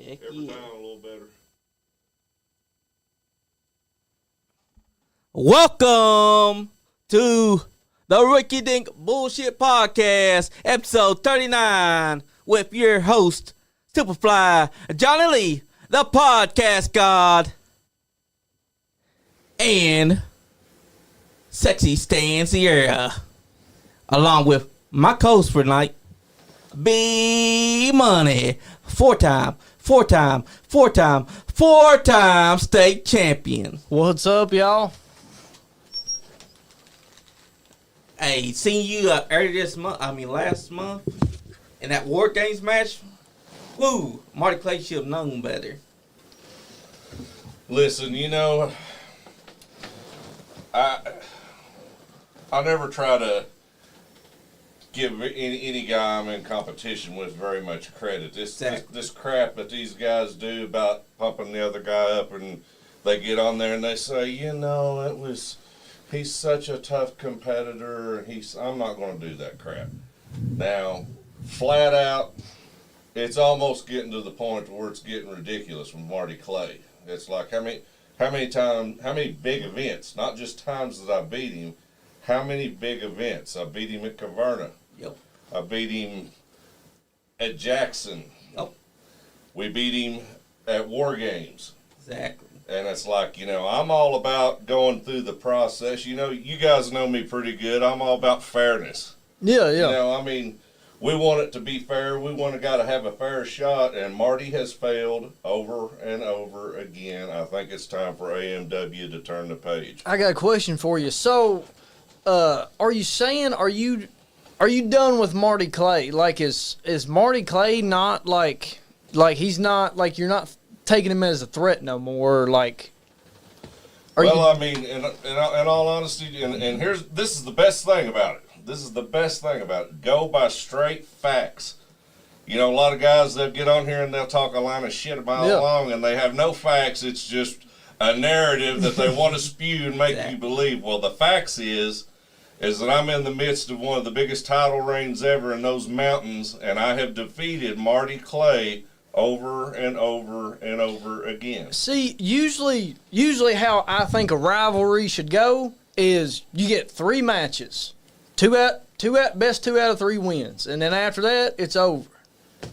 Heck Every yeah. time a little better. Welcome to the Ricky Dink Bullshit Podcast, episode 39, with your host, Superfly Johnny Lee, the podcast god, and Sexy Stan Sierra, along with my co-host for tonight, B Money, four-time state champion. What's up, y'all? Hey, seen you last month, in that War Games match. Woo, Marty Clay should have known better. Listen, I never try to give any guy I'm in competition with very much credit. This crap that these guys do about pumping the other guy up, and they get on there and they say, he's such a tough competitor. I'm not going to do that crap. Now, flat out, it's almost getting to the point where it's getting ridiculous with Marty Clay. It's like how many big events, not just times that I beat him, how many big events. I beat him at Caverna. Yep. I beat him at Jackson. Yep. We beat him at War Games. Exactly. And it's like, I'm all about going through the process. You guys know me pretty good. I'm all about fairness. Yeah. We want it to be fair. We want a guy to have a fair shot, and Marty has failed over and over again. I think it's time for AMW to turn the page. I got a question for you. So, are you done with Marty Clay? Like, is Marty Clay not like he's not, like, you're not taking him as a threat no more? Like, in all honesty, and this is the best thing about it. Go by straight facts. A lot of guys, they'll get on here and they'll talk a line of shit a mile long, and they have no facts. It's just a narrative that they want to spew and make you believe. Well, the facts is that I'm in the midst of one of the biggest title reigns ever in those mountains, and I have defeated Marty Clay over and over and over again. See, usually how I think a rivalry should go is you get 3 matches. Best 2 out of 3 wins, and then after that, it's over.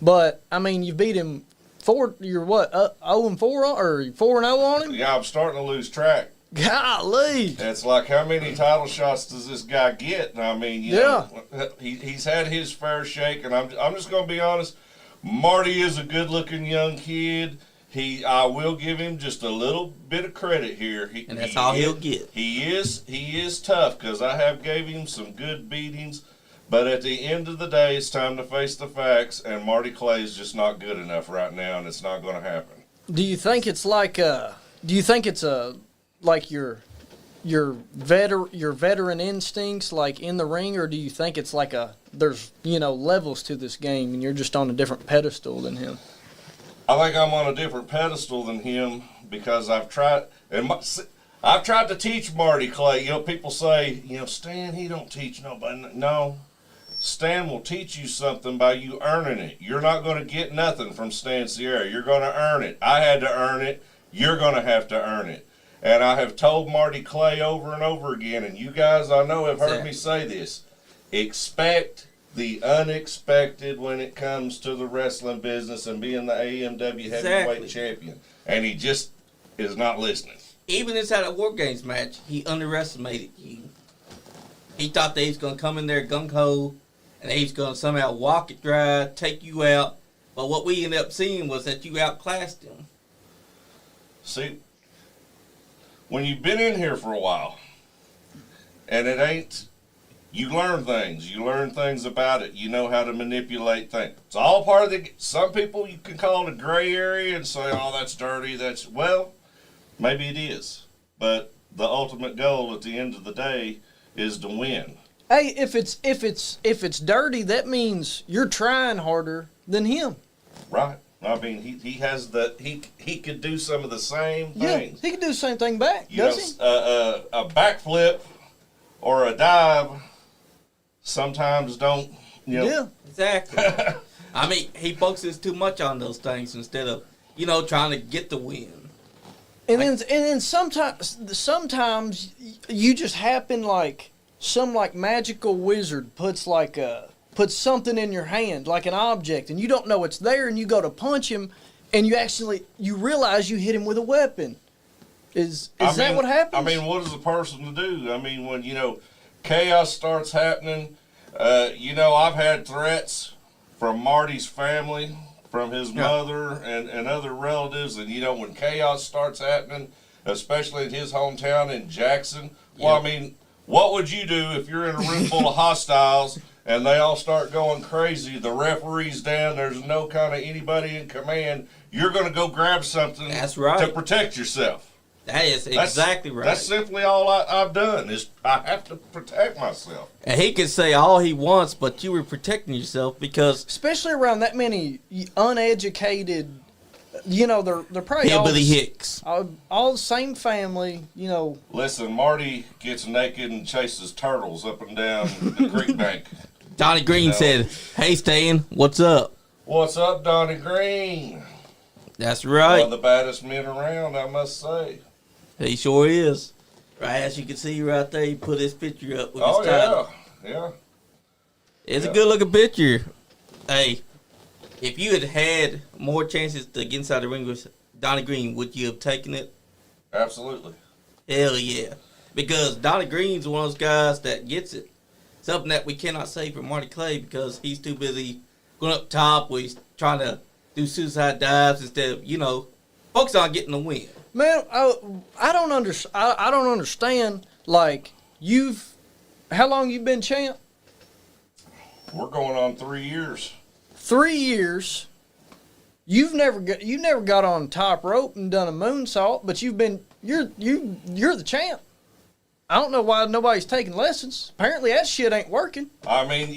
But you beat him 4. You're what? 0-4 or 4-0 on him? Yeah, I'm starting to lose track. Golly! It's like, how many title shots does this guy get? He's had his fair shake, and I'm just going to be honest. Marty is a good-looking young kid. I will give him just a little bit of credit here. And that's all he'll get. He is tough, because I have gave him some good beatings. But at the end of the day, it's time to face the facts, and Marty Clay is just not good enough right now, and it's not going to happen. Do you think it's like your veteran instincts, like, in the ring, or do you think it's like there's levels to this game and you're just on a different pedestal than him? I think I'm on a different pedestal than him because I've tried to teach Marty Clay. People say, Stan, he don't teach nobody. No, Stan will teach you something by you earning it. You're not going to get nothing from Stan Sierra. You're going to earn it. I had to earn it. You're going to have to earn it. And I have told Marty Clay over and over again, and you guys, I know, have heard me say this, expect the unexpected when it comes to the wrestling business and being the AMW heavyweight champion. And he just is not listening. Even inside a War Games match, he underestimated you. He thought that he was going to come in there gung-ho, and he was going to somehow walk it dry, take you out. But what we ended up seeing was that you outclassed him. See, when you've been in here for a while, and you learn things. You learn things about it. You know how to manipulate things. It's all part of some people you can call it a gray area and say, oh, that's dirty. Well, maybe it is. But the ultimate goal at the end of the day is to win. Hey, if it's dirty, that means you're trying harder than him. Right. He has he could do some of the same things. Yeah, he can do the same thing back, does he? A backflip or a dive sometimes Yeah, exactly. He focuses too much on those things instead of trying to get the win. And then sometimes you just happen like some like magical wizard puts something in your hand like an object, and you don't know it's there, and you go to punch him, and you realize you hit him with a weapon. Is that what happens? I mean, what is a person to do? I mean, when chaos starts happening, I've had threats from Marty's family, from his mother and other relatives, and when chaos starts happening, especially in his hometown in Jackson, well, I mean, what would you do if you're in a room full of hostiles and they all start going crazy? The referee's down, there's no kind of anybody in command. You're going to go grab something to protect yourself. That is exactly right. That's simply all I've done is I have to protect myself. And he can say all he wants, but you were protecting yourself because... Especially around that many uneducated, they're probably hillbilly hicks. All the same family, Listen, Marty gets naked and chases turtles up and down the creek bank. Donnie Green said, "Hey, Stan, what's up?" What's up, Donnie Green? That's right. One of the baddest men around, I must say. He sure is. Right, as you can see right there, he put his picture up with his title. Yeah. It's a good-looking picture. Hey, if you had had more chances to get inside the ring with Donnie Green, would you have taken it? Absolutely. Hell yeah. Because Donnie Green's one of those guys that gets it. Something that we cannot say for Marty Clay because he's too busy going up top where he's trying to do suicide dives instead of, focus on getting the win. Man, I don't understand. Like, how long you been champ? We're going on 3 years. 3 years. You never got on top rope and done a moonsault, but you're the champ. I don't know why nobody's taking lessons. Apparently that shit ain't working. I mean,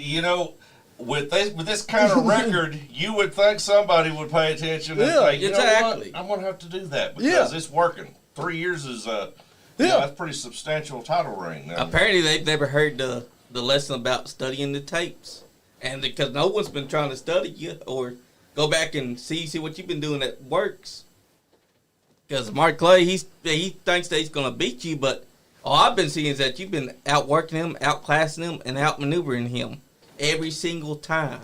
with this kind of record, you would think somebody would pay attention and say, exactly. I'm going to have to do that because it's working. 3 years is that's pretty substantial title reign. Now. Apparently they've never heard the lesson about studying the tapes. And because no one's been trying to study you or go back and see what you've been doing that works. Because Mark Clay, he thinks that he's going to beat you, but all I've been seeing is that you've been outworking him, outclassing him, and outmaneuvering him every single time.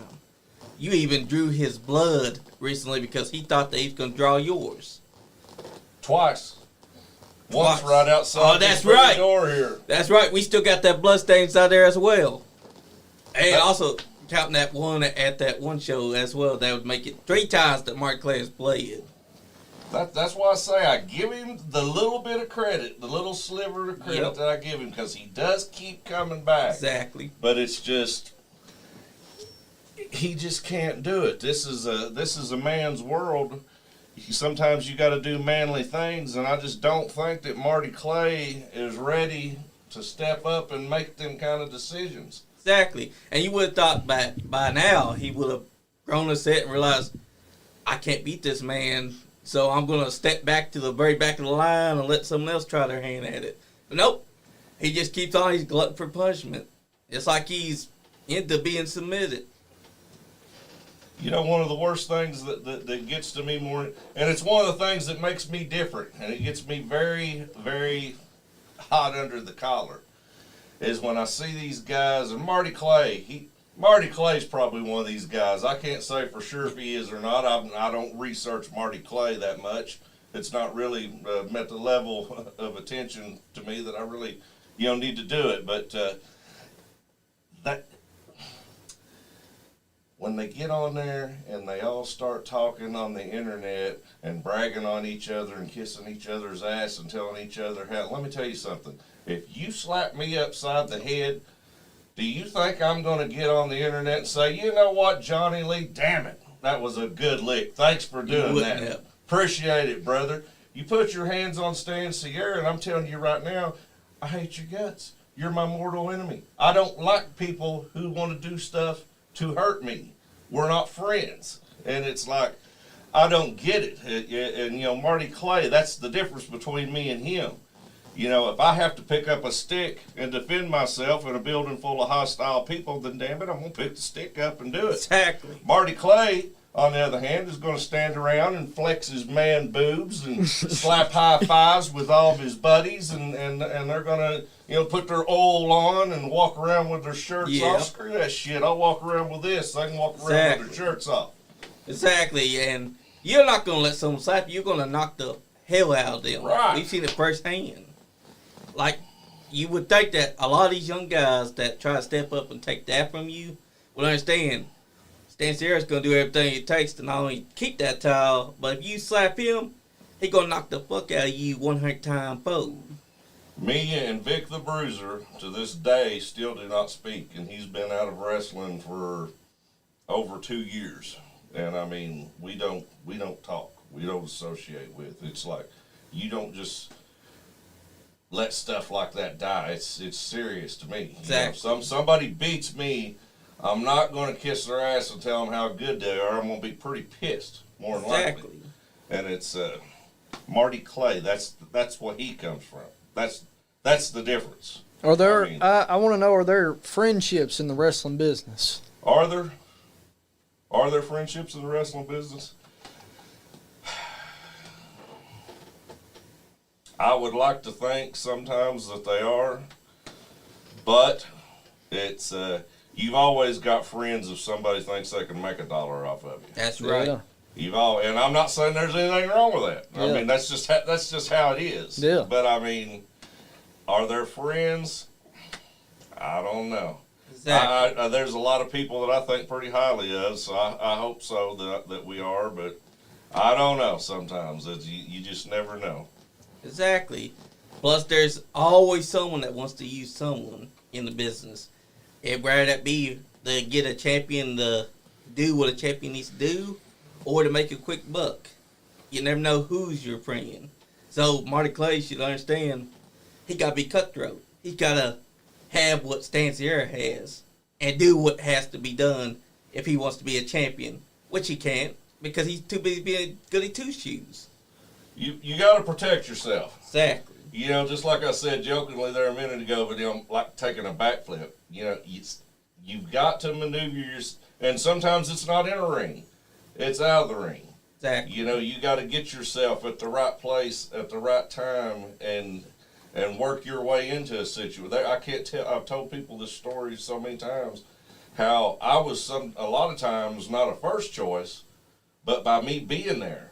You even drew his blood recently because he thought that he was going to draw yours. Once right outside the door here. That's right. We still got that blood stain inside there as well. And also counting that one at that one show as well, that would make it 3 times that Mark Clay has played. That's why I say I give him the little bit of credit, the little sliver of credit that I give him, because he does keep coming back. Exactly. But it's just he just can't do it. This is a man's world. Sometimes you got to do manly things, and I just don't think that Marty Clay is ready to step up and make them kind of decisions. Exactly. And you would have thought by now he would have grown a set and realized, I can't beat this man, so I'm going to step back to the very back of the line and let someone else try their hand at it. But nope. He just keeps on. He's glutton for punishment. It's like he's into being submitted. One of the worst things that gets to me more, and it's one of the things that makes me different, and it gets me very, very hot under the collar, is when I see these guys, and Marty Clay's probably one of these guys. I can't say for sure if he is or not. I don't research Marty Clay that much. It's not really met the level of attention to me that I really, need to do it. But that when they get on there and they all start talking on the internet and bragging on each other and kissing each other's ass and telling each other how, let me tell you something. If you slap me upside the head, do you think I'm going to get on the internet and say, you know what, Johnny Lee, damn it, that was a good lick. Thanks for doing that. Have. Appreciate it, brother. You put your hands on Stan Sierra, and I'm telling you right now, I hate your guts. You're my mortal enemy. I don't like people who want to do stuff to hurt me. We're not friends. And it's like, I don't get it. And Marty Clay, that's the difference between me and him. If I have to pick up a stick and defend myself in a building full of hostile people, then damn it, I'm going to pick the stick up and do it. Exactly. Marty Clay, on the other hand, is going to stand around and flex his man boobs and slap high fives with all of his buddies, and they're going to, put their oil on and walk around with their shirts off. Screw that shit. I'll walk around with this. I can walk around with their shirts off. Exactly, and you're not going to let someone slap you. You're going to knock the hell out of them. Right. We've seen it firsthand. Like, you would think that a lot of these young guys that try to step up and take that from you will understand Stan Sierra's going to do everything it takes to not only keep that title, but if you slap him, he's going to knock the fuck out of you 100-time fold. Me and Vic the Bruiser, to this day, still do not speak, and he's been out of wrestling for over 2 years. And I mean, we don't talk, we don't associate with. It's like, you don't just let stuff like that die. It's serious to me. Exactly. Somebody beats me, I'm not going to kiss their ass and tell them how good they are. I'm going to be pretty pissed, more than likely. And it's Marty Clay. That's what he comes from. That's the difference. Are there? I want to know. Are there friendships in the wrestling business? Are there friendships in the wrestling business? I would like to think sometimes that they are, but it's you've always got friends if somebody thinks they can make $1 off of you. That's right. Yeah. And I'm not saying there's anything wrong with that. Yeah. I mean, that's just how it is. Yeah. But I mean, are there friends? I don't know. Exactly. There's a lot of people that I think pretty highly of, so I hope so that we are, but I don't know sometimes. You just never know. Exactly. Plus, there's always someone that wants to use someone in the business. Whether that be to get a champion to do what a champion needs to do, or to make a quick buck. You never know who's your friend. So Marty Clay should understand he got to be cutthroat. He got to have what Stan Sierra has and do what has to be done if he wants to be a champion, which he can't because he's too busy being goody two-shoes. You got to protect yourself. Exactly. Just like I said jokingly there a minute ago, but like taking a backflip. You've got to maneuver and sometimes it's not in a ring. It's out of the ring. Exactly. You got to get yourself at the right place at the right time and work your way into a situation. I can't tell. I've told people this story so many times how I was a lot of times not a first choice, but by me being there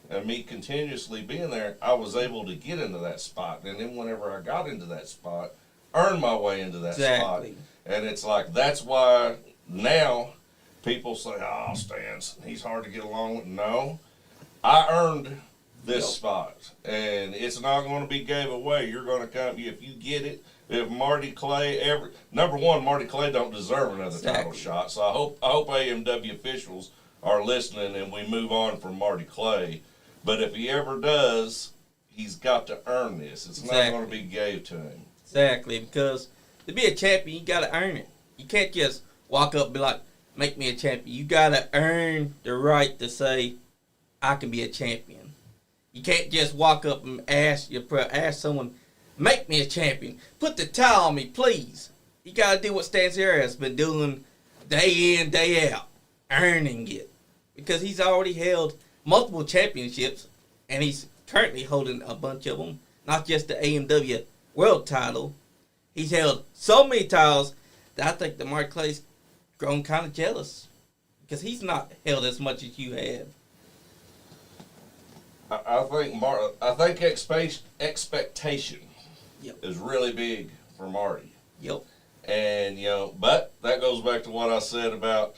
and me continuously being there, I was able to get into that spot. And then whenever I got into that spot, earn my way into that spot. And it's like, that's why now people say, oh, Stan's, he's hard to get along with. No, I earned this spot, and it's not going to be gave away. You're going to come, if you get it. If Marty Clay number one, Marty Clay don't deserve another title shot. So I hope AMW officials are listening and we move on from Marty Clay. But if he ever does, he's got to earn this. It's not going to be gave to him. Exactly, because to be a champion, you got to earn it. You can't just walk up and be like, make me a champion. You got to earn the right to say, I can be a champion. You can't just walk up and ask someone, make me a champion. Put the title on me, please. You got to do what Stan Sierra has been doing day in, day out, earning it. Because he's already held multiple championships, and he's currently holding a bunch of them, not just the AMW World title. He's held so many titles that I think that Mark Clay's grown kind of jealous because he's not held as much as you have. I think expectation is really big for Marty. Yep. And, but that goes back to what I said about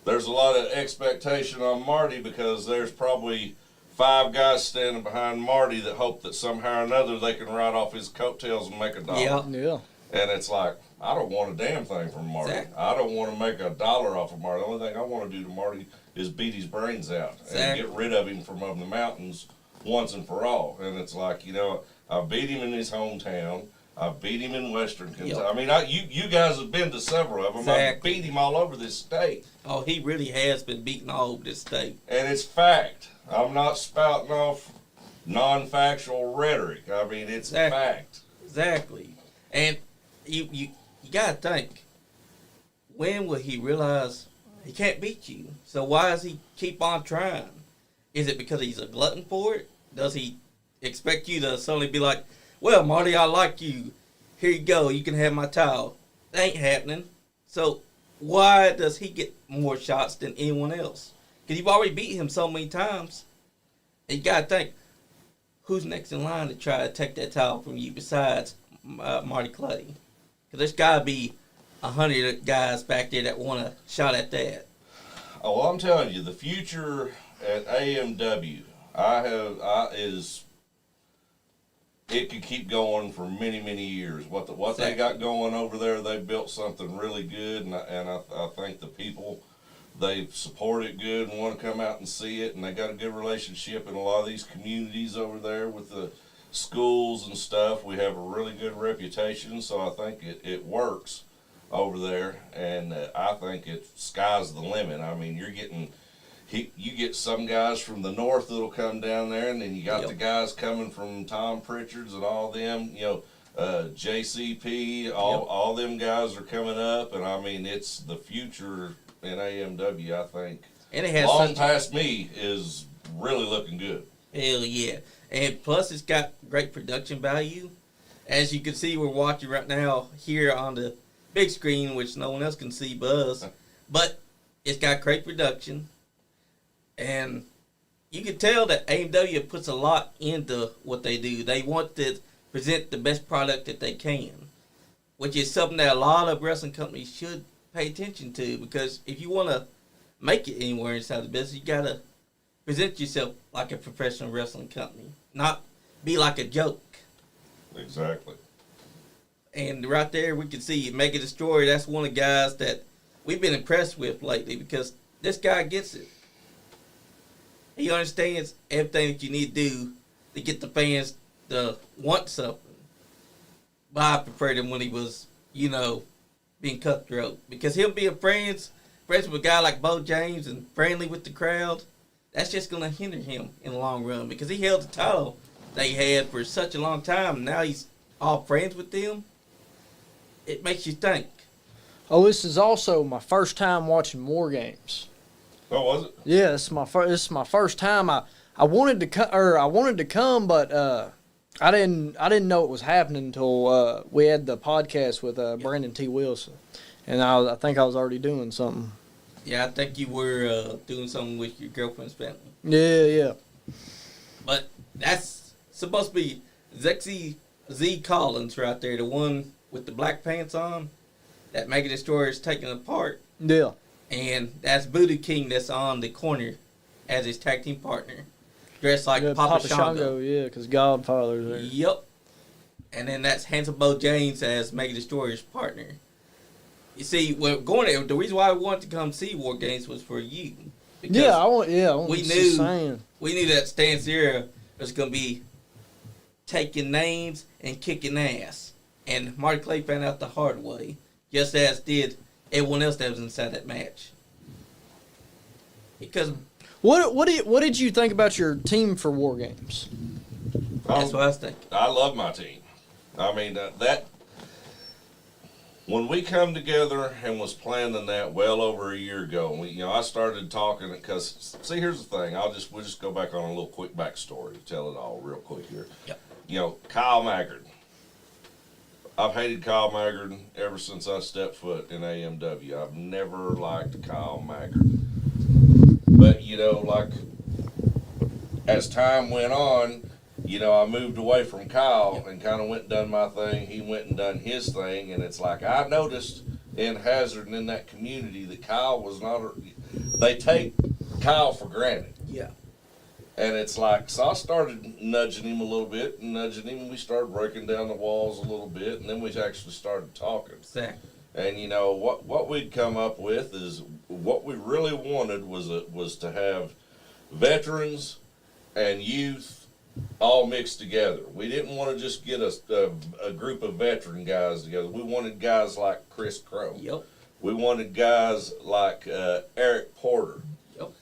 there's a lot of expectation on Marty because there's probably 5 guys standing behind Marty that hope that somehow or another they can ride off his coattails and make $1. Yeah. And it's like, I don't want a damn thing from Marty. Exactly. I don't want to make $1 off of Marty. The only thing I want to do to Marty is beat his brains out and get rid of him from up in the mountains once and for all. And it's like, I beat him in his hometown. I beat him in Western Kentucky. Yep. I mean, you guys have been to several of them. Exactly. I beat him all over this state. Oh, he really has been beaten all over this state. And it's fact. I'm not spouting off non-factual rhetoric. I mean, it's fact. Exactly. And you got to think, when will he realize he can't beat you. So why does he keep on trying? Is it because he's a glutton for it? Does he expect you to suddenly be like, well, Marty, I like you. Here you go. You can have my title. That ain't happening. So why does he get more shots than anyone else? Because you've already beat him so many times. And you got to think, who's next in line to try to take that title from you besides Marty Clay? Because there's got to be 100 guys back there that want a shot at that. Oh, well, I'm telling you, the future at AMW, it could keep going for many, many years. What they got going over there, they've built something really good, and I think the people, they support it good and want to come out and see it, and they got a good relationship in a lot of these communities over there with the schools and stuff. We have a really good reputation, so I think it works over there, and I think sky's the limit. I mean, you get some guys from the north that'll come down there, and then you got the guys coming from Tom Pritchard's and all them, JCP, all them guys are coming up, and I mean, it's the future in AMW, I think. And it has long past me is really looking good. Hell yeah. And plus it's got great production value. As you can see, we're watching right now here on the big screen, which no one else can see but us. But it's got great production. And you can tell that AMW puts a lot into what they do. They want to present the best product that they can, which is something that a lot of wrestling companies should pay attention to, because if you want to make it anywhere inside the business, you got to present yourself like a professional wrestling company, not be like a joke. Exactly. And right there, we can see Mega Destroyer. That's one of the guys that we've been impressed with lately, because this guy gets it. He understands everything that you need to do to get the fans to want something. But I preferred him when he was, being cutthroat. Because him being friends with a guy like Bo James and friendly with the crowd, that's just going to hinder him in the long run. Because he held the title that he had for such a long time, and now he's all friends with them. It makes you think. Oh, this is also my first time watching War Games. Oh, was it? Yeah, this is my first time. I wanted to come, but I didn't know it was happening until we had the podcast with Brandon T. Wilson, and I think I was already doing something. Yeah, I think you were doing something with your girlfriend's family. Yeah. But that's supposed to be Zexy Z Collins right there, the one with the black pants on, that Mega Destroyer is taking apart. Yeah. And that's Voodoo King that's on the corner as his tag team partner, dressed like Papa Shango. Yeah, because Godfather's there. Yep. And then that's Handsome Bo James as Mega Destroyer's partner. You see, the reason why I wanted to come see War Games was for you. We knew that Stan Sierra was going to be taking names and kicking ass. And Marty Clay found out the hard way, just as did everyone else that was inside that match. Because what did you think about your team for War Games? That's what I was thinking. I love my team. I mean, when we come together and was planning that well over a year ago, I started talking because, see, here's the thing. We'll just go back on a little quick backstory, tell it all real quick here. Yep. Kyle Maggard. I've hated Kyle Maggard ever since I stepped foot in AMW. I've never liked Kyle Maggard. But, as time went on, I moved away from Kyle and kind of went and done my thing. He went and done his thing. And it's like, I noticed in Hazard and in that community that Kyle was they take Kyle for granted. Yeah. And it's like, so I started nudging him a little bit, and we started breaking down the walls a little bit, and then we actually started talking. Exactly. And what we'd come up with is what we really wanted was to have veterans and youth all mixed together. We didn't want to just get a group of veteran guys together. We wanted guys like Chris Crow. Yep. We wanted guys like Eric Porter. Yep.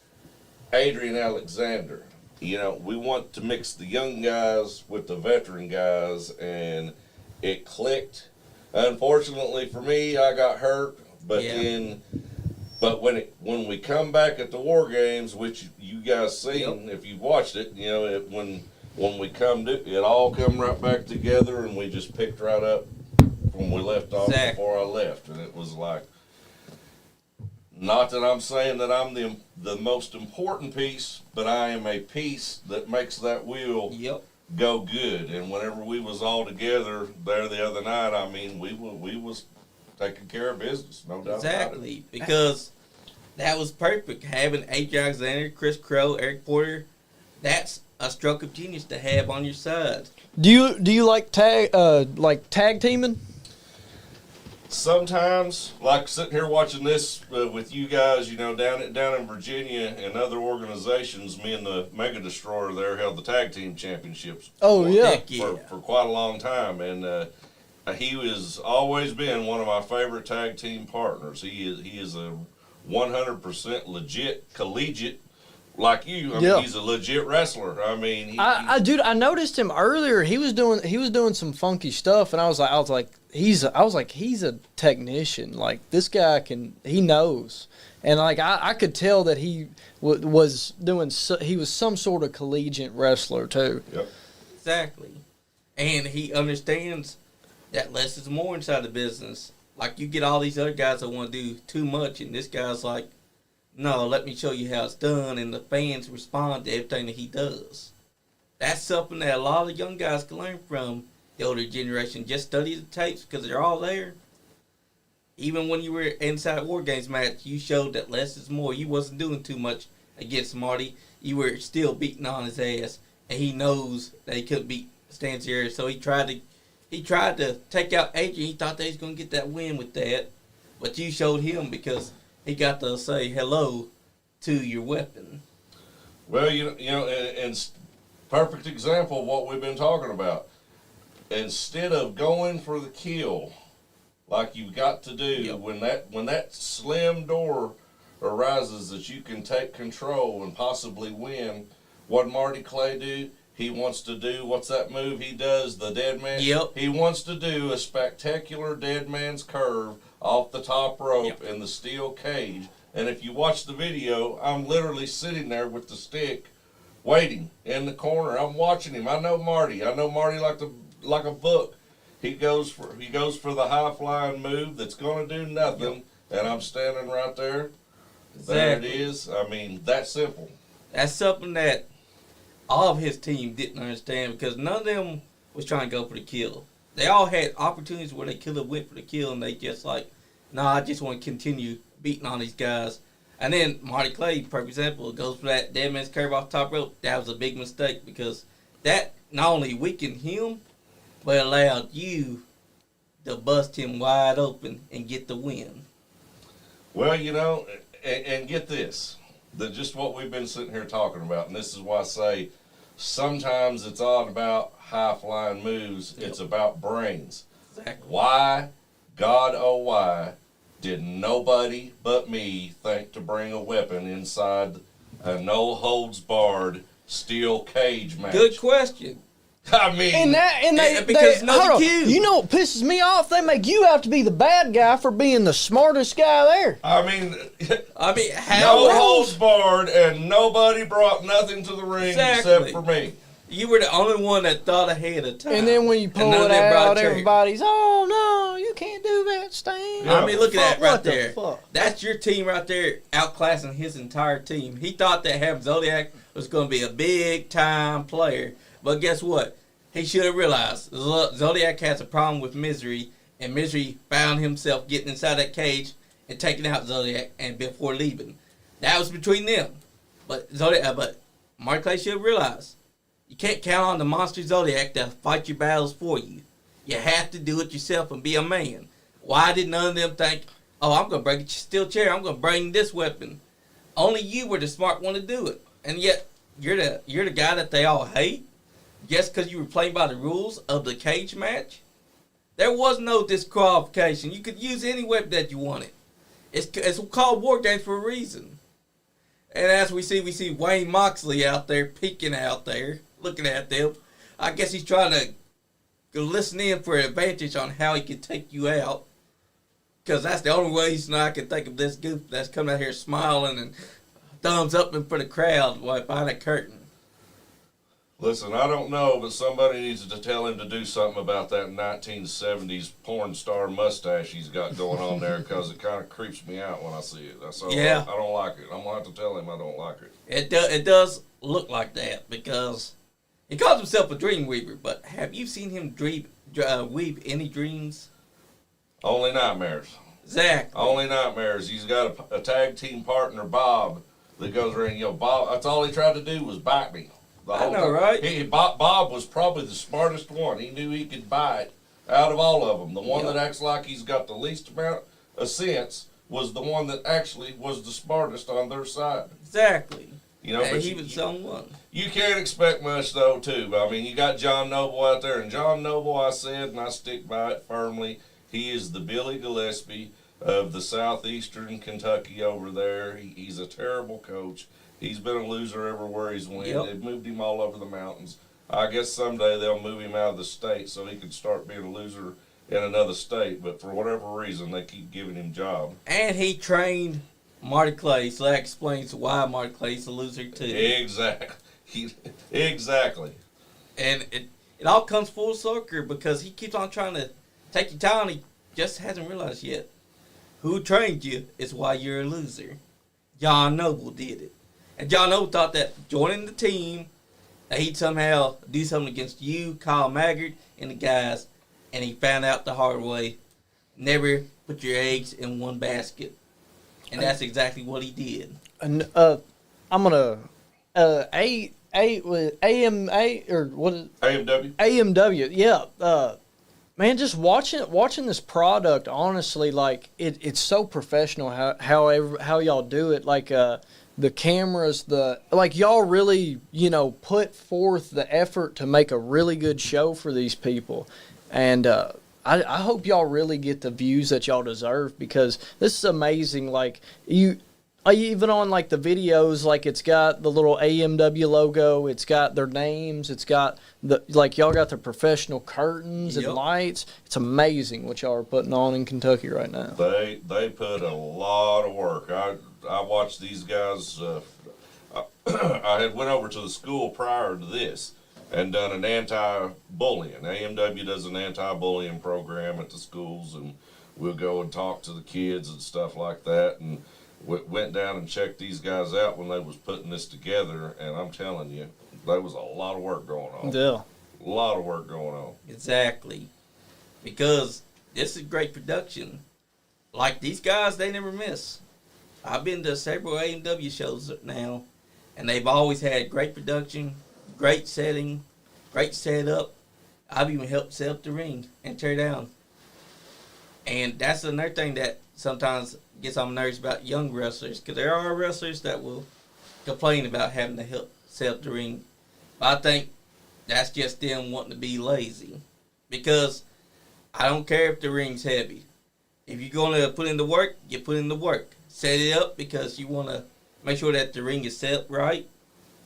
Adrian Alexander. We want to mix the young guys with the veteran guys, and it clicked. Unfortunately for me, I got hurt, but then But when we come back at the War Games, which you guys seen, if you've watched it, you know, when we come to it, all come right back together, and we just picked right up from we left off before I left, and it was like, not that I'm saying that I'm the most important piece, but I am a piece that makes that wheel go good. And whenever we was all together there the other night, I mean, we was taking care of business, no doubt about it. Because that was perfect. Having A.J. Alexander, Chris Crow, Eric Porter, that's a stroke of genius to have on your side. Do you like tag teaming? Sometimes, like sitting here watching this with you guys, you know, down in Virginia and other organizations, me and the Mega Destroyer there held the tag team championships. Oh, yeah. For quite a long time, and he has always been one of my favorite tag team partners. He is a 100% legit collegiate. Like you, I mean, he's a legit wrestler. I mean, I noticed him earlier. He was doing some funky stuff, and I was like, he's a technician. Like, this guy he knows, and like I could tell that he was some sort of collegiate wrestler too. Yep. Exactly, and he understands that less is more inside the business. Like, you get all these other guys that want to do too much, and this guy's like, no, let me show you how it's done, and the fans respond to everything that he does. That's something that a lot of young guys can learn from the older generation. Just study the tapes because they're all there. Even when you were inside a War Games match, you showed that less is more. You wasn't doing too much against Marty. You were still beating on his ass, and he knows that he couldn't beat Stanzier, so he tried to take out Adrian. He thought that he was going to get that win with that, but you showed him because he got to say hello to your weapon. Well, you know, and perfect example of what we've been talking about. Instead of going for the kill, like you've got to do, when that slim door arises that you can take control and possibly win, what Marty Clay do? He wants to do, what's that move he does, the dead man? Yep. He wants to do a spectacular dead man's curve off the top rope in the steel cage. And if you watch the video, I'm literally sitting there with the stick waiting in the corner. I'm watching him. I know Marty like a book. He goes for the high flying move that's going to do nothing, and I'm standing right there. Exactly. There it is. I mean, that's simple. That's something that all of his team didn't understand because none of them was trying to go for the kill. They all had opportunities where they could have went for the kill, and they just like, nah, I just want to continue beating on these guys. And then Marty Clay, for example, goes for that dead man's curve off top rope. That was a big mistake because that not only weakened him, but it allowed you to bust him wide open and get the win. Well, you know, and get this, just what we've been sitting here talking about, and this is why I say sometimes it's all about high-flying moves. It's about brains. Exactly. Why, God, oh why, did nobody but me think to bring a weapon inside a no-holds-barred steel cage match? Good question. I mean, you know what pisses me off? They make you have to be the bad guy for being the smartest guy there. I mean, how no holds barred, and nobody brought nothing to the ring except for me. You were the only one that thought ahead of time. And then when you pull it out, everybody's, oh no, you can't do that, Stan. Yeah. I mean, look at that right there. Fuck? That's your team right there, outclassing his entire team. He thought that having Zodiac was going to be a big time player. But guess what? He should have realized Zodiac has a problem with Misery, and Misery found himself getting inside that cage and taking out Zodiac and before leaving. That was between them. But Mark Clay should have realized you can't count on the monster Zodiac to fight your battles for you. You have to do it yourself and be a man. Why did none of them think, oh, I'm going to break a steel chair, I'm going to bring this weapon? Only you were the smart one to do it. And yet, you're the guy that they all hate? Just because you were playing by the rules of the cage match? There was no disqualification. You could use any weapon that you wanted. It's called War Games for a reason. And as we see Wayne Moxley out there, peeking out there, looking at them. I guess he's trying to listen in for an advantage on how he can take you out. Because that's the only reason I can think of this goof that's coming out here smiling and thumbs up in front of the crowd while behind a curtain. Listen, I don't know, but somebody needs to tell him to do something about that 1970s porn star mustache he's got going on there, because it kind of creeps me out when I see it. That's all. Yeah. I don't like it. I'm going to have to tell him I don't like it. It does look like that because he calls himself a dream weaver, but have you seen him weave any dreams? Only nightmares. Exactly. Only nightmares. He's got a tag team partner, Bob, that goes around. Bob, that's all he tried to do was bite me. I know, right? Bob was probably the smartest one. He knew he could bite out of all of them. The one that acts like he's got the least amount of sense was the one that actually was the smartest on their side. Exactly. But he was someone. You can't expect much, though, too. I mean, you got John Noble out there, and John Noble, I said, and I stick by it firmly, he is the Billy Gillespie of the southeastern Kentucky over there. He's a terrible coach. He's been a loser everywhere he's went. Yep. They've moved him all over the mountains. I guess someday they'll move him out of the state so he can start being a loser in another state. But for whatever reason, they keep giving him job. And he trained Marty Clay, so that explains why Marty Clay's a loser too. Exactly. Exactly. And it all comes full circle because he keeps on trying to take your talent. He just hasn't realized yet. Who trained you is why you're a loser. John Noble did it. And John Noble thought that joining the team, that he'd somehow do something against you, Kyle Maggard, and the guys. And he found out the hard way. Never put your eggs in one basket. And that's exactly what he did. And I'm gonna AMA or what is AMW. AMW? Yeah. Man, just watching this product, honestly, like it's so professional how y'all do it. Like the cameras, like y'all really put forth the effort to make a really good show for these people, and I hope y'all really get the views that y'all deserve, because this is amazing. Like even on like the videos, like it's got the little AMW logo, it's got their names, it's got y'all got the professional curtains and lights. It's amazing what y'all are putting on in Kentucky right now. They put a lot of work. I watched these guys. I had went over to the school prior to this and done an anti-bullying. AMW does an anti-bullying program at the schools, and we'll go and talk to the kids and stuff like that. And went down and checked these guys out when they was putting this together, and I'm telling you, there was a lot of work going on. Yeah. A lot of work going on. Exactly. Because this is great production. Like these guys, they never miss. I've been to several AMW shows now, and they've always had great production, great setting, great setup. I've even helped set up the ring and tear down. And that's another thing that sometimes gets on my nerves about young wrestlers, because there are wrestlers that will complain about having to help set up the ring. But I think that's just them wanting to be lazy, because I don't care if the ring's heavy. If you're going to put in the work, you put in the work. Set it up because you want to make sure that the ring is set up right.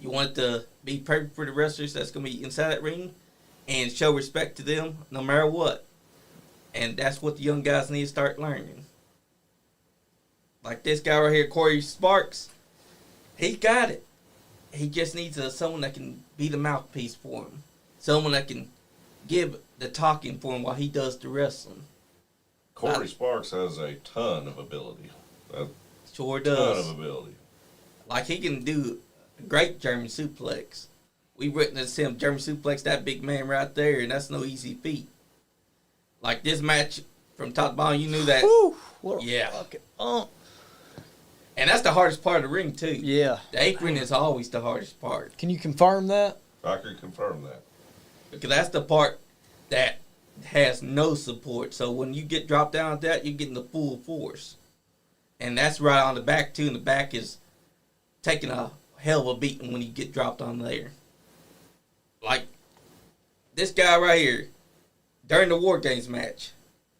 You want it to be perfect for the wrestlers that's going to be inside that ring, and show respect to them no matter what. And that's what the young guys need to start learning. Like this guy right here, Corey Sparks, he got it. He just needs someone that can be the mouthpiece for him. Someone that can give the talking for him while he does the wrestling. Corey Sparks has a ton of ability. Sure does. Ton of ability. Like he can do a great German suplex. We witnessed him German suplex that big man right there, and that's no easy feat. Like this match from top to bottom, you knew that. Whew, yeah. And that's the hardest part of the ring too. Yeah. The apron is always the hardest part. Can you confirm that? I can confirm that. Because that's the part that has no support. So when you get dropped down at that, you're getting the full force. And that's right on the back too. And the back is taking a hell of a beating when you get dropped on there. Like this guy right here, during the War Games match,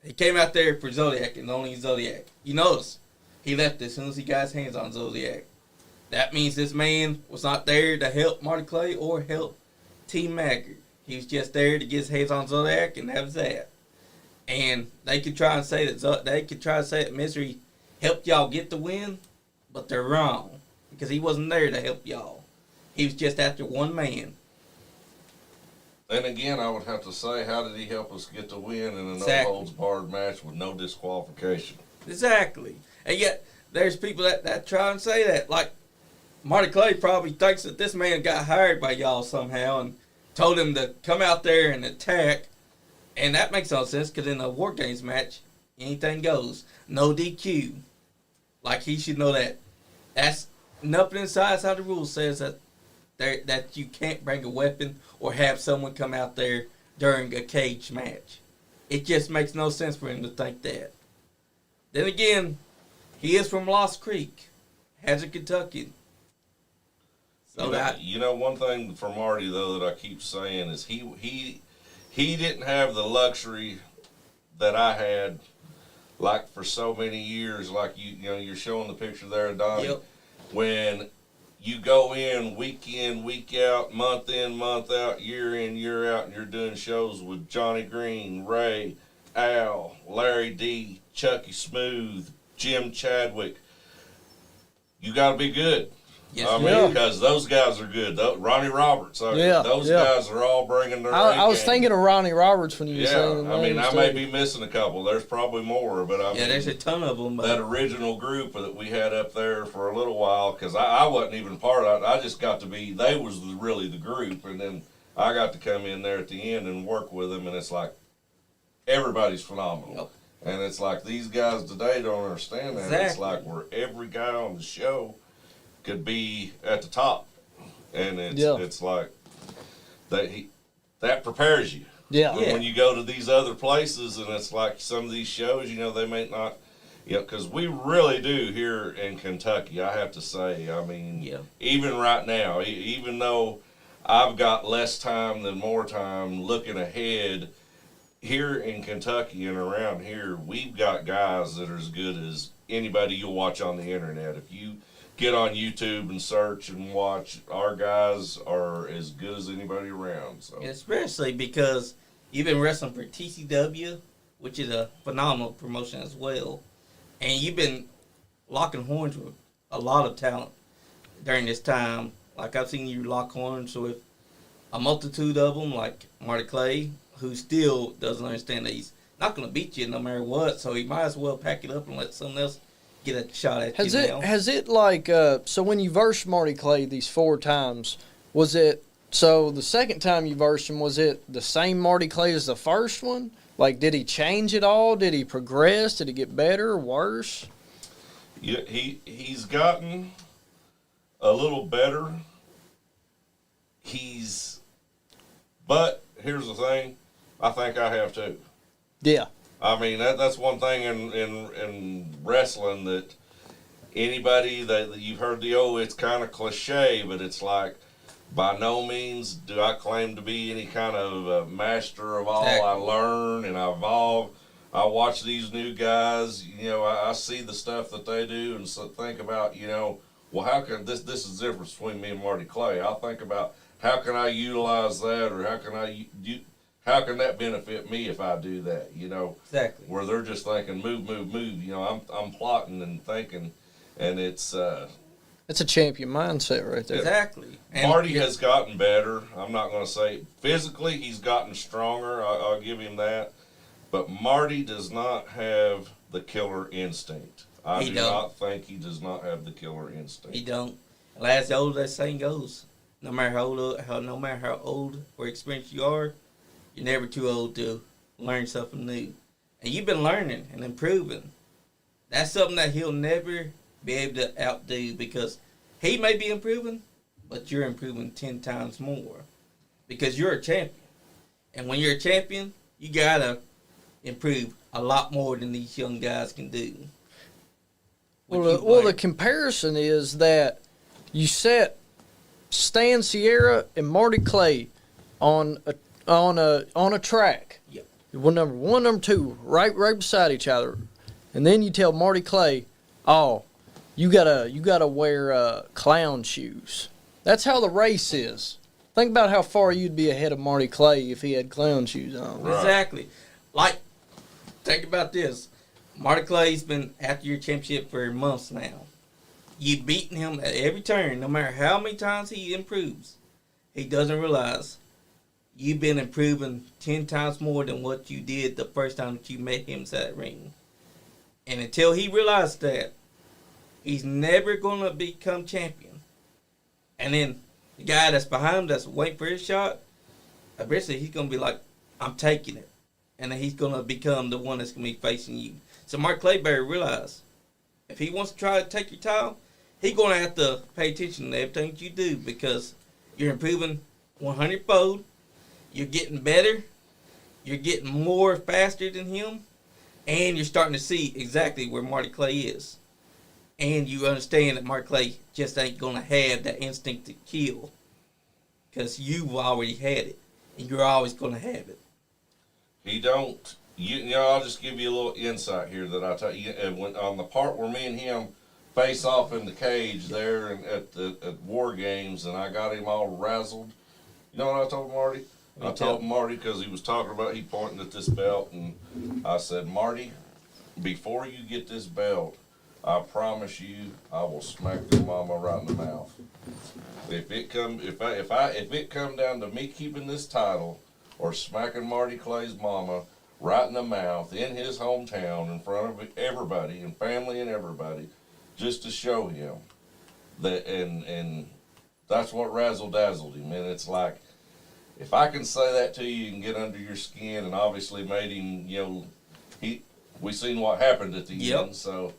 he came out there for Zodiac and only Zodiac. You notice he left as soon as he got his hands on Zodiac. That means this man was not there to help Marty Clay or help Team Maggard. He was just there to get his hands on Zodiac, and that was that. And they could try and say that Misery helped y'all get the win, but they're wrong because he wasn't there to help y'all. He was just after one man. And again, I would have to say, how did he help us get the win in a Exactly. no-holds-barred match with no disqualification? Exactly. And yet, there's people that try and say that. Like, Marty Clay probably thinks that this man got hired by y'all somehow and told him to come out there and attack. And that makes no sense because in a War Games match, anything goes. No DQ. Like, he should know that. That's nothing inside how the rule says that you can't bring a weapon or have someone come out there during a cage match. It just makes no sense for him to think that. Then again, he is from Lost Creek, Hazard, Kentucky. So one thing for Marty though that I keep saying is he didn't have the luxury that I had, like for so many years. Like you're showing the picture there, Donnie. Yep. When you go in, week out, month in, month out, year in, year out, and you're doing shows with Johnny Green, Ray, Al, Larry D, Chucky Smooth, Jim Chadwick. You got to be good. Yes, I mean, because those guys are good. Ronnie Roberts, those guys are all bringing their I was thinking of Ronnie Roberts when you were saying the I mean, names, I may be missing a couple. There's probably more, but I mean, there's a ton of them. That original group that we had up there for a little while, because I wasn't even part of it. I just got to be, they was really the group, and then I got to come in there at the end and work with them, and it's like, everybody's phenomenal. Yep. And it's like, these guys today don't understand that. Exactly. It's like where every guy on the show could be at the top. And it's like, that prepares you. Yeah. When you go to these other places, and it's like some of these shows, they may not, because we really do here in Kentucky, I have to say. I mean, even right now, even though I've got less time than more time looking ahead, here in Kentucky and around here, we've got guys that are as good as anybody you'll watch on the internet. If you get on YouTube and search and watch, our guys are as good as anybody around. So. Especially because you've been wrestling for TCW, which is a phenomenal promotion as well, and you've been locking horns with a lot of talent during this time. Like, I've seen you lock horns with a multitude of them, like Marty Clay, who still doesn't understand that he's not going to beat you no matter what, so he might as well pack it up and let someone else get a shot at you now. Has it like, so when you versed Marty Clay these 4 times, was it, so the second time you versed him, was it the same Marty Clay as the first one? Like, did he change at all? Did he progress? Did he get better or worse? Yeah, he's gotten a little better. But here's the thing, I think I have too. Yeah. I mean, that's one thing in wrestling that anybody that you've heard it's kind of cliche, but it's like, by no means do I claim to be any kind of master of all. Exactly. I learn and I evolve. I watch these new guys, I see the stuff that they do and so think about, well, how can this is the difference between me and Marty Clay. I'll think about, how can I utilize that, or how can that benefit me if I do that? Exactly. Where they're just thinking, move. I'm plotting and thinking, and it's a champion mindset right there. Exactly. And Marty has gotten better. I'm not going to say physically he's gotten stronger. I'll give him that, but Marty does not have the killer instinct. I do not think he does not have the killer instinct. He don't. And as the old that saying goes, no matter how old or experienced you are, you're never too old to learn something new. And you've been learning and improving. That's something that he'll never be able to outdo, because he may be improving, but you're improving 10 times more because you're a champion. And when you're a champion, you got to improve a lot more than these young guys can do. Well, the comparison is that you set Stan Sierra and Marty Clay on a track. Yep. Number 1, number 2, right beside each other, and then you tell Marty Clay, "Oh, you gotta wear clown shoes." That's how the race is. Think about how far you'd be ahead of Marty Clay if he had clown shoes on. Right. Exactly. Like, think about this. Marty Clay's been after your championship for months now. You've beaten him at every turn, no matter how many times he improves. He doesn't realize you've been improving 10 times more than what you did the first time that you met him inside that ring. And until he realizes that, he's never going to become champion. And then the guy that's behind him that's waiting for his shot, eventually he's going to be like, I'm taking it. And then he's going to become the one that's going to be facing you. So Mark Clayberry realized if he wants to try to take your title, he's going to have to pay attention to everything that you do because you're improving 100-fold. You're getting better. You're getting more faster than him. And you're starting to see exactly where Marty Clay is. And you understand that Marty Clay just ain't going to have that instinct to kill because you've already had it. And you're always going to have it. He don't. You know, I'll just give you a little insight here that I tell you. When, on the part where me and him face off in the cage there at War Games, and I got him all razzled. You know what I told Marty? I told Marty because he was talking about, he pointing at this belt, and I said, Marty, before you get this belt, I promise you, I will smack your mama right in the mouth. If it come down to me keeping this title, or smacking Marty Clay's mama right in the mouth in his hometown in front of everybody and family and everybody, just to show him that, and that's what razzle dazzled him. And it's like, if I can say that to you and get under your skin, and obviously made him, you know, we seen what happened at the end, so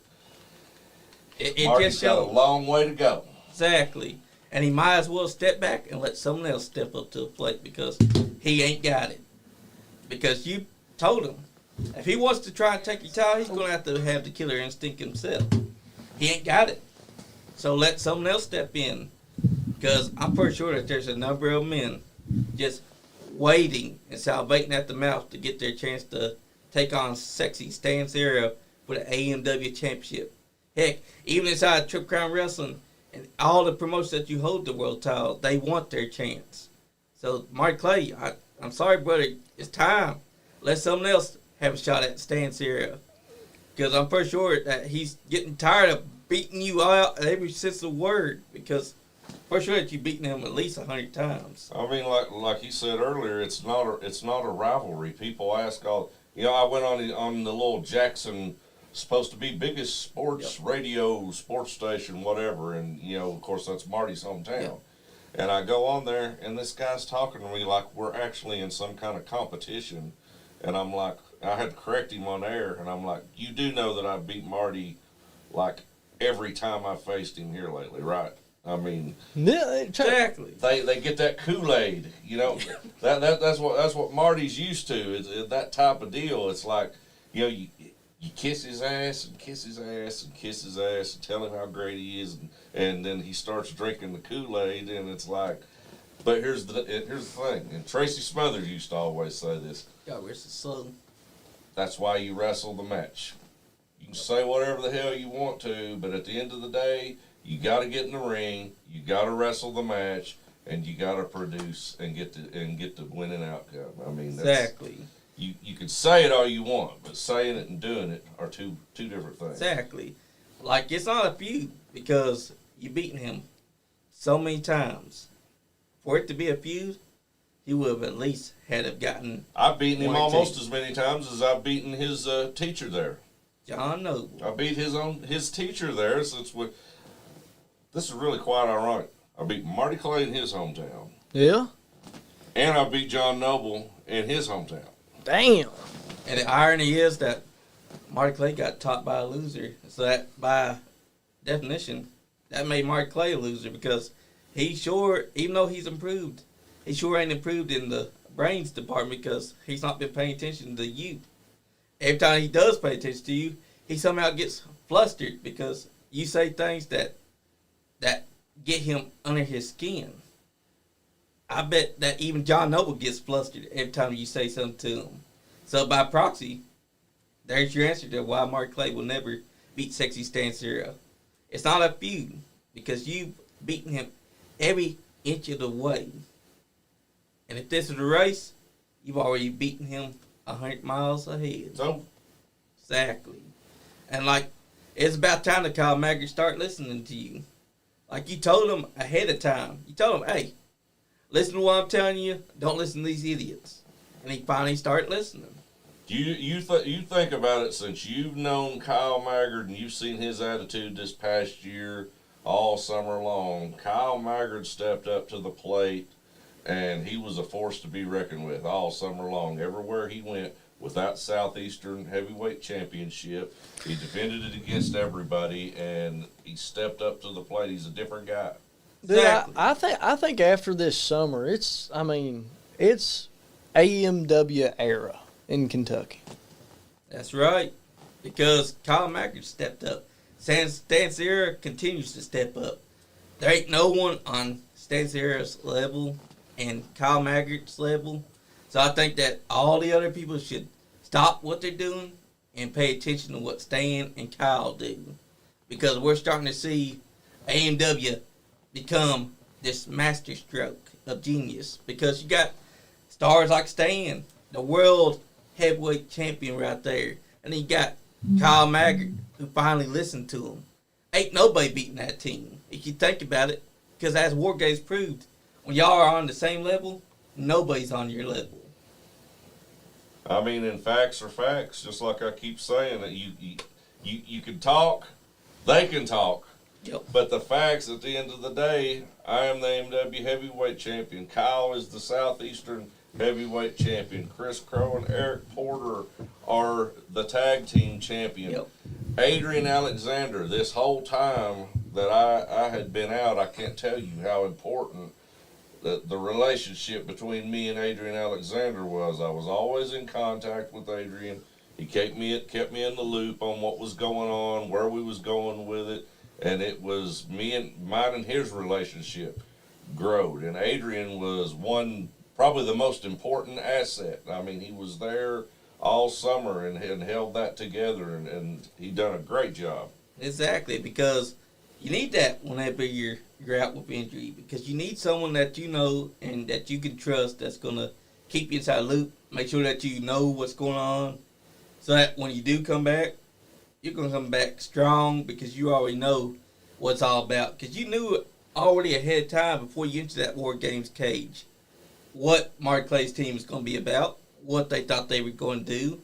it Marty's just got shows. a long way to go. Exactly. And he might as well step back and let someone else step up to the plate because he ain't got it. Because you told him, if he wants to try and take your title, he's going to have the killer instinct himself. He ain't got it. So let someone else step in. Because I'm pretty sure that there's a number of men just waiting and salivating at the mouth to get their chance to take on sexy Stan Sarah for the AMW Championship. Heck, even inside Triple Crown Wrestling and all the promotions that you hold the world title, they want their chance. So, Mark Clay, I'm sorry, brother. It's time. Let someone else have a shot at Stan Sarah. Because I'm pretty sure that he's getting tired of beating you out every sense of word. Because for sure that you've beaten him at least 100 times. I mean, like you said earlier, it's not a rivalry. People ask all. You know, I went on the little Jackson, supposed to be biggest sports radio, sports station, whatever, and you know, of course, that's Marty's hometown. Yep. And I go on there, and this guy's talking to me like we're actually in some kind of competition, and I'm like, I had to correct him on air, and I'm like, you do know that I beat Marty, like every time I faced him here lately, right? I mean, Exactly. They get that Kool-Aid, you know. that's what Marty's used to. It's that type of deal. It's like, you know, you kiss his ass and kiss his ass and kiss his ass and tell him how great he is, and then he starts drinking the Kool-Aid, and it's like. But here's the thing, and Tracy Smothers used to always say this. God rest his soul. That's why you wrestle the match. You can say whatever the hell you want to, but at the end of the day, you got to get in the ring, you got to wrestle the match, and you got to produce and get the winning outcome. I mean, that's, Exactly. You can say it all you want, but saying it and doing it are two different things. Exactly. Like, it's not a feud because you've beaten him so many times. For it to be a feud, he would have at least had have gotten. I've beaten him one or almost two. as many times as I've beaten his teacher there. John Noble. I beat his teacher there since we. This is really quite ironic. I beat Marty Clay in his hometown. Yeah. And I beat John Noble in his hometown. Damn. And the irony is that Marty Clay got taught by a loser. So that, by definition, that made Marty Clay a loser because he sure, even though he's improved, he sure ain't improved in the brains department because he's not been paying attention to you. Every time he does pay attention to you, he somehow gets flustered because you say things that get him under his skin. I bet that even John Noble gets flustered every time you say something to him. So by proxy, there's your answer to why Mark Clay will never beat Sexy Stan Sarah. It's not a feud because you've beaten him every inch of the way. And if this is a race, you've already beaten him 100 miles ahead. So, Exactly. And, like, it's about time that Kyle Maggard start listening to you. Like, you told him ahead of time. You told him, hey, listen to what I'm telling you. Don't listen to these idiots. And he finally started listening. You think about it, since you've known Kyle Maggard and you've seen his attitude this past year all summer long. Kyle Maggard stepped up to the plate, and he was a force to be reckoned with all summer long. Everywhere he went with that Southeastern Heavyweight Championship, he defended it against everybody, and he stepped up to the plate. He's a different guy. Exactly. I think after this summer, it's AMW era in Kentucky. That's right. Because Kyle Maggard stepped up. Stan Sierra continues to step up. There ain't no one on Stan Sierra's level and Kyle Maggard's level. So I think that all the other people should stop what they're doing and pay attention to what Stan and Kyle do. Because we're starting to see AMW become this masterstroke of genius. Because you got stars like Stan, the world heavyweight champion right there. And then you got Kyle Maggard, who finally listened to him. Ain't nobody beating that team, if you think about it. Because as War Games proved, when y'all are on the same level, nobody's on your level. I mean, and facts are facts. Just like I keep saying, that you can talk, they can talk. Yep. But the facts, at the end of the day, I am the MW heavyweight champion. Kyle is the Southeastern heavyweight champion. Chris Crow and Eric Porter are the tag team champion. Yep. Adrian Alexander, this whole time that I had been out, I can't tell you how important the relationship between me and Adrian Alexander was. I was always in contact with Adrian. He kept me in the loop on what was going on, where we was going with it, and it was mine and his relationship growed. And Adrian was probably the most important asset. I mean, he was there all summer and held that together, and he done a great job. Exactly, because you need that whenever you're out with injury, because you need someone that you know and that you can trust that's going to keep you inside the loop, make sure that you know what's going on, so that when you do come back, you're going to come back strong because you already know what it's all about. Because you knew it already ahead of time before you entered that War Games cage what Mark Clay's team was going to be about, what they thought they were going to do.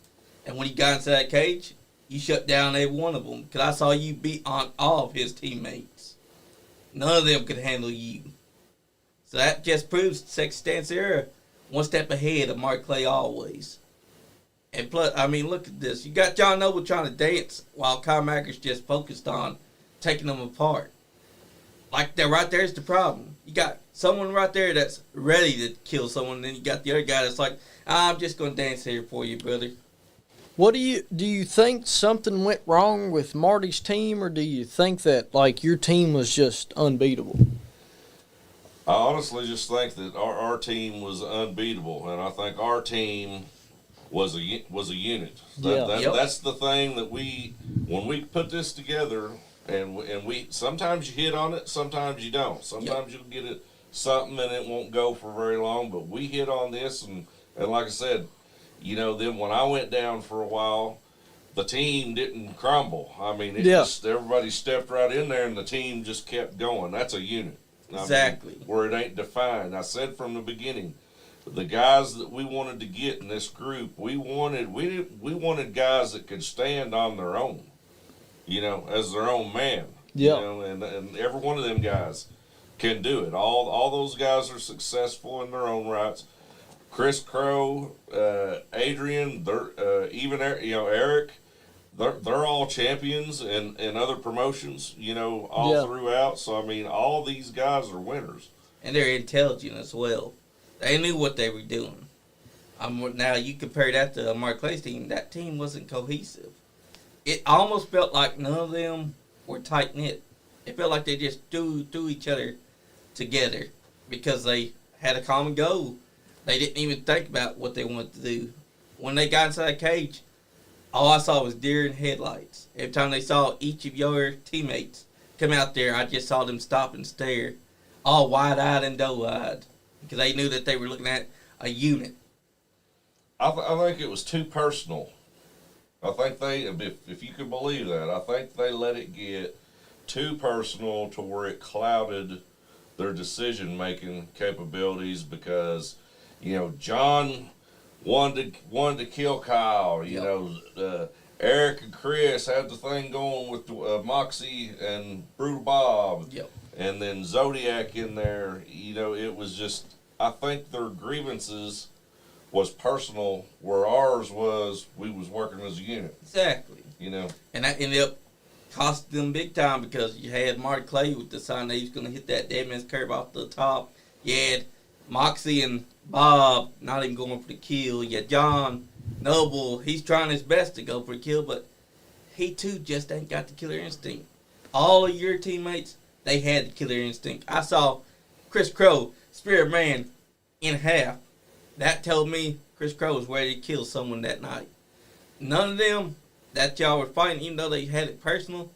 And when you got into that cage, you shut down every one of them. Because I saw you beat on all of his teammates. None of them could handle you. So that just proves Stan Sierra one step ahead of Mark Clay always. And plus, I mean, look at this. You got John Noble trying to dance while Kyle Maggard's just focused on taking them apart. Like, that right there's the problem. You got someone right there that's ready to kill someone, and then you got the other guy that's like, I'm just going to dance here for you, brother. What do you think something went wrong with Marty's team, or do you think that, like, your team was just unbeatable? I honestly just think that our team was unbeatable, and I think our team was a unit. That's the thing that when we put this together, and we sometimes you hit on it, sometimes you don't. Sometimes you'll get it something and it won't go for very long, but we hit on this, and like I said, you know, then when I went down for a while, the team didn't crumble. I mean, just everybody stepped right in there, and the team just kept going. That's a unit. Exactly. I mean, where it ain't defined. I said from the beginning, the guys that we wanted to get in this group, we wanted guys that could stand on their own, you know, as their own man. Yeah. You know, and every one of them guys can do it. All those guys are successful in their own rights. Chris Crow, Adrian, even Eric, they're all champions in other promotions, you know, throughout. So I mean, all these guys are winners, and they're intelligent as well. They knew what they were doing. Now you compare that to Mark Clay's team. That team wasn't cohesive. It almost felt like none of them were tight knit. It felt like they just threw each other together because they had a common goal. They didn't even think about what they wanted to do. When they got inside the cage, all I saw was deer in headlights. Every time they saw each of your teammates come out there, I just saw them stop and stare, all wide-eyed and doe-eyed, because they knew that they were looking at a unit. I think it was too personal. I think they, if you could believe that, I think they let it get too personal to where it clouded their decision-making capabilities because, John wanted to kill Kyle. Eric and Chris had the thing going with Moxie and Brutal Bob. Yep. And then Zodiac in there. It was just, I think their grievances was personal, where ours was we was working as a unit. Exactly. And that ended up costing them big time because you had Marty Clay with the sign that he was going to hit that dead man's curve off the top. You had Moxie and Bob not even going for the kill. You had John Noble. He's trying his best to go for a kill, but he too just ain't got the killer instinct. All of your teammates, they had the killer instinct. I saw Chris Crow, Spirit Man, in half. That told me Chris Crow was ready to kill someone that night. None of them that y'all were fighting, even though they had it personal,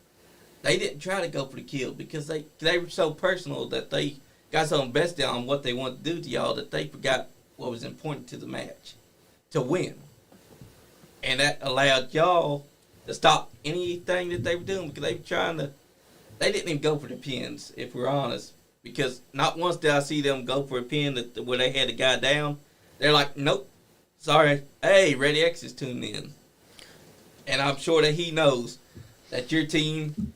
they didn't try to go for the kill because they were so personal that they got so invested on what they wanted to do to y'all that they forgot what was important to the match, to win. And that allowed y'all to stop anything that they were doing because they were they didn't even go for the pins, if we're honest, because not once did I see them go for a pin where they had the guy down. They're like, nope, sorry, hey, Ready X is tuned in. And I'm sure that he knows that your team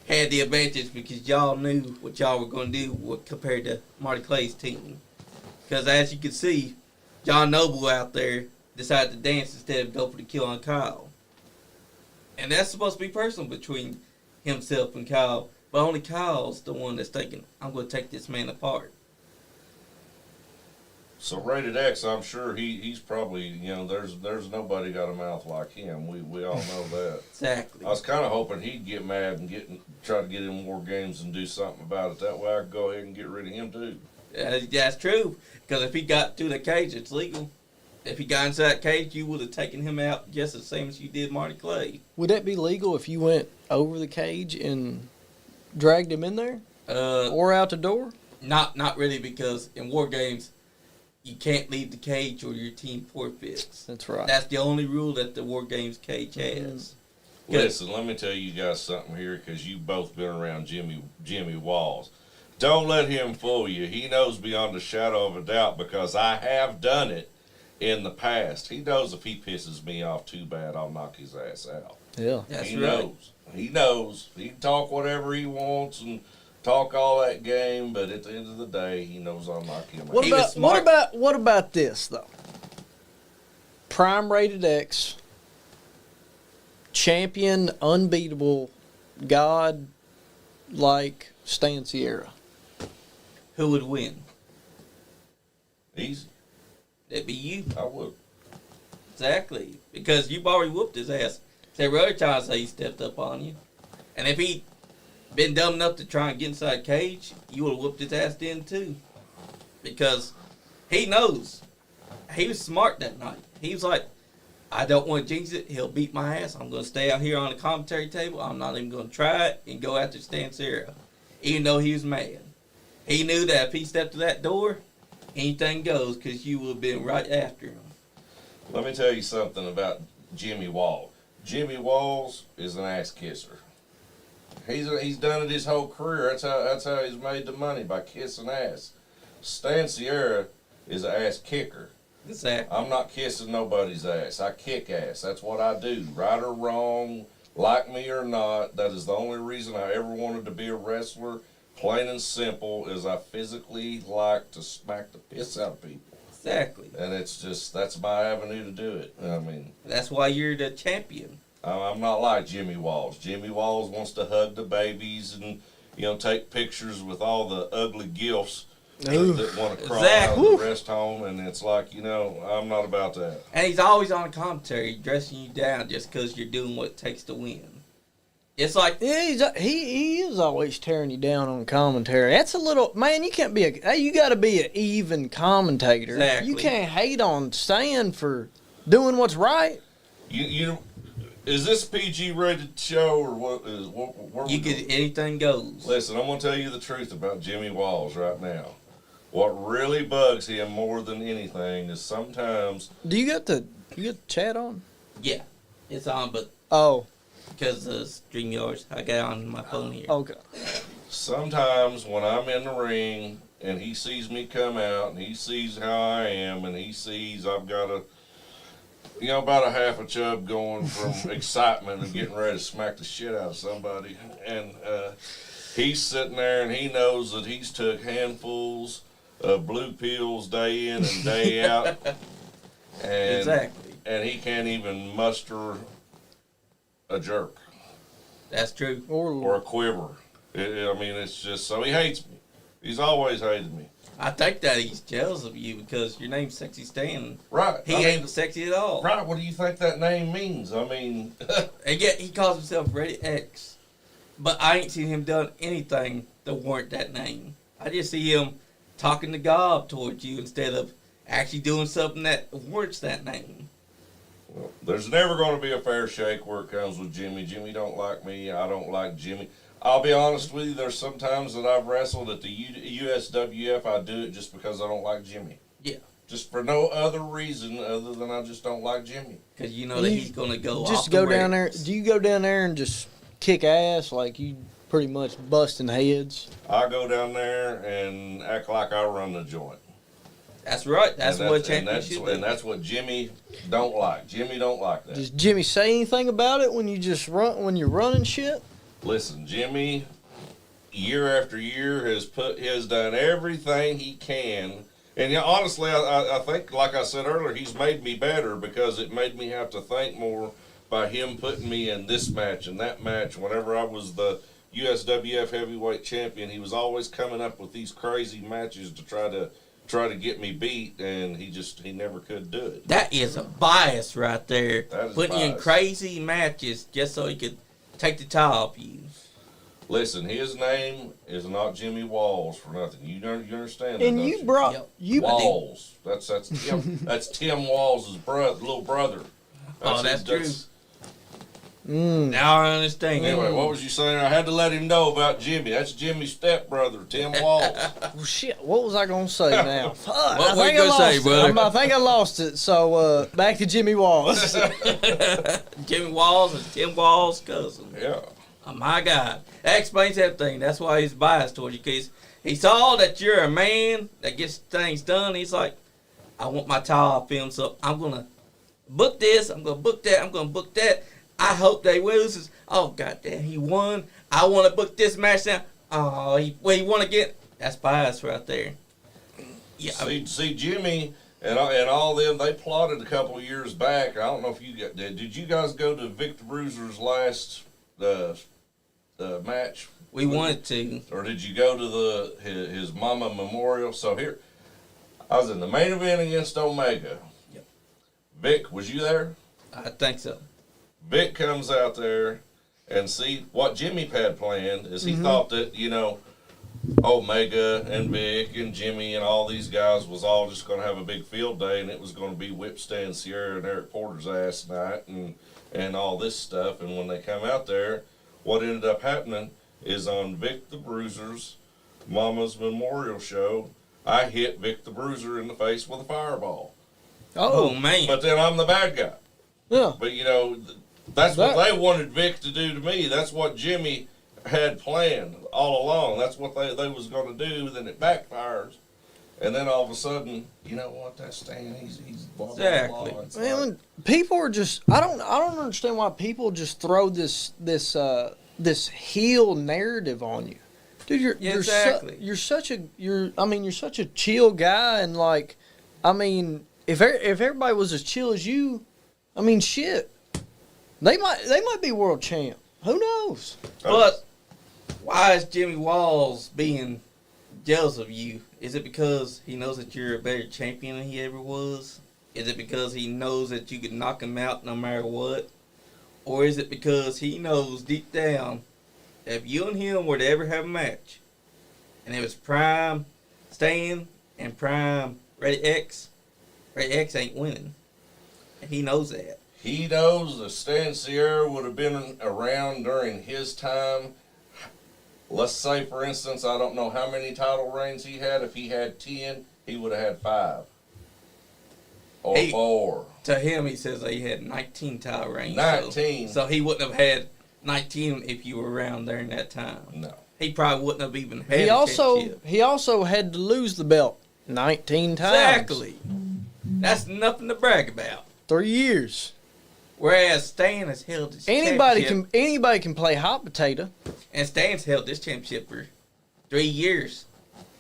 had the advantage because y'all knew what y'all were going to do compared to Marty Clay's team. Because as you can see, John Noble out there decided to dance instead of go for the kill on Kyle. And that's supposed to be personal between himself and Kyle. But only Kyle's the one that's thinking, I'm going to take this man apart. So Rated X, I'm sure he's probably, there's nobody got a mouth like him. We all know that. Exactly. I was kind of hoping he'd get mad and try to get in more games and do something about it. That way I could go ahead and get rid of him too. That's true. Because if he got through the cage, it's legal. If he got inside that cage, you would have taken him out just the same as you did Marty Clay. Would that be legal if you went over the cage and dragged him in there? Or out the door? Not really, because in war games, you can't leave the cage or your team forfeits. That's right. That's the only rule that the war games cage has. Listen, let me tell you guys something here, because you both been around Jimmy Walls. Don't let him fool you. He knows beyond a shadow of a doubt, because I have done it in the past. He knows if he pisses me off too bad, I'll knock his ass out. Yeah. That's he right. knows. He knows. He can talk whatever he wants and talk all that game, but at the end of the day, he knows I'll knock him out. What about this though? Prime Rated X, champion, unbeatable, god like Stan Sierra. Who would win? Easy. That'd be you. I would. Exactly. Because you've already whooped his ass several other times that he stepped up on you. And if he been dumb enough to try and get inside the cage, you would have whooped his ass then too. Because he knows. He was smart that night. He was like, I don't want to jinx it. He'll beat my ass. I'm going to stay out here on the commentary table. I'm not even going to try it and go after Stan Sierra. Even though he was mad. He knew that if he stepped to that door, anything goes, because you would have been right after him. Let me tell you something about Jimmy Walls. Jimmy Walls is an ass kisser. He's done it his whole career. That's how he's made the money, by kissing ass. Stan Sierra is an ass kicker. Exactly. I'm not kissing nobody's ass. I kick ass. That's what I do. Right or wrong, like me or not, that is the only reason I ever wanted to be a wrestler. Plain and simple, is I physically like to smack the piss out of people. Exactly. And it's just, that's my avenue to do it. I mean, that's why you're the champion. I'm not like Jimmy Walls. Jimmy Walls wants to hug the babies and, take pictures with all the ugly gifts that want to crawl out of the rest home. And it's like, I'm not about that. And he's always on commentary dressing you down just because you're doing what it takes to win. It's like, yeah, he is always tearing you down on commentary. That's a little, man. You can't be you got to be an even commentator. Exactly. You can't hate on Stan for doing what's right. Is this PG rated show or what is what you get anything goes. Listen, I'm gonna tell you the truth about Jimmy Walls right now. What really bugs him more than anything is sometimes. Do you got the chat on? Yeah. It's on, but Oh, because of StreamYards, I got on my phone here. okay. Sometimes when I'm in the ring and he sees me come out and he sees how I am and he sees I've got about a half a chub going from excitement and getting ready to smack the shit out of somebody. And he's sitting there and he knows that he's took handfuls of blue pills day in and day out. And, Exactly. And he can't even muster a jerk That's true. or a quiver. It's just so he hates me. He's always hated me. I think that he's jealous of you because your name's Sexy Stan. Right. He ain't sexy at all. Right. What do you think that name means? I mean, And yet he calls himself Ready X. But I ain't seen him done anything that warrant that name. I just see him talking to God towards you instead of actually doing something that warrants that name. well, there's never going to be a fair shake where it comes with Jimmy. Jimmy don't like me. I don't like Jimmy. I'll be honest with you. There's some times that I've wrestled at the USWF. I do it just because I don't like Jimmy. Yeah. Just for no other reason other than I just don't like Jimmy. Because you know that he's going to go Just off go the down there. rails. Do you go down there and just kick ass like you pretty much busting heads? I go down there and act like I run the joint. That's right. That's And what champion should do. and that's what Jimmy don't like. Jimmy don't like that. Does Jimmy say anything about it when you're running shit? Listen, Jimmy, year after year has done everything he can, and honestly, I think, like I said earlier, he's made me better because it made me have to think more by him putting me in this match and that match. Whenever I was the USWF heavyweight champion, he was always coming up with these crazy matches to try to get me beat, and he never could do it. That is a bias right there. That is Putting you in bias. crazy matches just so he could take the top off you. Listen, his name is not Jimmy Walls for nothing. You understand that? And don't you brought Yep. you Walls. That's Tim. That's Tim Walls' little brother. That's true. Mm. Now I understand. Anyway, what was you saying? I had to let him know about Jimmy. That's Jimmy's stepbrother, Tim Walls. Well, shit, what was I gonna say now? Fuck, What I were you think I gonna lost say, it. brother? I think I lost it. So back to Jimmy Wallace. Jimmy Walls is Tim Walls' cousin. Yeah. Oh my God. That explains everything. That's why he's biased toward you. Because he saw that you're a man that gets things done. He's like, I want my tile film, so I'm going to book this. I'm going to book that. I'm going to book that. I hope they loses. Oh, goddamn, he won. I want to book this match now. Oh, he won again. That's bias right there. Yeah. See, Jimmy and all them, they plotted a couple of years back. I don't know if you did you guys go to Victor Bruiser's last match? We wanted to. Or did you go to his mama memorial? So here, I was in the main event against Omega. Yep. Vic, was you there? I think so. Vic comes out there and see what Jimmy had planned is he thought that, Omega and Vic and Jimmy and all these guys was all just going to have a big field day and it was going to be Whip Stan Sierra and Eric Porter's ass night and all this stuff. And when they come out there, what ended up happening is on Vic the Bruiser's Mama's Memorial Show, I hit Vic the Bruiser in the face with a fireball. Oh, man. But then I'm the bad guy. Yeah. But, that's what they wanted Vic to do to me. That's what Jimmy had planned all along. That's what they was going to do. Then it backfires. And then all of a sudden, you know what, that's Stan. He's blah, blah, Exactly. blah. It's Man, like, people are just I don't understand why people just throw this heel narrative on you. Dude, Exactly. you're such a chill guy, and if everybody was as chill as you, shit. They might be world champ. Who knows? But why is Jimmy Walls being jealous of you? Is it because he knows that you're a better champion than he ever was? Is it because he knows that you can knock him out no matter what? Or is it because he knows deep down that if you and him were to ever have a match, and it was Prime Stan and Prime Ready X ain't winning. And he knows that. he knows that Stan Sierra would have been around during his time. Let's say, for instance, I don't know how many title reigns he had. If he had 10, he would have had 5 or 4. To him, he says he had 19 title reigns. 19. So he wouldn't have had 19 if you were around during that time. No. He probably wouldn't have even had He a also championship. he also had to lose the belt 19 times. Exactly. That's nothing to brag about. 3 years. Whereas Stan has held this Anybody championship. can play hot potato. And Stan's held this championship for 3 years.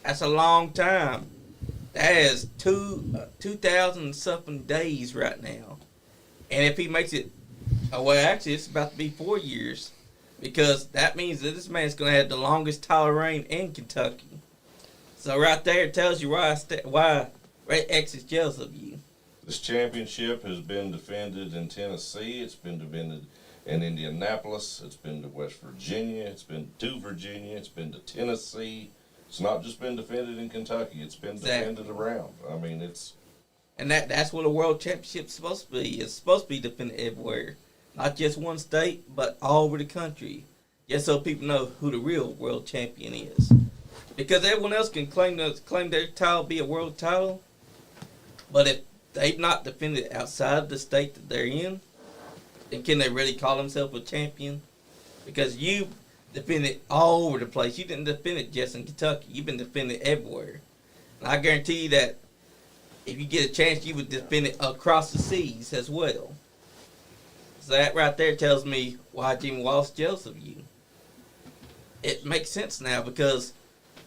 That's a long time. That is 2,000 something days right now. And if he makes it, well, actually, it's about to be 4 years. Because that means that this man's going to have the longest title reign in Kentucky. So right there it tells you why Ray X is jealous of you. This championship has been defended in Tennessee. It's been defended in Indianapolis. It's been to West Virginia. It's been to Virginia. It's been to Tennessee. It's not just been defended in Kentucky. It's been defended around. I mean, it's... And that's what a world championship's supposed to be. It's supposed to be defended everywhere. Not just one state, but all over the country. Just so people know who the real world champion is. Because everyone else can claim their title be a world title. But if they've not defended outside the state that they're in, then can they really call themselves a champion? Because you defended all over the place. You didn't defend it just in Kentucky. You've been defended everywhere. And I guarantee you that if you get a chance, you would defend it across the seas as well. So that right there tells me why Jimmy Wallace is jealous of you. It makes sense now because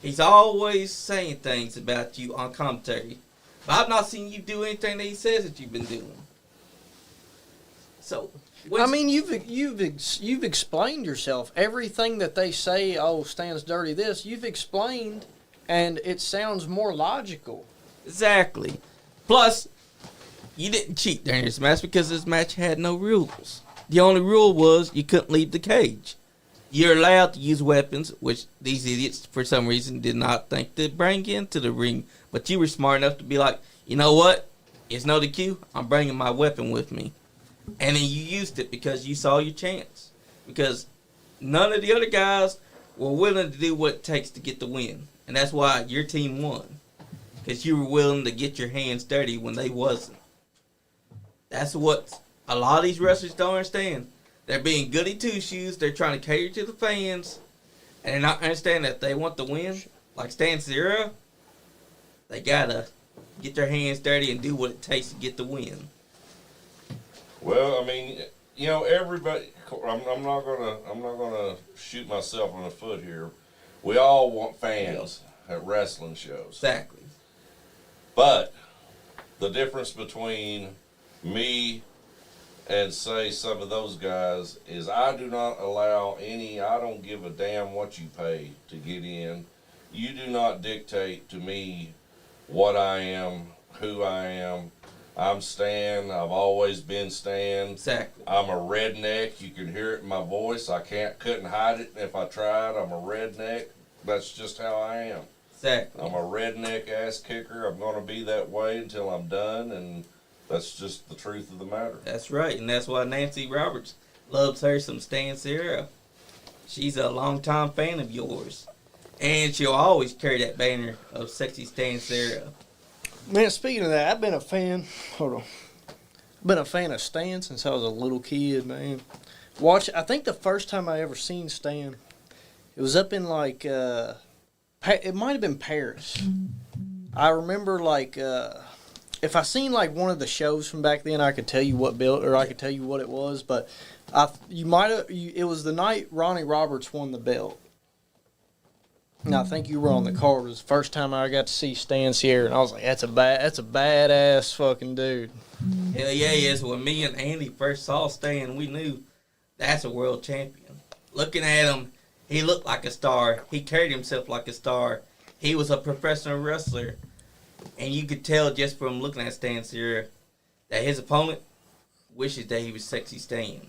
he's always saying things about you on commentary. But I've not seen you do anything that he says that you've been doing. So, I mean, you've explained yourself. Everything that they say, oh, Stan's dirty this, you've explained, and it sounds more logical. Exactly. Plus, you didn't cheat during this match because this match had no rules. The only rule was you couldn't leave the cage. You're allowed to use weapons, which these idiots, for some reason, did not think to bring into the ring. But you were smart enough to be like, you know what? It's no DQ. I'm bringing my weapon with me. And then you used it because you saw your chance. Because none of the other guys were willing to do what it takes to get the win. And that's why your team won. Because you were willing to get your hands dirty when they wasn't. That's what a lot of these wrestlers don't understand. They're being goody two-shoes. They're trying to cater to the fans. And they're not understanding that if they want to win, like Stan Zero, they got to get their hands dirty and do what it takes to get the win. Well, I mean, you know, everybody. I'm not gonna shoot myself in the foot here. We all want fans at wrestling shows. Exactly. But the difference between me and, say, some of those guys is I do not allow I don't give a damn what you pay to get in. You do not dictate to me what I am, who I am. I'm Stan. I've always been Stan. Exactly. I'm a redneck. You can hear it in my voice. Couldn't hide it if I tried. I'm a redneck. That's just how I am. Exactly. I'm a redneck ass kicker. I'm going to be that way until I'm done, and that's just the truth of the matter. That's right, and that's why Nancy Roberts loves her some Stan Sarah. She's a longtime fan of yours, and she'll always carry that banner of sexy Stan Sarah. Man, speaking of that, I've been a fan. Hold on. I've been a fan of Stan since I was a little kid, man. I think the first time I ever seen Stan, it was up in like, it might have been Paris. I remember like, if I seen like one of the shows from back then, I could tell you what built, or I could tell you what it was. But it was the night Ronnie Roberts won the belt. And I think you were on the card. It was the first time I got to see Stan Sierra, and I was like, that's a badass fucking dude. Hell yeah, he is. When me and Andy first saw Stan, we knew that's a world champion. Looking at him, he looked like a star. He carried himself like a star. He was a professional wrestler. And you could tell just from looking at Stan Sierra that his opponent wishes that he was sexy Stan.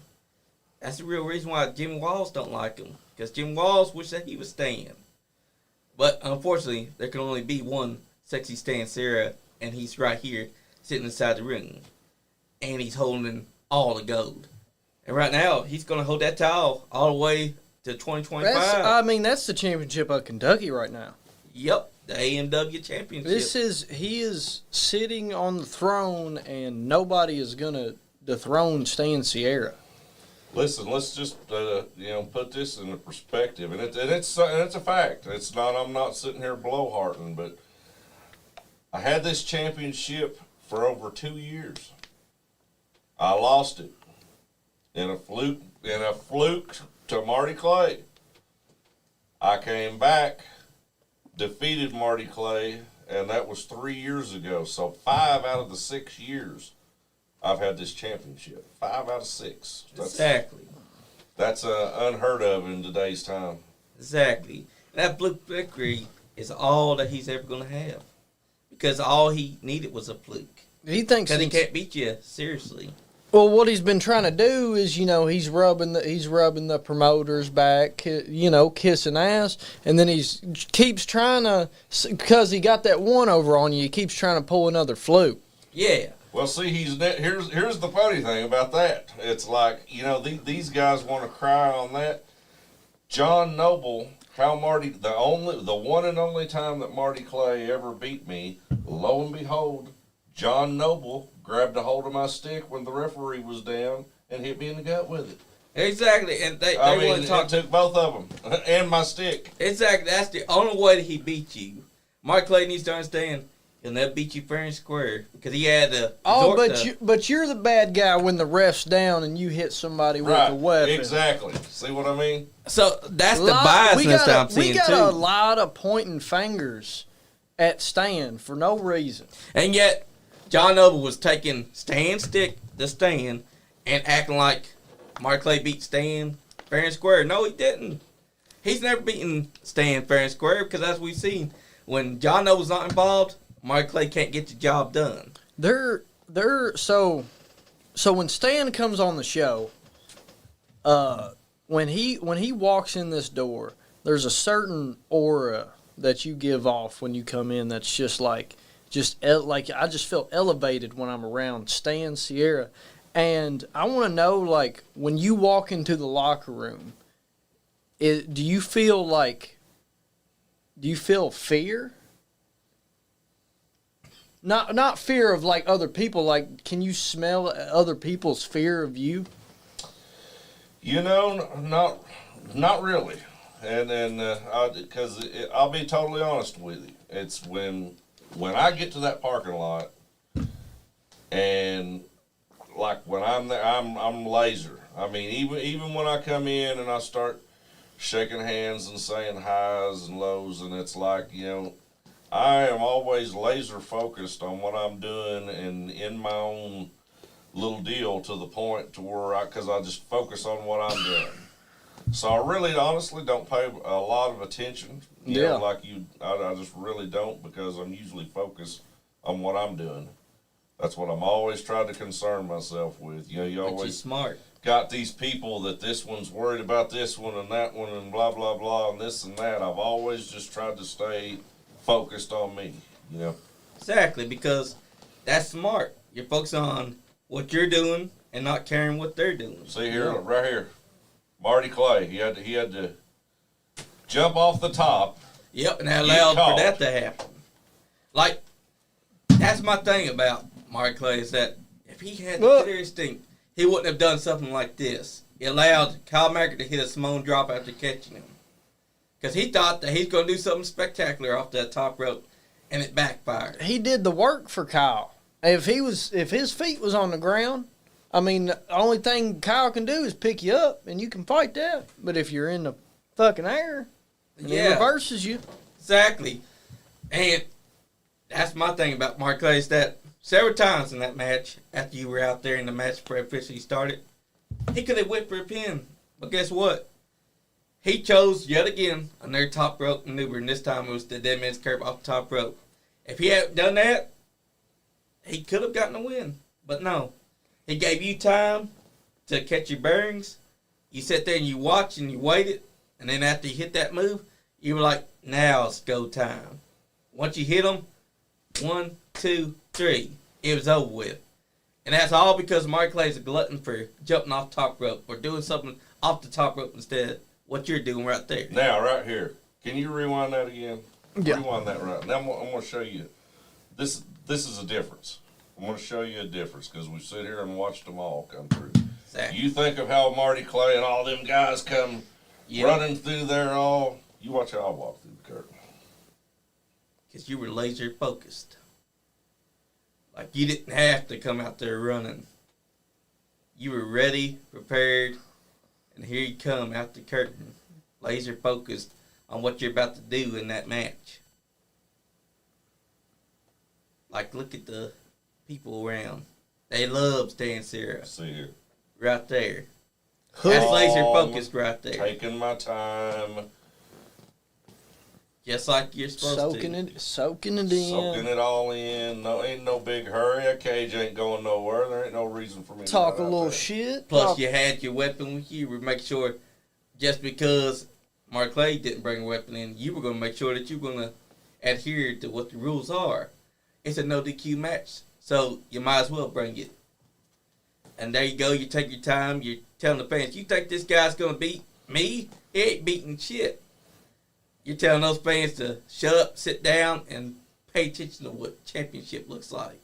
That's the real reason why Jim Walls don't like him. Because Jim Walls wished that he was Stan. But unfortunately, there can only be one sexy Stan Sierra, and he's right here sitting inside the ring. And he's holding all the gold. And right now, he's going to hold that title all the way to 2025. That's the championship of Kentucky right now. Yep, the AMW championship. He is sitting on the throne, and nobody is gonna dethrone Stan Sierra. Listen, let's just put this into perspective, and it's a fact. It's not. I'm not sitting here blowharting, but I had this championship for over 2 years. I lost it in a fluke to Marty Clay. I came back, defeated Marty Clay, and that was 3 years ago. So 5 out of the 6 years I've had this championship. 5 out of 6. Exactly. That's unheard of in today's time. Exactly. That fluke victory is all that he's ever going to have. Because all he needed was a fluke. He thinks because he can't beat you seriously. Well, what he's been trying to do is, he's rubbing the promoters back, kissing ass, and then keeps trying to, because he got that one over on you, he keeps trying to pull another fluke. Yeah. Well, see, here's the funny thing about that. It's like, these guys want to cry on that. John Noble, the one and only time that Marty Clay ever beat me, lo and behold, John Noble grabbed a hold of my stick when the referee was down and hit me in the gut with it. Exactly, and they want to talk. It took both of them and my stick. Exactly, that's the only way that he beat you. Mark Clay needs to understand he'll never beat you fair and square because he had to. But you're the bad guy when the ref's down and you hit somebody with a weapon. Exactly. See what I mean? So that's the biasness that I'm seeing too. We got a lot of pointing fingers at Stan for no reason, and yet John Noble was taking Stan's stick to Stan and acting like Mark Clay beat Stan fair and square. No, he didn't. He's never beaten Stan fair and square because as we've seen, when John Noble's not involved, Mark Clay can't get the job done. So when Stan comes on the show, when he walks in this door, there's a certain aura that you give off when you come in that's just like I just feel elevated when I'm around Stan Sierra. And I want to know, like, when you walk into the locker room, do you feel fear? Not fear of, like, other people. Like, can you smell other people's fear of you? Not really. And then, because I'll be totally honest with you. It's when I get to that parking lot, and like when I'm there, I'm laser. I mean, even when I come in and I start shaking hands and saying highs and lows, and it's like, I am always laser focused on what I'm doing and in my own little deal to the point to where because I just focus on what I'm doing. So I really, honestly, don't pay a lot of attention. I just really don't because I'm usually focused on what I'm doing. That's what I'm always trying to concern myself with. You always smart. Got these people that this one's worried about this one and that one and blah, blah, blah, and this and that. I've always just tried to stay focused on me, Exactly, because that's smart. You're focused on what you're doing and not caring what they're doing. See here, right here. Marty Clay, he had to jump off the top. Yep, and that allowed for that to happen. Like, that's my thing about Marty Clay is that if he had the clear instinct, he wouldn't have done something like this. He allowed Kyle Macker to hit a Simone drop after catching him. Because he thought that he's going to do something spectacular off that top rope, and it backfired. He did the work for Kyle. If his feet was on the ground, I mean, the only thing Kyle can do is pick you up, and you can fight that. But if you're in the fucking air, and he reverses you. Exactly. And that's my thing about Mark Clay is that several times in that match, after you were out there and the match officially started, he could have went for a pin. But guess what? He chose, yet again, another top rope maneuver, and this time it was the dead man's curve off the top rope. If he hadn't done that, he could have gotten a win. But no. He gave you time to catch your bearings. You sat there and you watched and you waited. And then after you hit that move, you were like, now it's go time. Once you hit him, 1, 2, 3, it was over with. And that's all because Mark Clay's a glutton for jumping off top rope or doing something off the top rope instead of what you're doing right there. Now, right here. Can you rewind that again? Yeah. Rewind that right. Now I'm going to show you. This is a difference. I'm going to show you a difference because we sit here and watched them all come through. Exactly. You think of how Marty Clay and all them guys come running through there all. You watch how I walk through the curtain. Because you were laser focused. Like you didn't have to come out there running. You were ready, prepared, and here you come out the curtain, laser focused on what you're about to do in that match. Like, look at the people around. They love Stan Sarah. See here. Right there. That's laser focused right there. Taking my time. Just like you're supposed soaking to. Soaking it in. Soaking it all in. No, ain't no big hurry. A cage ain't going nowhere. There ain't no reason for me to Talk a run out little there. shit. Plus, you had your weapon with you. We make sure, just because Mark Clay didn't bring a weapon in, you were going to make sure that you were going to adhere to what the rules are. It's a no DQ match, so you might as well bring it. And there you go. You take your time. You're telling the fans, you think this guy's going to beat me? He ain't beating shit. You're telling those fans to shut up, sit down, and pay attention to what championship looks like.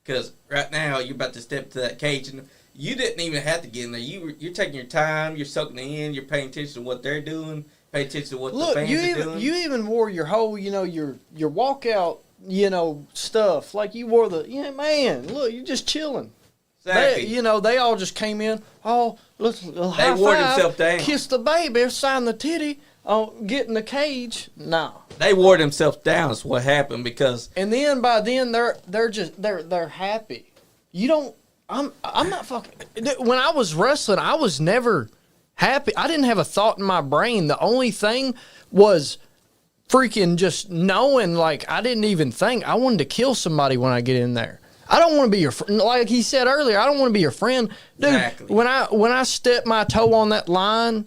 Because right now, you're about to step to that cage, and you didn't even have to get in there. You're taking your time. You're soaking it in. You're paying attention to what they're doing. Pay attention to what the fans are doing. You even wore your whole, your walkout, stuff. Like you wore man, look, you're just chilling. Exactly. They all just came in. Oh, let's high wore five, themselves down. kiss the baby, sign the titty. Oh, get in the cage. No. They wore themselves down is what happened because And then by then they're happy. You don't. I'm not fucking. When I was wrestling, I was never happy. I didn't have a thought in my brain. The only thing was freaking just knowing. Like I didn't even think I wanted to kill somebody when I get in there. I don't want to be your friend. Like he said earlier, I don't want to be your friend, dude. Exactly. When I step my toe on that line,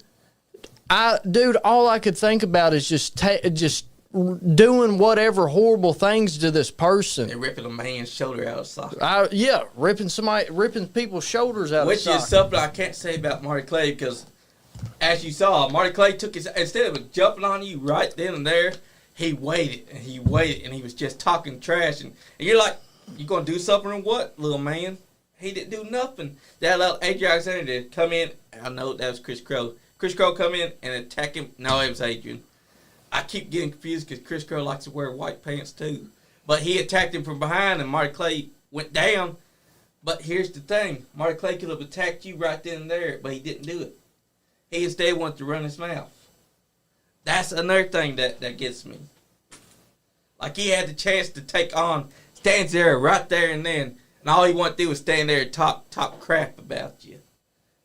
all I could think about is just doing whatever horrible things to this person. they're ripping a man's shoulder out of socket. Ripping people's shoulders out Which of socket. is something I can't say about Marty Clay because, as you saw, Marty Clay took instead of jumping on you right then and there, he waited and he was just talking trash. And you're like, you going to do something or what, little man? He didn't do nothing. That allowed Adrian Alexander to come in. I know that was Chris Crow. Chris Crow come in and attack him. No, it was Adrian. I keep getting confused because Chris Crow likes to wear white pants too. But he attacked him from behind and Marty Clay went down. But here's the thing. Marty Clay could have attacked you right then and there, but he didn't do it. He instead wanted to run his mouth. That's another thing that gets me. Like he had the chance to take on Stan Sarah right there and then, and all he wanted to do was stand there and talk crap about you.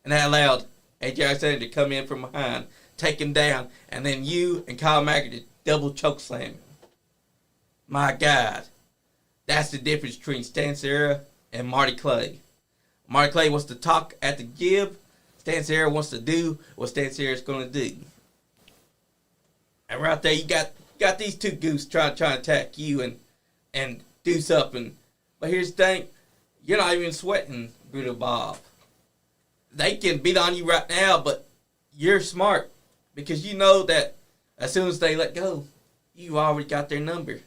And that allowed AJ Alexander to come in from behind, take him down, and then you and Kyle Macker to double choke slam him. My God. That's the difference between Stan Sarah and Marty Clay. Marty Clay wants to talk at the jib. Stan Sarah wants to do what Stan Sarah's going to do. And right there, you got these two goofs trying to attack you and do something. But here's the thing. You're not even sweating, Brutal Bob. They can beat on you right now, but you're smart because you know that as soon as they let go, you already got their number.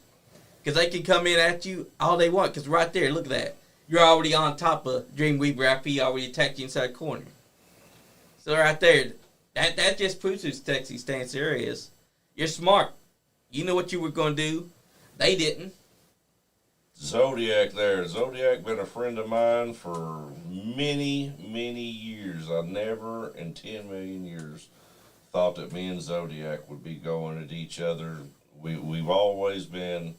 Because they can come in at you all they want. Because right there, look at that. You're already on top of Dreamweaver after he already attacked you inside the corner. So right there, that just proves who sexy Stan Sarah is. You're smart. You know what you were going to do. They didn't. Zodiac there. Zodiac been a friend of mine for many, many years. I never in 10 million years thought that me and Zodiac would be going at each other. We've always been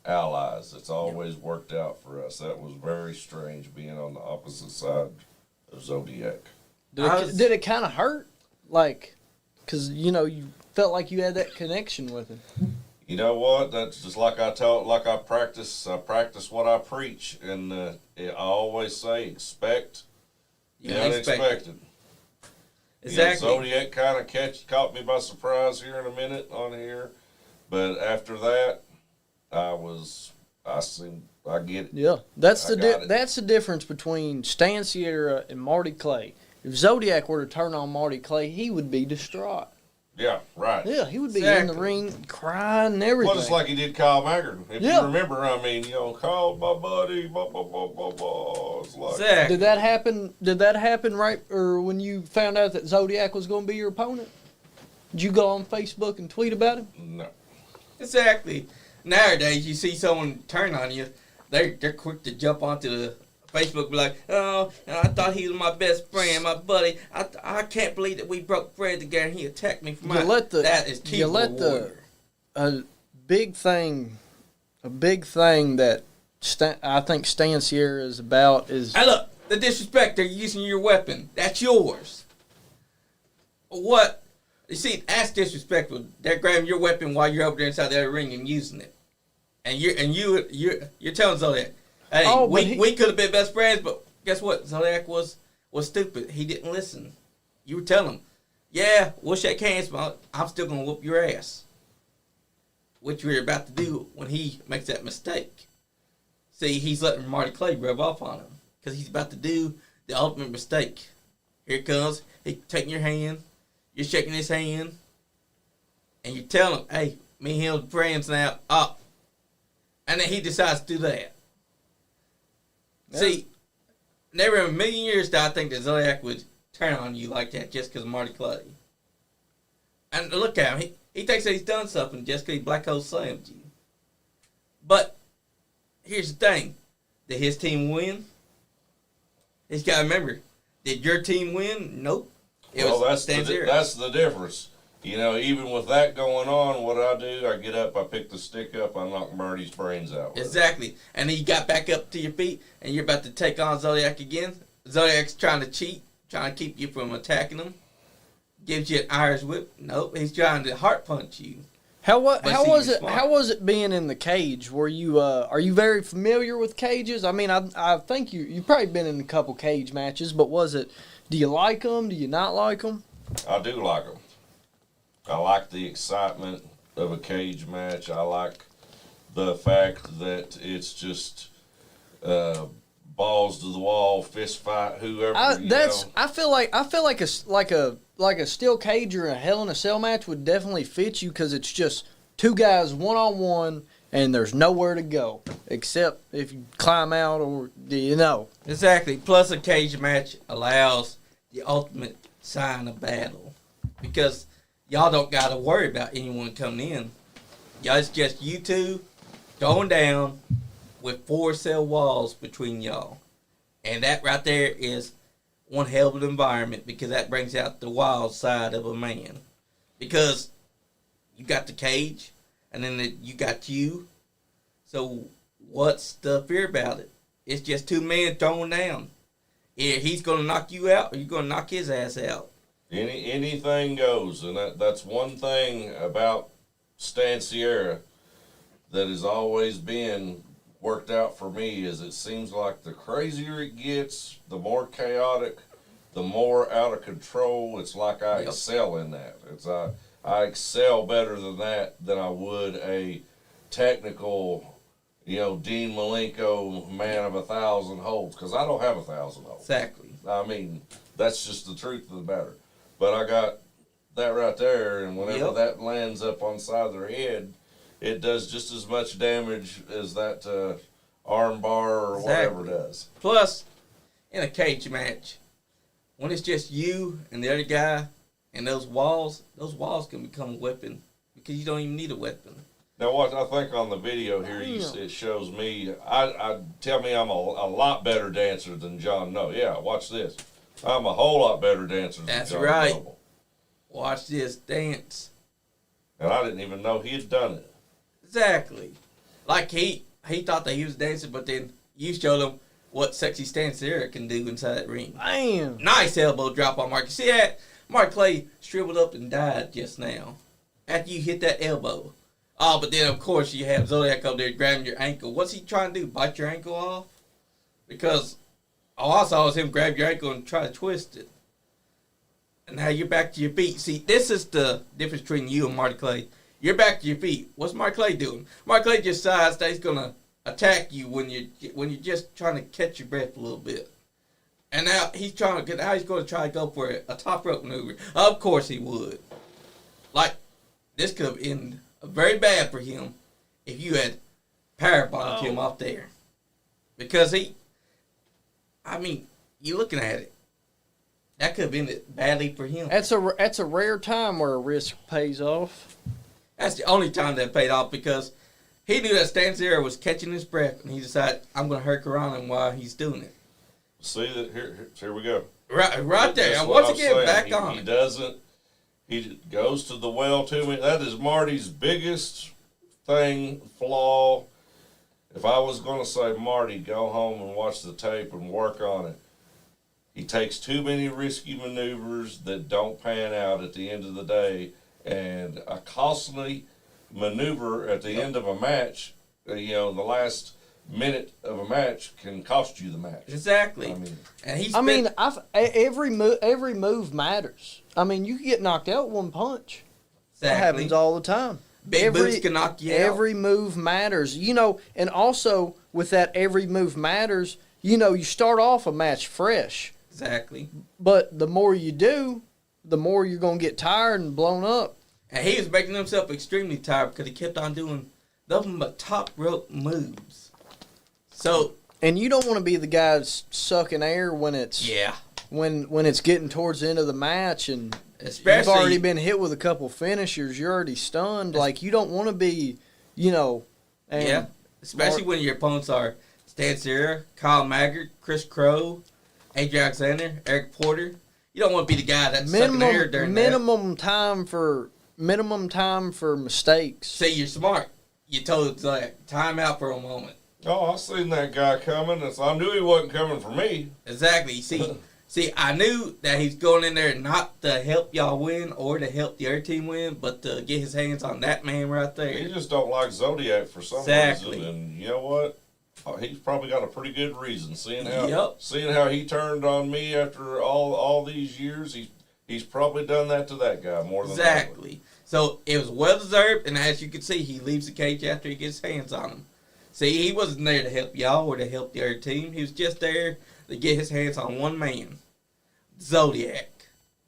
allies. It's always worked out for us. That was very strange being on the opposite side of Zodiac. Did it kind of hurt? Like, because, you felt like you had that connection with him. You know what? That's just like I practice. I practice what I preach, and I always say, expect the unexpected. Exactly. Zodiac kind of caught me by surprise here in a minute on here, but after that, I get it. Yeah, that's the difference between Stan Sierra and Marty Clay. If Zodiac were to turn on Marty Clay, he would be distraught. Yeah, right. Yeah, he would be in the Exactly. ring crying and everything. Well, just like he did Kyle Maggard. If Yeah. you remember, I mean, called my buddy, blah, blah, blah, blah, blah. It's like, Exactly. Did that happen? Did that happen right, or when you found out that Zodiac was going to be your opponent? Did you go on Facebook and tweet about him? no. Exactly. Nowadays, you see someone turn on you, they're quick to jump onto the Facebook, be like, oh, I thought he was my best friend, my buddy. I can't believe that we broke bread together and he attacked me for my. That is keyboard warrior. A big thing that I think Stan Sierra is about is. Hey, look, the disrespect, they're using your weapon. That's yours. What? You see, that's disrespectful. They're grabbing your weapon while you're over there inside the other ring and using it. And you're telling Zodiac, hey, Oh, we could have been best friends, but guess what? Zodiac was stupid. He didn't listen. You were telling him, yeah, we'll shake hands, but I'm still gonna whoop your ass. Which you're about to do when he makes that mistake. See, he's letting Marty Clay rub off on him because he's about to do the ultimate mistake. Here it comes. He taking your hand. You're shaking his hand. And you're telling him, hey, me and him are friends now. Up. And then he decides to do that. Yeah. See, never in a million years did I think that Zodiac would turn on you like that just because of Marty Clay. And look at him. He thinks that he's done something just because he black hole slammed you. But here's the thing. Did his team win? He's got to remember. Did your team win? Nope. Well, that's the difference. Even with that going on, what I do, I get up, I pick the stick up, I knock Marty's brains out with it. Exactly. And then you got back up to your feet, and you're about to take on Zodiac again. Zodiac's trying to cheat, trying to keep you from attacking him. Gives you an Irish whip. Nope, he's trying to heart punch you. How But see, was you're it? smart. How was it being in the cage? Were you are you very familiar with cages? I mean, I think you've probably been in a couple cage matches, but do you like them? Do you not like them? I do like them. I like the excitement of a cage match. I like the fact that it's just balls to the wall, fist fight, whoever. I feel like a steel cage or a Hell in a Cell match would definitely fit you because it's just two guys 1-on-1 and there's nowhere to go except if you climb out or Exactly. Plus, a cage match allows the ultimate sign of battle because y'all don't got to worry about anyone coming in. Y'all, it's just you two going down with 4 cell walls between y'all. And that right there is one hell of an environment because that brings out the wild side of a man. Because you got the cage and then you got you. So what's the fear about it? It's just 2 men thrown down. Either he's going to knock you out or you're going to knock his ass out. Anything goes, and that's one thing about Stan Sierra that has always been worked out for me is it seems like the crazier it gets, the more chaotic, the more out of control. It's like I excel in that. I excel better than I would a technical, Dean Malenko man of 1,000 holds, because I don't have 1,000 holds. Exactly. I mean, that's just the truth of the matter. But I got that right there, and whenever that lands up on the side of their head, it does just as much damage as that arm bar or whatever does. Plus, in a cage match, when it's just you and the other guy and those walls can become a weapon because you don't even need a weapon. Now, what I think on the video here, it shows me. I tell me I'm a lot better dancer than John Noble. Yeah, watch this. I'm a whole lot better dancer than John right. Noble. Watch this dance. And I didn't even know he had done it. Exactly. Like he thought that he was dancing, but then you showed him what sexy Stan Sierra can do inside that ring. Damn. Nice elbow drop on Mark. You see that? Mark Clay shriveled up and died just now after you hit that elbow. Oh, but then, of course, you have Zodiac up there grabbing your ankle. What's he trying to do, bite your ankle off? Because all I saw was him grab your ankle and try to twist it. And now you're back to your feet. See, this is the difference between you and Marty Clay. You're back to your feet. What's Marty Clay doing? Marty Clay just decides that he's going to attack you when you're just trying to catch your breath a little bit. And now he's going to try to go for a top rope maneuver. Of course he would. this could have been very bad for him if you had power bombed him off there. Because you're looking at it. That could have been it badly for him. That's a rare time where a risk pays off. That's the only time that paid off because he knew that Stan Zero was catching his breath, and he decided, I'm going to hurt around him while he's doing it. See that here we go. Right there. And once again, back on it. He goes to the well too many. That is Marty's biggest flaw. If I was going to say, Marty, go home and watch the tape and work on it, he takes too many risky maneuvers that don't pan out at the end of the day. And a costly maneuver at the end of a match, the last minute of a match can cost you the match. Exactly. Every move matters. You can get knocked out with one punch. Exactly. That happens all the time. Big boots can knock you out. Every move matters. And also with that every move matters, you start off a match fresh. Exactly. But the more you do, the more you're going to get tired and blown up. And he was making himself extremely tired because he kept on doing nothing but top rope moves. So, and you don't want to be the guy that's sucking air when it's when it's getting towards the end of the match and you've already been hit with a couple finishers. You're already stunned. Like, you don't want to be, especially when your opponents are Stan Zero, Kyle Maggard, Chris Crow, AJ Alexander, Eric Porter. You don't want to be the guy that's sucking air during minimum time for mistakes. See, you're smart. You told time out for a moment. Oh, I seen that guy coming. I knew he wasn't coming for me. Exactly. See, I knew that he's going in there not to help y'all win or to help the other team win, but to get his hands on that man right there. He just don't like Zodiac for some reason. And you know what? He's probably got a pretty good reason. Seeing how he turned on me after all these years, he's probably done that to that guy more than exactly. So it was well deserved, and as you can see, he leaves the cage after he gets his hands on him. See, he wasn't there to help y'all or to help the other team. He was just there to get his hands on one man, Zodiac,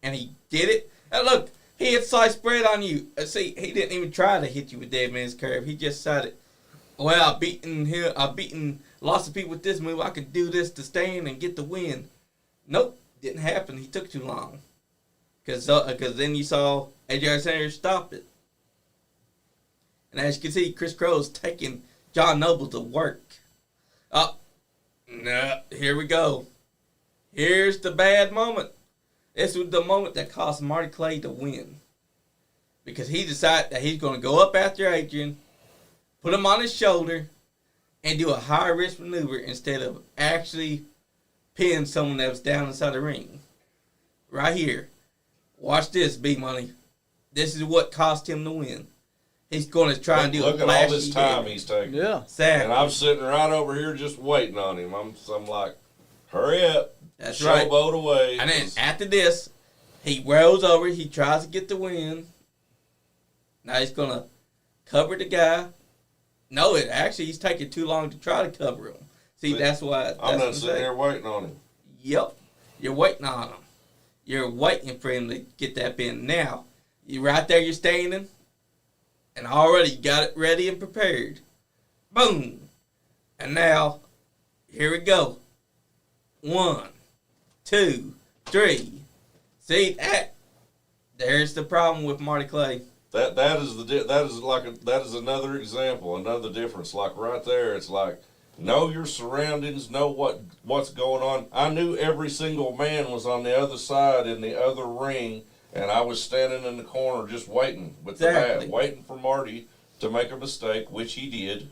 and he did it. And look, he hit side spread on you. See, he didn't even try to hit you with Dead Man's Curve. He just decided, well, I've beaten lots of people with this move. I could do this to stand and get the win. Nope, didn't happen. He took too long. Because then you saw AJ Alexander stop it. And as you can see, Chris Crow's taking John Noble to work. Oh, no, here we go. Here's the bad moment. This was the moment that cost Marty Clay to win. Because he decided that he's going to go up after Adrian, put him on his shoulder, and do a high-risk maneuver instead of actually pin someone that was down inside the ring. Right here. Watch this, B-Money. This is what cost him the win. He's going to try and do a flashy. Look at all this time he's taking. Yeah. Exactly. And I'm sitting right over here just waiting on him. I'm like, hurry up. That's right. Showboat away. And then after this, he rolls over. He tries to get the win. Now he's going to cover the guy. No, he's taking too long to try to cover him. See, that's why. I'm not sitting here waiting on him. Yep. You're waiting on him. You're waiting for him to get that pin. Now, you're right there, you're standing, and already got it ready and prepared. Boom. And now, here we go. 1, 2, 3. See that? There's the problem with Marty Clay. That is another example, another difference. Like right there, it's like, know your surroundings, know what's going on. I knew every single man was on the other side in the other ring, and I was standing in the corner just waiting with the bat, waiting for Marty to make a mistake, which he did.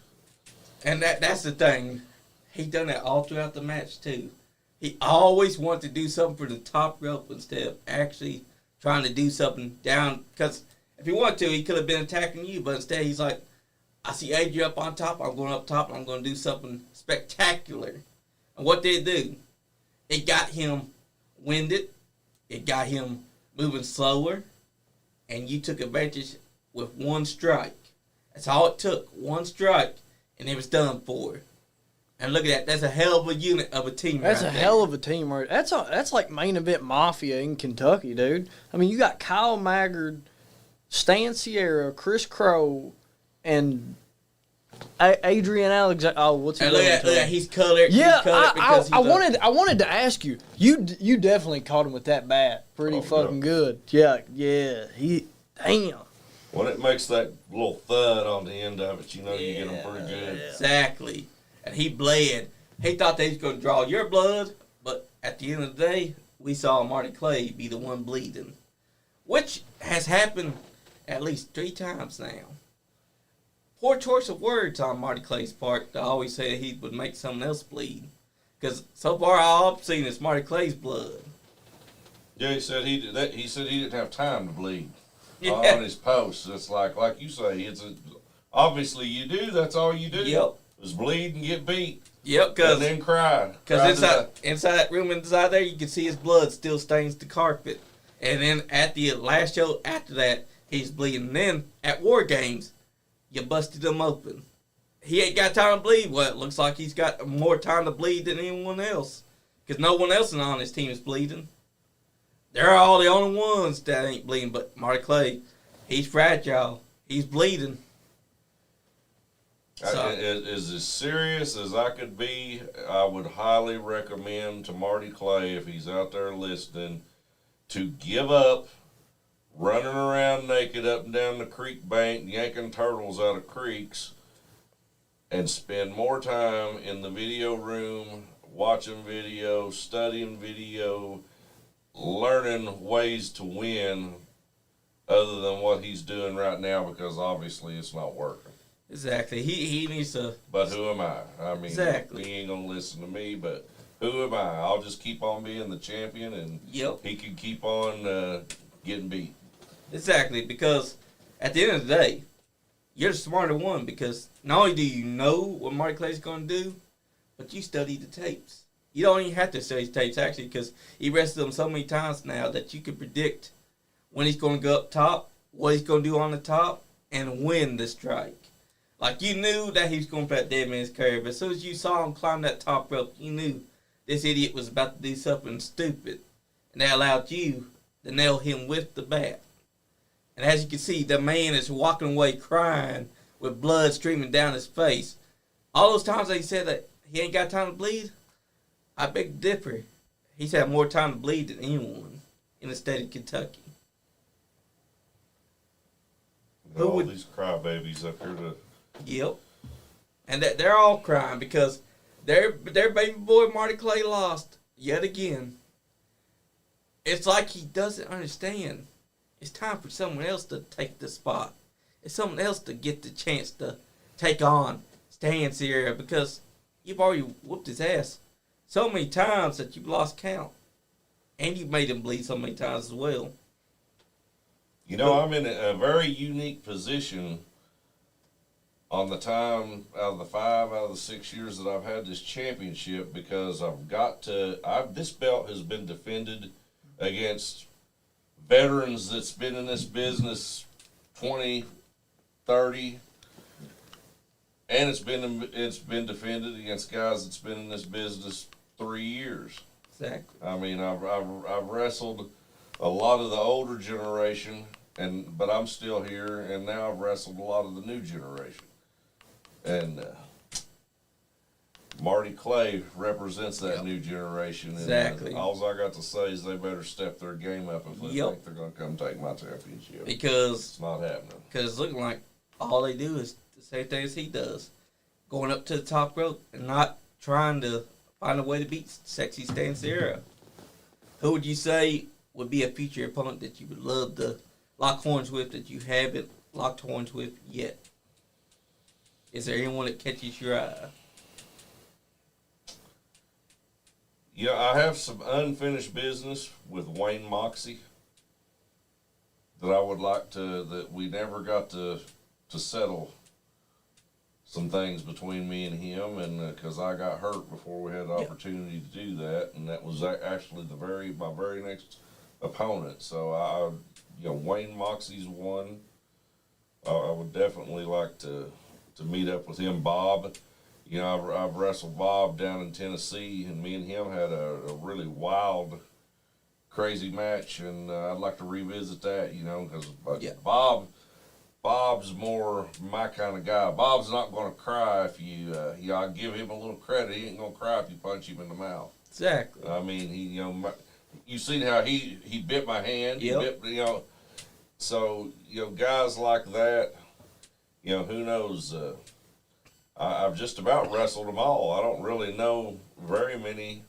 And that's the thing. He done that all throughout the match, too. He always wanted to do something for the top rope instead of actually trying to do something down. Because if he wanted to, he could have been attacking you, but instead he's like, I see Adrian up on top. I'm going up top, and I'm going to do something spectacular. And what did it do? It got him winded. It got him moving slower. And you took advantage with one strike. That's all it took. One strike, and it was done for. And look at that. That's a hell of a unit of a team. That's a hell of a team. That's like main event mafia in Kentucky, dude. I mean, you got Kyle Maggard Stan Sierra, Chris Crow, and Adrian Alexander. Oh, what's his And look name? at he's colored. Yeah, he's colored because I wanted to ask you. You definitely caught him with that bat pretty fucking good. Yeah. He damn. When it makes that little thud on the end of it, you know you get them pretty good. Exactly. And he bled. He thought they was going to draw your blood, but at the end of the day, we saw Marty Clay be the one bleeding, which has happened at least 3 times now. Poor choice of words on Marty Clay's part to always say that he would make someone else bleed. Because so far all I've seen is Marty Clay's blood. Yeah, he said he did that. He said he didn't have time to bleed Yeah. on his posts. It's like you say, obviously you do. That's all you do. Yep. Is bleed and get beat. Yep, And because then cry. inside that room inside there, you can see his blood still stains the carpet. And then at the last show after that, he's bleeding. And then at War Games, you busted him open. He ain't got time to bleed. Well, it looks like he's got more time to bleed than anyone else. Because no one else on his team is bleeding. They're all the only ones that ain't bleeding. But Marty Clay, he's fragile. He's bleeding. So, As serious as I could be, I would highly recommend to Marty Clay, if he's out there listening, to give up running around naked up and down the creek bank, yanking turtles out of creeks, and spend more time in the video room, watching video, studying video, learning ways to win other than what he's doing right now, because obviously it's not working. exactly. He needs to. But who am I? I mean, Exactly. he ain't going to listen to me, but who am I? I'll just keep on being the champion, and Yep. he can keep on getting beat. Exactly, because at the end of the day, you're the smarter one, because not only do you know what Marty Clay's going to do, but you study the tapes. You don't even have to study tapes, actually, because he wrestled them so many times now that you can predict when he's going to go up top, what he's going to do on the top, and win the strike. Like, you knew that he was going for that dead man's curve. As soon as you saw him climb that top rope, you knew this idiot was about to do something stupid. And that allowed you to nail him with the bat. And as you can see, the man is walking away crying with blood streaming down his face. All those times that he said that he ain't got time to bleed, I beg to differ. He's had more time to bleed than anyone in the state of Kentucky. Who All would- these crybabies up here to... Yep. And that they're all crying because their baby boy Marty Clay lost yet again. It's like he doesn't understand. It's time for someone else to take the spot. It's someone else to get the chance to take on Stan Sierra, because you've already whooped his ass so many times that you've lost count. And you've made him bleed so many times as well. You know, I'm in a very unique position on the time out of the 5 out of the 6 years that I've had this championship, because this belt has been defended against veterans that's been in this business 20, 30, and it's been defended against guys that's been in this business 3 years. Exactly. I mean, I've wrestled a lot of the older generation, but I'm still here, and now I've wrestled a lot of the new generation. And Marty Clay represents that new generation. Exactly. And all I got to say is they better step their game up if they think they're going to come take my championship. Because it's not happening. Because it's looking like all they do is the same thing as he does. Going up to the top rope and not trying to find a way to beat sexy Stan Sierra. Who would you say would be a future opponent that you would love to lock horns with that you haven't locked horns with yet? Is there anyone that catches your eye? Yeah, I have some unfinished business with Wayne Moxie that I would like that we never got to settle some things between me and him, and because I got hurt before we had the opportunity to do that, and that was actually my very next opponent. So Wayne Moxie's one. I would definitely like to meet up with him. Bob, you know, I've wrestled Bob down in Tennessee, and me and him had a really wild crazy match, and I'd like to revisit that, you know, because Yeah. Bob's more my kind of guy. Bob's not going to cry if you, I give him a little credit. He ain't going to cry if you punch him in the mouth. Exactly. I mean, you seen how he bit my hand. Yep. He bit, so, guys like that, who knows? I've just about wrestled them all. I don't really know very many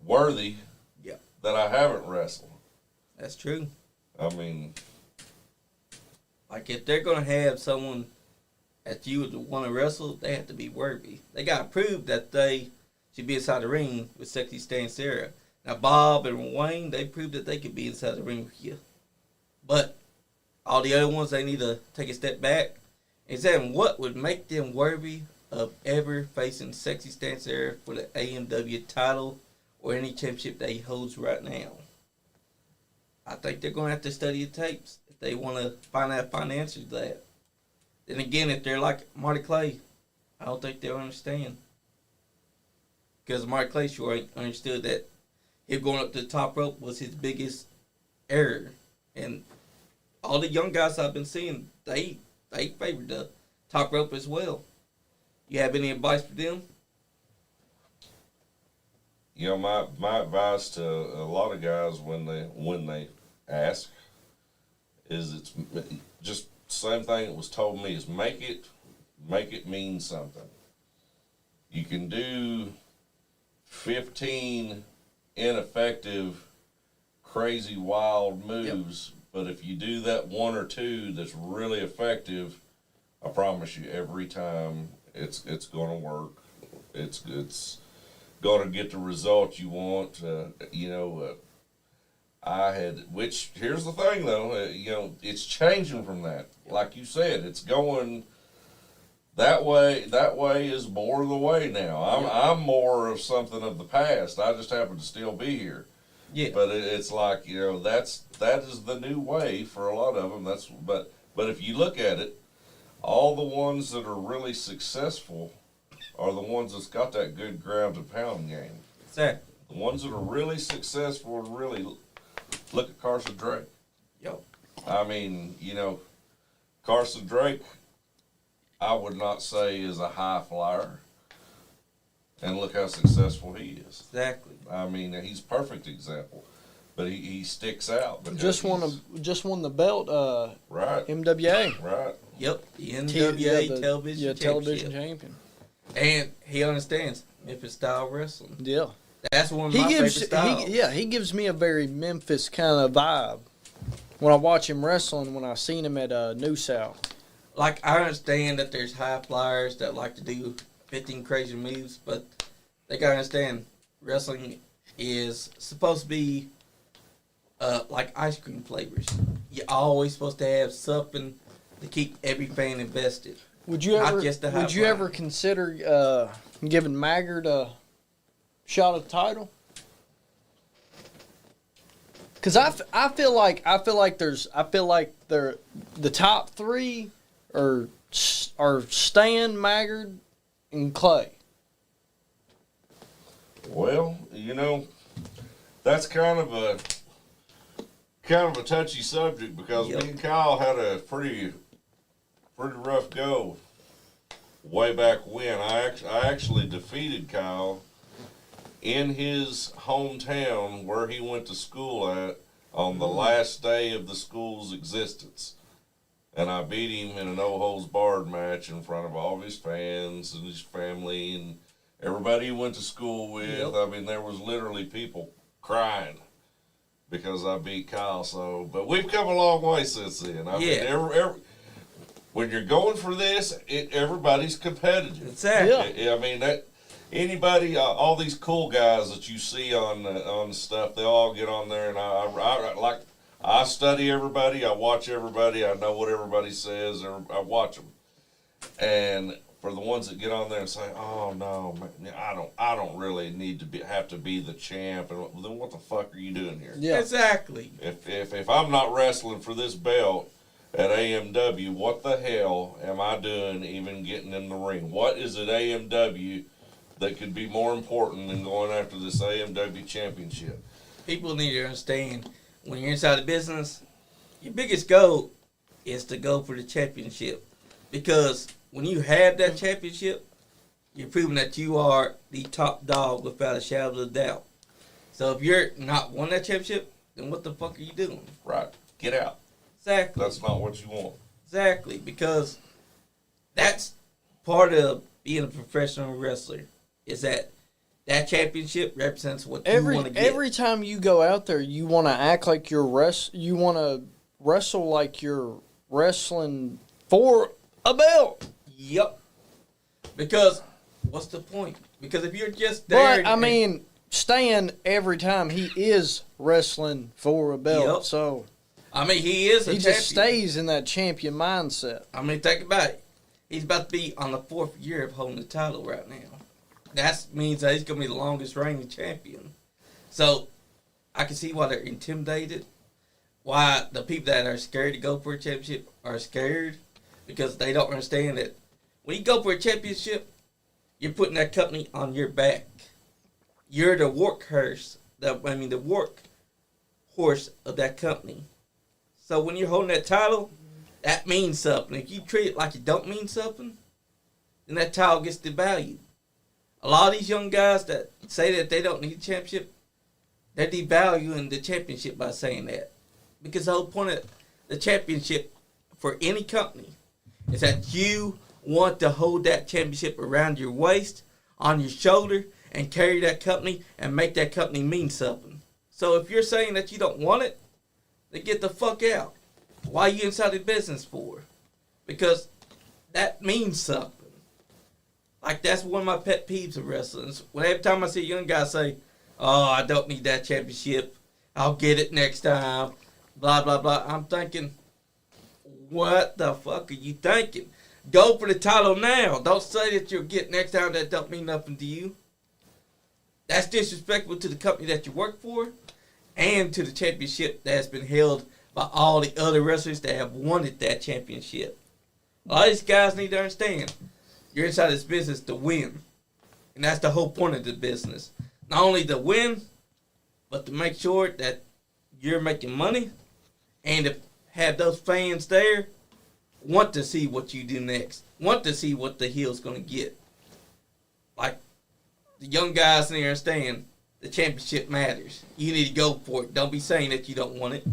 worthy Yeah. that I haven't wrestled. That's true. I mean, Like, if they're going to have someone that you would want to wrestle, they have to be worthy. They got to prove that they should be inside the ring with Sexy Stan Sarah. Now, Bob and Wayne, they proved that they could be inside the ring with you. But all the other ones, they need to take a step back and examine what would make them worthy of ever facing Sexy Stan Sarah for the AMW title or any championship that he holds right now. I think they're going to have to study the tapes if they want to find the answers to that. Then again, if they're like Marty Clay, I don't think they'll understand. Because Marty Clay sure ain't understood that him going up to the top rope was his biggest error. And all the young guys I've been seeing, they favored the top rope as well. You have any advice for them? my advice to a lot of guys when they ask is it's just the same thing that was told me is make it mean something. You can do 15 ineffective, crazy, wild moves, but if you do that one or two that's really effective, I promise you, every time it's going to work. It's going to get the result you want. Which here's the thing though, it's changing from that. Like you said, it's going that way. That way is more the way now. I'm more of something of the past. I just happen to still be here. Yeah. But it's like, that is the new way for a lot of them. But if you look at it, all the ones that are really successful are the ones that's got that good ground and pound game. Exactly. The ones that are really successful really look at Carson Drake. Yo. I mean, Carson Drake, I would not say is a high flyer. And look how successful he is. Exactly. I mean, he's a perfect example. But he sticks out. Just won the belt, Right. MWA. Right. Yep. The NWA television television championship. champion. And he understands Memphis style wrestling. Yeah. That's one of my favorite styles. He gives me a very Memphis kind of vibe when I watch him wrestling. When I seen him at New South. Like, I understand that there's high flyers that like to do 15 crazy moves, but they gotta understand wrestling is supposed to be like ice cream flavors. You're always supposed to have something to keep every fan invested. Would you ever consider giving Maggard a shot at the title? Because I feel like the top three are Stan, Maggard, and Clay. Well, that's kind of a touchy subject because me and Kyle had a pretty rough go way back when. I actually defeated Kyle in his hometown where he went to school at on the last day of the school's existence. And I beat him in a no-holds-barred match in front of all of his fans and his family and everybody he went to school with. Yep. I mean, there was literally people crying because I beat Kyle. But we've come a long way since then. I mean, when you're going for this, everybody's competitive. Exactly. I mean, anybody, all these cool guys that you see on stuff, they all get on there, and I study everybody, I watch everybody, I know what everybody says, I watch them, and for the ones that get on there and say, "Oh no, man, I don't really need to have to be the champ," and then what the fuck are you doing here? Yeah, exactly. If I'm not wrestling for this belt at AMW, what the hell am I doing even getting in the ring? What is at AMW that could be more important than going after this AMW championship? people need to understand when you're inside the business, your biggest goal is to go for the championship. Because when you have that championship, you're proving that you are the top dog without a shadow of a doubt. So if you're not won that championship, then what the fuck are you doing? Right. Get out. Exactly. That's not what you want. Exactly. Because that's part of being a professional wrestler. Is that championship represents what you want to get. Every time you go out there, you want to act like you want to wrestle like you're wrestling for a belt. Yep. Because what's the point? Because if you're just there, But I mean, Stan every time he is wrestling for a belt, Yep. so I mean, he is a he champion. just stays in that champion mindset. I mean, think about it. He's about to be on the 4th year of holding the title right now. That means that he's going to be the longest reigning champion. So, I can see why they're intimidated. Why the people that are scared to go for a championship are scared. Because they don't understand that when you go for a championship, you're putting that company on your back. You're the workhorse. The workhorse of that company. So when you're holding that title, that means something. If you treat it like it don't mean something, then that title gets devalued. A lot of these young guys that say that they don't need a championship, they're devaluing the championship by saying that. Because the whole point of the championship for any company is that you want to hold that championship around your waist, on your shoulder, and carry that company and make that company mean something. So if you're saying that you don't want it, then get the fuck out. Why are you inside the business for? Because that means something. Like, that's one of my pet peeves of wrestling. When every time I see a young guy say, oh, I don't need that championship, I'll get it next time, blah, blah, blah. I'm thinking, what the fuck are you thinking? Go for the title now. Don't say that you'll get next time. That don't mean nothing to you. That's disrespectful to the company that you work for and to the championship that's been held by all the other wrestlers that have wanted that championship. A lot of these guys need to understand you're inside this business to win. And that's the whole point of the business. Not only to win, but to make sure that you're making money and to have those fans there want to see what you do next. Want to see what the heel's going to get. Like, the young guys need to understand the championship matters. You need to go for it. Don't be saying that you don't want it.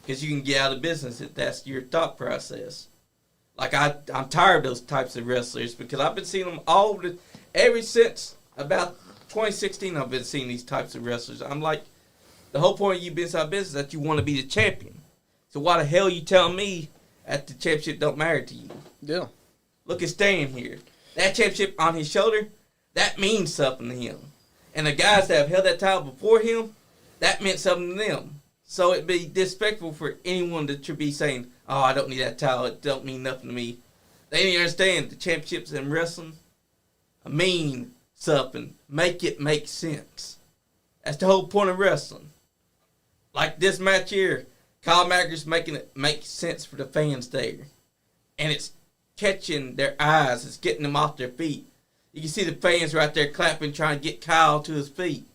Because you can get out of business if that's your thought process. Like, I'm tired of those types of wrestlers because I've been seeing them ever since about 2016 I've been seeing these types of wrestlers. I'm like, the whole point of you being inside business is that you want to be the champion. So why the hell you telling me that the championship don't matter to you? Yeah. Look at Stan here. That championship on his shoulder, that means something to him. And the guys that have held that title before him, that meant something to them. So it'd be disrespectful for anyone to be saying, oh, I don't need that title, it don't mean nothing to me. They need to understand the championships in wrestling mean something. Make it make sense. That's the whole point of wrestling. Like this match here, Kyle Macker's making it make sense for the fans there. And it's catching their eyes. It's getting them off their feet. You can see the fans right there clapping, trying to get Kyle to his feet.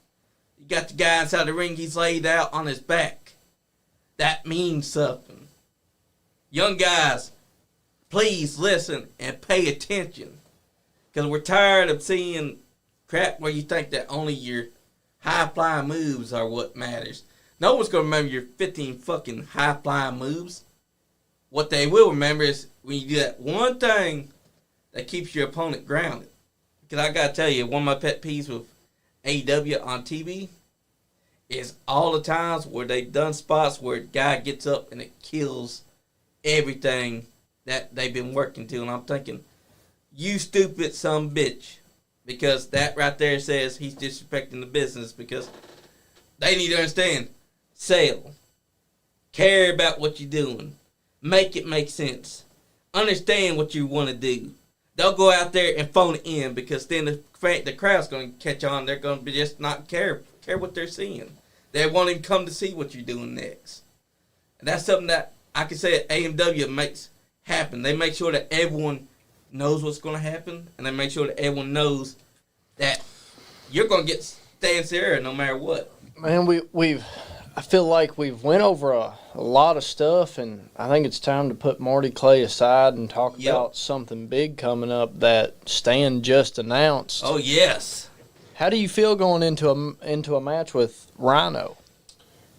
You got the guy inside the ring. He's laid out on his back. That means something. Young guys, please listen and pay attention. Because we're tired of seeing crap where you think that only your high-flying moves are what matters. No one's going to remember your 15 fucking high-flying moves. What they will remember is when you do that one thing that keeps your opponent grounded. Because I got to tell you, one of my pet peeves with AEW on TV is all the times where they've done spots where a guy gets up and it kills everything that they've been working to. And I'm thinking, you stupid son bitch. Because that right there says he's disrespecting the business. Because they need to understand, sell. Care about what you're doing. Make it make sense. Understand what you want to do. Don't go out there and phone it in because then the crowd's going to catch on. They're going to be just not care what they're seeing. They want him to come to see what you're doing next. And that's something that I can say at AMW makes happen. They make sure that everyone knows what's going to happen, and they make sure that everyone knows that you're going to get Stan Sierra no matter what. Man, I feel like we've went over a lot of stuff, and I think it's time to put Marty Clay aside and talk Yep. about something big coming up that Stan just announced. Oh yes. How do you feel going into a match with Rhino?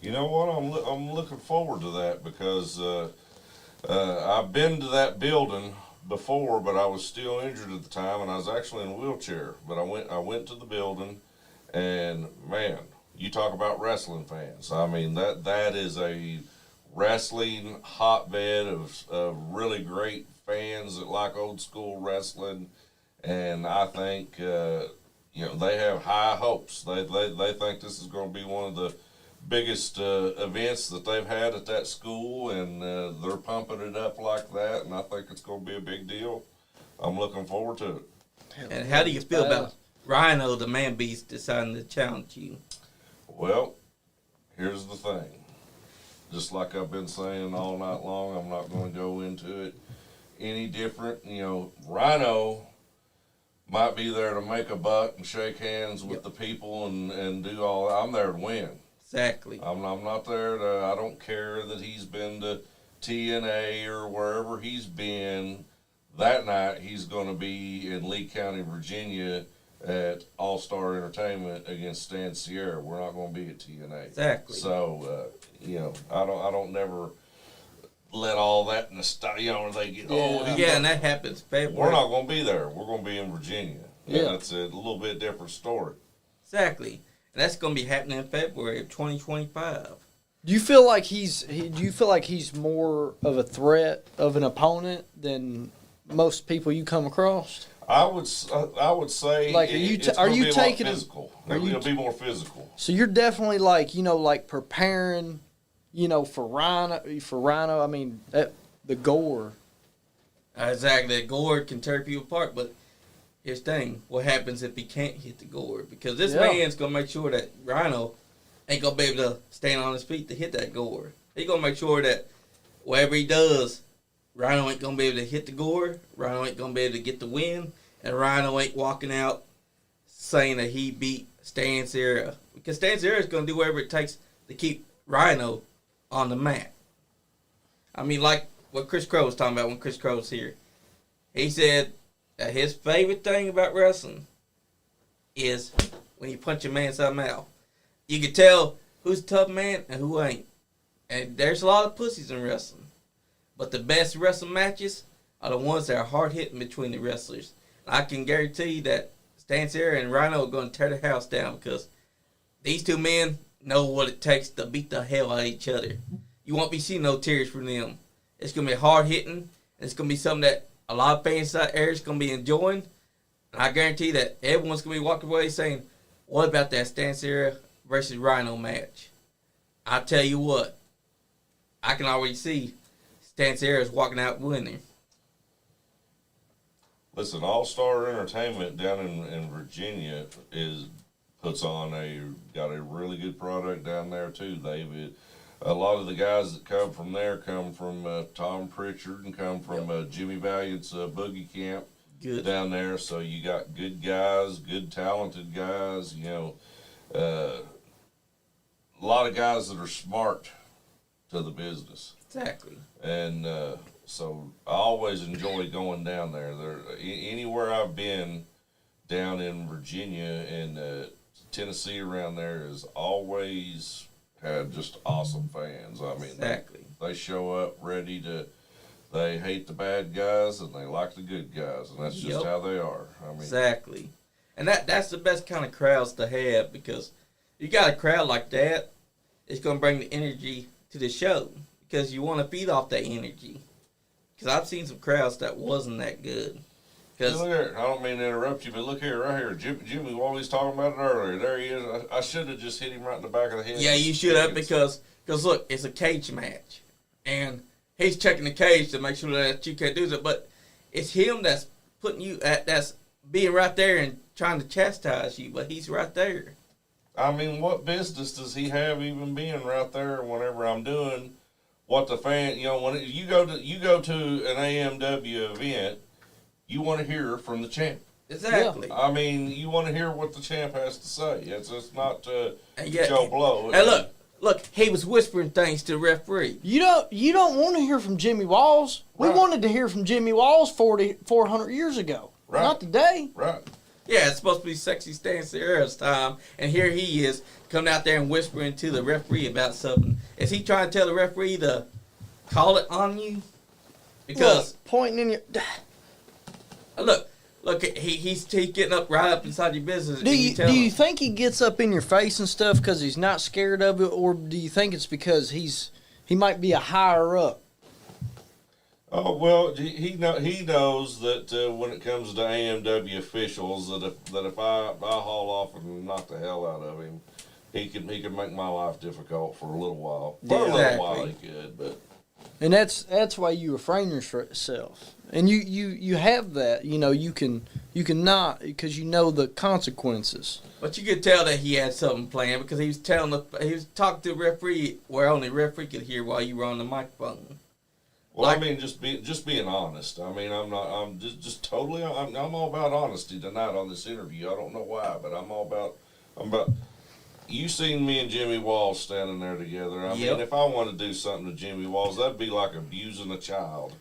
You know what? I'm looking forward to that because I've been to that building before, but I was still injured at the time, and I was actually in a wheelchair. But I went to the building, and man, you talk about wrestling fans. I mean that is a wrestling hotbed of really great fans that like old school wrestling, and I think they have high hopes. They think this is going to be one of the biggest events that they've had at that school, and they're pumping it up like that, and I think it's going to be a big deal. I'm looking forward to it. And how do you feel about Rhino, the man beast, deciding to challenge you? Well, here's the thing. Just like I've been saying all night long, I'm not going to go into it any different. Rhino might be there to make a buck and shake hands with the people and do all that. I'm there to win. Exactly. I'm not there to, I don't care that he's been to TNA or wherever he's been. That night, he's going to be in Lee County, Virginia at All-Star Entertainment against Stan Sierra. We're not going to be at TNA. Exactly. So, I don't never let all that they get, and that happens February. we're not going to be there. We're going to be in Virginia. Yeah. That's a little bit different story. Exactly. And that's going to be happening in February of 2025. Do you feel like he's more of a threat of an opponent than most people you come across? I would say Like, it's are gonna you be a lot taking it- physical? are you It'll be more physical. So you're definitely like preparing, for Rhino. I mean, the gore. Exactly. The gore can tear people apart, but here's the thing. What happens if he can't hit the gore? Because this man's going to make sure that Rhino ain't going to be able to stand on his feet to hit that gore. He's going to make sure that whatever he does, Rhino ain't going to be able to hit the gore. Rhino ain't going to be able to get the win. And Rhino ain't walking out saying that he beat Stan Sierra. Because Stan Sierra is going to do whatever it takes to keep Rhino on the mat. I mean, like what Chris Crow was talking about when Chris Crow was here. He said that his favorite thing about wrestling is when you punch a man something out. You can tell who's a tough man and who ain't. And there's a lot of pussies in wrestling. But the best wrestling matches are the ones that are hard hitting between the wrestlers. I can guarantee that Stan Sierra and Rhino are going to tear the house down because these two men know what it takes to beat the hell out of each other. You won't be seeing no tears from them. It's going to be hard hitting, and it's going to be something that a lot of fans out there is going to be enjoying. And I guarantee that everyone's going to be walking away saying, what about that Stan Sierra versus Rhino match? I tell you what, I can already see Stan Sierra's walking out winning. Listen, All Star Entertainment down in Virginia got a really good product down there too. A lot of the guys that come from there come from Tom Pritchard and come from Jimmy Valiant's Boogie Camp down there. So you got good guys, good talented guys. A lot of guys that are smart to the business. Exactly. And so I always enjoy going down there. Anywhere I've been down in Virginia and Tennessee around there has always had just awesome fans. I mean, exactly. They show up ready to. They hate the bad guys and they like the good guys, and that's just how they are. I mean, exactly. And that's the best kind of crowds to have, because you got a crowd like that, it's going to bring the energy to the show, because you want to feed off that energy. Because I've seen some crowds that wasn't that good. Look here, I don't mean to interrupt you, but look here, right here. Jimmy Wally's talking about it earlier. There he is. I should have just hit him right in the back of the head. Yeah, you should have, because look, it's a cage match. And he's checking the cage to make sure that you can't do that. But it's him that's putting you that's being right there and trying to chastise you, but he's right there. I mean, what business does he have even being right there whenever I'm doing what the fan, when you go to an AMW event, you want to hear from the champ. Exactly. I mean, you want to hear what the champ has to say. It's just not Yeah. Joe Blow. And look, he was whispering things to the referee. You don't want to hear from Jimmy Walls. We Right. wanted to hear from Jimmy Walls 400 years ago. Right. Not today. Right. Yeah, it's supposed to be Sexy Stan Sierra's time, and here he is coming out there and whispering to the referee about something. Is he trying to tell the referee to call it on you? Because Look, pointing in your. look, he's getting up right up inside your business. Do you think he gets up in your face and stuff because he's not scared of it, or do you think it's because he might be a higher up? Oh well, he knows that when it comes to AMW officials, that if I haul off and knock the hell out of him, he could make my life difficult for a little while. For a little while he could, but. And that's why you refrain yourself, and you have that. You can not because you know the consequences. But you could tell that he had something planned because he was talking to the referee where only the referee could hear while you were on the microphone. Well, I mean, just being honest. I mean, I'm all about honesty tonight on this interview. I don't know why, but I'm about. You seen me and Jimmy Walls standing there together. I mean, if I want to do something to Jimmy Walls, that'd be like abusing a child.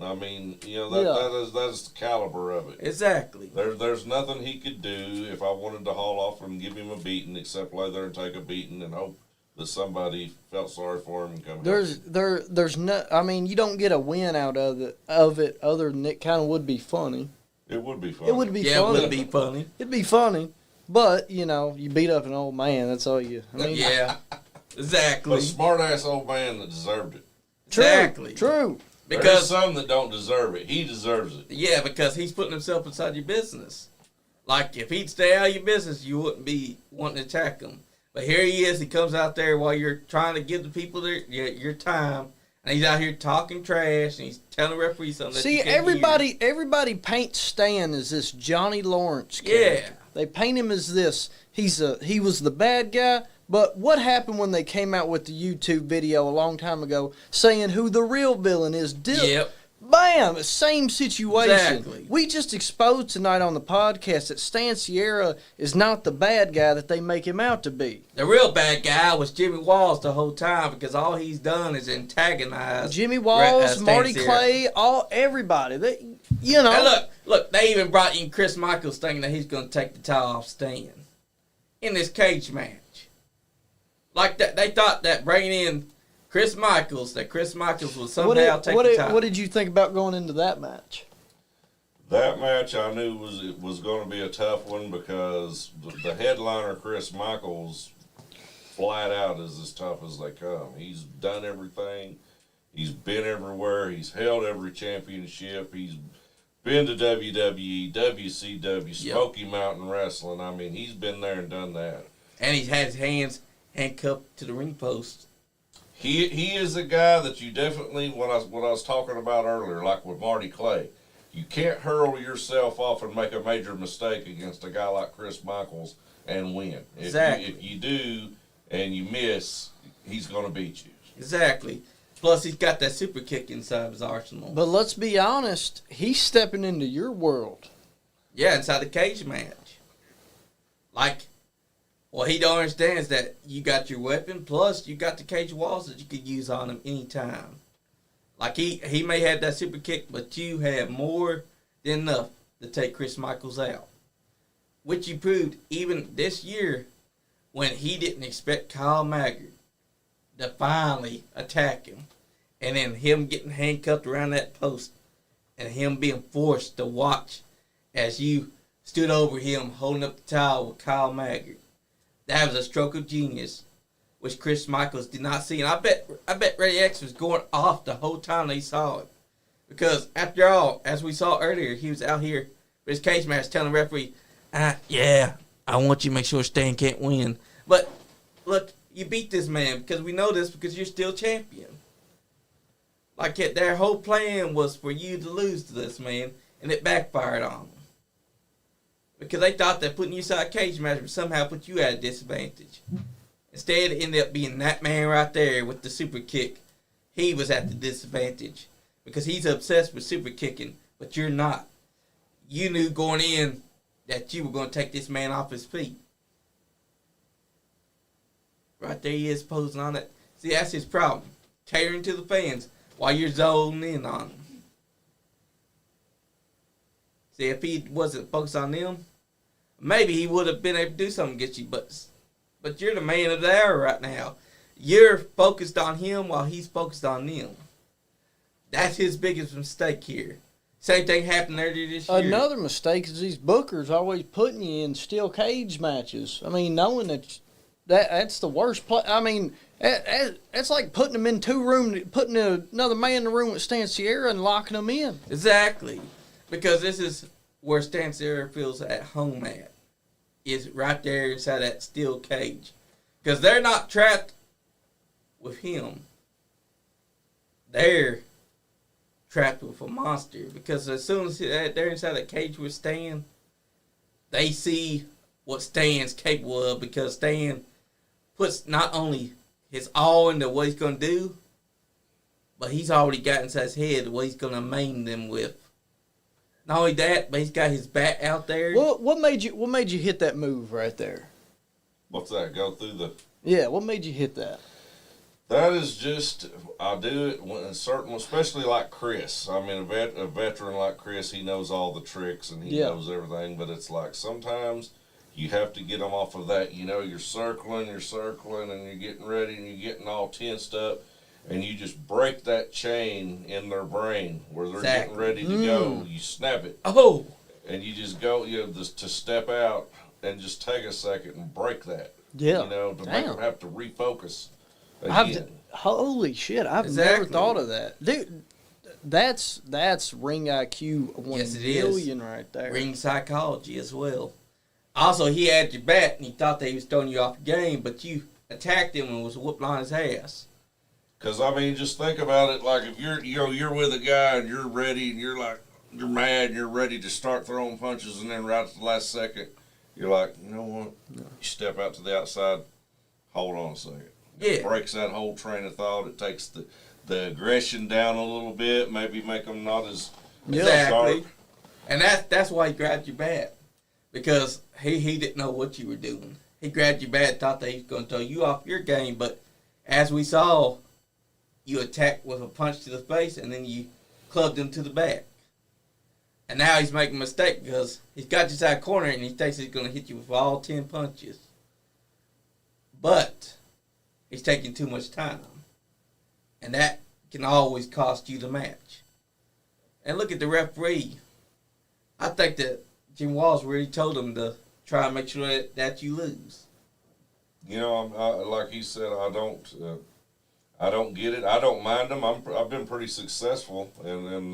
I mean, that is the caliber of it. Exactly. There's nothing he could do if I wanted to haul off and give him a beating, except lay there and take a beating and hope that somebody felt sorry for him and come. There's no. I mean, you don't get a win out of it other than it kind of would be funny. It would be funny. It would be Yeah, funny. it would be funny. It'd be funny, but you beat up an old man. That's all you. I mean, Yeah, exactly. A smart ass old man that deserved it. Exactly. True. There's Because some that don't deserve it. He deserves it. yeah, because he's putting himself inside your business. Like if he'd stay out of your business, you wouldn't be wanting to attack him. But here he is. He comes out there while you're trying to give the people your time, and he's out here talking trash, and he's telling the referee something. That See, you can't hear. everybody paints Stan as this Johnny Lawrence Yeah. character. They paint him as this. He was the bad guy. But what happened when they came out with the YouTube video a long time ago saying who the real villain is? Yep. Bam! Same situation. Exactly. We just exposed tonight on the podcast that Stan Sierra is not the bad guy that they make him out to be. The real bad guy was Jimmy Walls the whole time because all he's done is antagonize Jimmy Walls, Stan Marty Sierra. Clay, everybody. And look, they even brought in Chris Michaels thinking that he's going to take the title off Stan in this cage match. Like that, they thought that bringing in Chris Michaels would somehow take the title. What did you think about going into that match? That match I knew was going to be a tough one because the headliner Chris Michaels flat out is as tough as they come. He's done everything. He's been everywhere. He's held every championship. He's been to WWE, WCW, Smoky Mountain Wrestling. I mean, he's been there and done that. And he's had his hands handcuffed to the ring post. He is a guy that you definitely, what I was talking about earlier, like with Marty Clay, you can't hurl yourself off and make a major mistake against a guy like Chris Michaels and win. Exactly. If you do and you miss, he's going to beat you. Exactly. Plus, he's got that super kick inside his arsenal. But let's be honest, he's stepping into your world. Yeah, inside the cage match. Like, what he don't understand is that you got your weapon, plus you got the cage walls that you could use on him anytime. Like, he may have that super kick, but you have more than enough to take Chris Michaels out. Which you proved even this year when he didn't expect Kyle Maggard to finally attack him. And then him getting handcuffed around that post and him being forced to watch as you stood over him holding up the towel with Kyle Maggard. That was a stroke of genius, which Chris Michaels did not see. And I bet Reddy X was going off the whole time they saw it. Because after all, as we saw earlier, he was out here for his cage match telling the referee, yeah, I want you to make sure Stan can't win. But look, you beat this man because we know this because you're still champion. Like their whole plan was for you to lose to this man, and it backfired on them. Because they thought that putting you inside a cage match would somehow put you at a disadvantage. Instead, it ended up being that man right there with the super kick. He was at the disadvantage because he's obsessed with super kicking, but you're not. you knew going in that you were going to take this man off his feet. Right there he is posing on it. See, that's his problem. Catering to the fans while you're zoning in on them. See, if he wasn't focused on them, maybe he would have been able to do something against you. But you're the man of the hour right now. You're focused on him while he's focused on them. That's his biggest mistake here. Same thing happened earlier this year. Another mistake is these bookers always putting you in steel cage matches. I mean, knowing that's the worst play. I mean, that's like putting them in putting another man in the room with Stan Sierra and locking them in. Exactly. Because this is where Stan Sierra feels at home at. Is right there inside that steel cage. Because they're not trapped with him. They're trapped with a monster. Because as soon as they're inside that cage with Stan, they see what Stan's capable of. Because Stan puts not only his all into what he's going to do, but he's already got inside his head what he's going to maim them with. Not only that, but he's got his bat out there. What made you hit that move right there? What's that? Go through the... Yeah, what made you hit that? That is just, I do it when certain, especially like Chris. I mean, a veteran like Chris, he knows all the tricks and he knows everything. But it's like sometimes you have to get them off of that. You know, you're circling, and you're getting ready, and you're getting all tensed up, and you just break that chain in their brain where they're getting ready to go. You snap it. Oh. And you just go, just to step out and just take a second and break that. Yeah. You know, to make them have to refocus. Again. Holy shit! I've never thought of that, dude. That's ring IQ 1,000,000,000 right there. Ring psychology as well. Also, he had your bat and he thought that he was throwing you off the game, but you attacked him and was whooping on his ass. Because I mean, just think about it. Like if you're with a guy and you're ready and you're mad and you're ready to start throwing punches, and then right at the last second, you're like, you know what? You step out to the outside. Hold on a second. It breaks that whole train of thought. It takes the aggression down a little bit. Maybe make them not as sharp. And that's why he grabbed your bat, because he didn't know what you were doing. He grabbed your bat, thought that he was going to throw you off your game, but as we saw, you attacked with a punch to the face, and then you clubbed him to the back. And now he's making a mistake because he's got you inside corner and he thinks he's going to hit you with all 10 punches. But he's taking too much time. And that can always cost you the match. And look at the referee. I think that Jim Walls really told him to try and make sure that you lose. You know, like he said, I don't get it. I don't mind them. I've been pretty successful in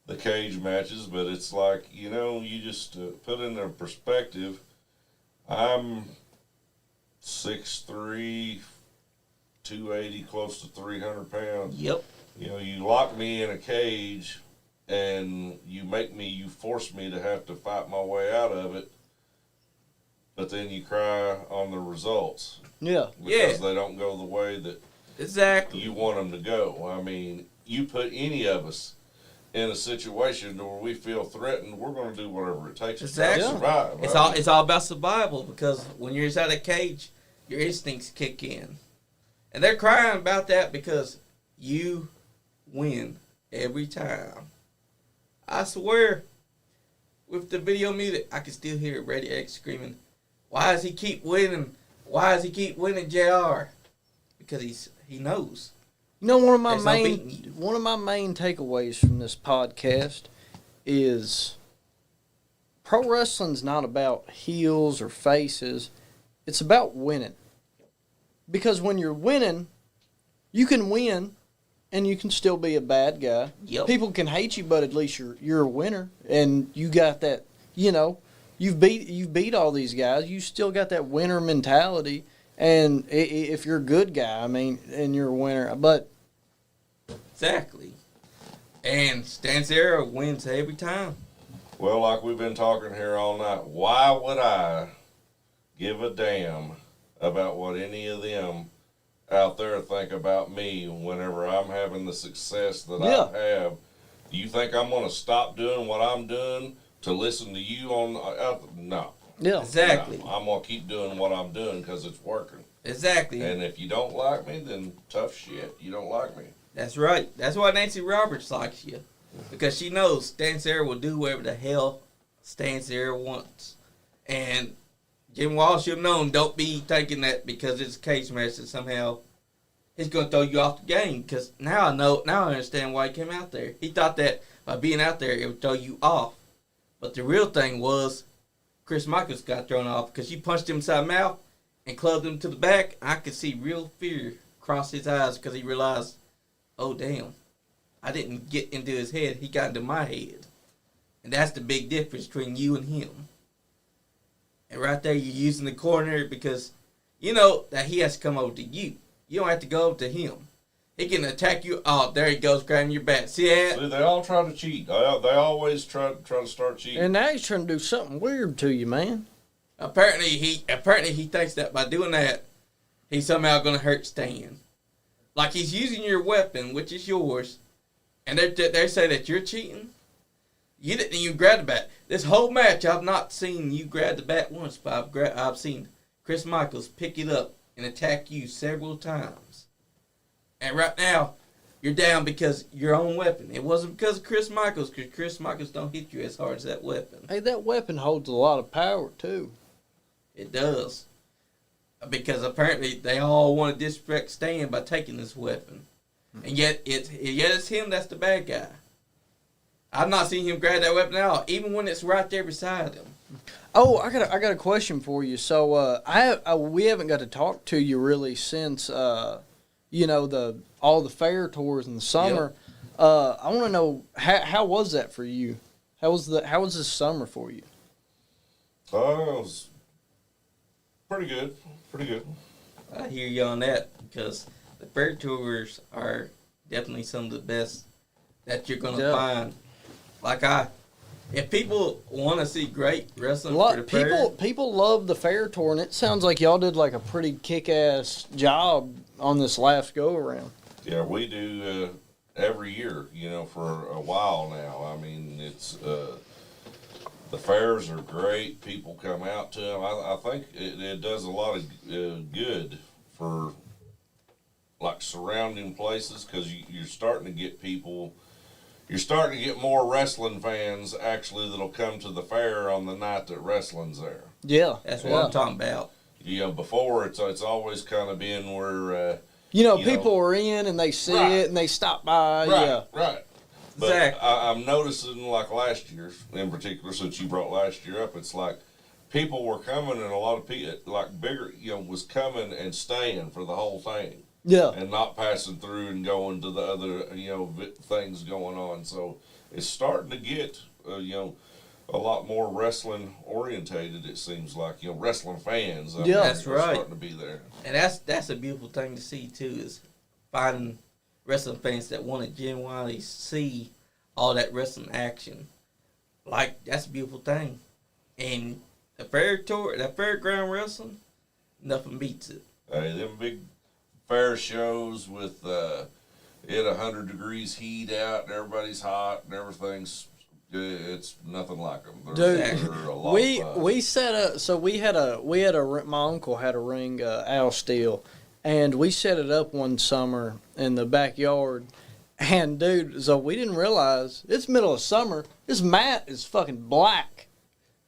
the cage matches, but it's like, you know, you just put in their perspective. I'm 6'3", 280, close to 300 pounds. Yep. You know, you lock me in a cage and you force me to have to fight my way out of it, but then you cry on the results. Yeah. Because they don't go the way that you want them to go. I mean, you put any of us in a situation where we feel threatened, we're going to do whatever it takes to survive. It's all about survival, because when you're inside a cage, your instincts kick in. And they're crying about that because you win every time. I swear, with the video muted, I can still hear Ready X screaming, "Why does he keep winning? Why does he keep winning, JR?" Because he knows. You know, one of my main takeaways from this podcast is pro wrestling's not about heels or faces. It's about winning. Because when you're winning, you can win and you can still be a bad guy. Yep. People can hate you, but at least you're a winner, and you got that. You know, you've beat all these guys. You still got that winner mentality. And if you're a good guy, I mean, and you're a winner, but exactly. And Stan Sierra wins every time. Well, like we've been talking here all night, why would I give a damn about what any of them out there think about me whenever I'm having the success that I have? Do you think I'm going to stop doing what I'm doing to listen to you on no. Yeah. Exactly. No, I'm gonna keep doing what I'm doing because it's working. Exactly. And if you don't like me, then tough shit. You don't like me. That's right. That's why Nancy Roberts likes you. Because she knows Stan Sarah will do whatever the hell Stan Sarah wants. And Jim Walsh, you've known, don't be thinking that because it's a cage match that somehow he's going to throw you off the game. Because now I understand why he came out there. He thought that by being out there, it would throw you off. But the real thing was Chris Michaels got thrown off because you punched him inside the mouth and clubbed him to the back. I could see real fear cross his eyes because he realized, oh, damn, I didn't get into his head. He got into my head. And that's the big difference between you and him. And right there, you're using the corner because you know that he has to come over to you. You don't have to go over to him. He can attack you. Oh, there he goes, grabbing your bat. See that? See, they all try to cheat. They always try to start cheating. And now he's trying to do something weird to you, man. Apparently he thinks that by doing that, he's somehow going to hurt Stan. Like he's using your weapon, which is yours, and they say that you're cheating. You didn't even grab the bat. This whole match, I've not seen you grab the bat once, but I've seen Chris Michaels pick it up and attack you several times. And right now, you're down because your own weapon. It wasn't because of Chris Michaels, because Chris Michaels don't hit you as hard as that weapon. Hey, that weapon holds a lot of power, too. It does. Because apparently they all want to disrespect Stan by taking this weapon. And yet it's him that's the bad guy. I've not seen him grab that weapon at all, even when it's right there beside him. Oh, I got a question for you. So we haven't got to talk to you really since all the fair tours in the summer. Yep. I want to know how was that for you? How was this summer for you? It was pretty good. Pretty good. I hear you on that because the fair tours are definitely some of the best that you're gonna find. If people want to see great wrestling for the fair, people love the fair tour, and it sounds like y'all did like a pretty kick-ass job on this last go-around. Yeah, we do every year, for a while now. I mean, it's the fairs are great. People come out to them. I think it does a lot of good for like surrounding places because you're starting to get people. You're starting to get more wrestling fans actually that'll come to the fair on the night that wrestling's there. Yeah, that's what I'm talking about. Before it's always kind of been where people are in and they see it and they stop by. Right. But exactly. I'm noticing like last year in particular, since you brought last year up, it's like people were coming and a lot of people like bigger was coming and staying for the whole thing. Yeah. And not passing through and going to the other, things going on. So it's starting to get, a lot more wrestling orientated, it seems like, wrestling fans. That's right. Starting to be there. And that's a beautiful thing to see, too, is finding wrestling fans that want to genuinely see all that wrestling action. Like, that's a beautiful thing. And the fair tour, that fairground wrestling, nothing beats it. Hey, them big fair shows with 100 degrees heat out and everybody's hot and everything's it's nothing like them. Dude, we set up. So my uncle had a ring, Al Steel, and we set it up one summer in the backyard. And dude, so we didn't realize it's middle of summer. This mat is fucking black,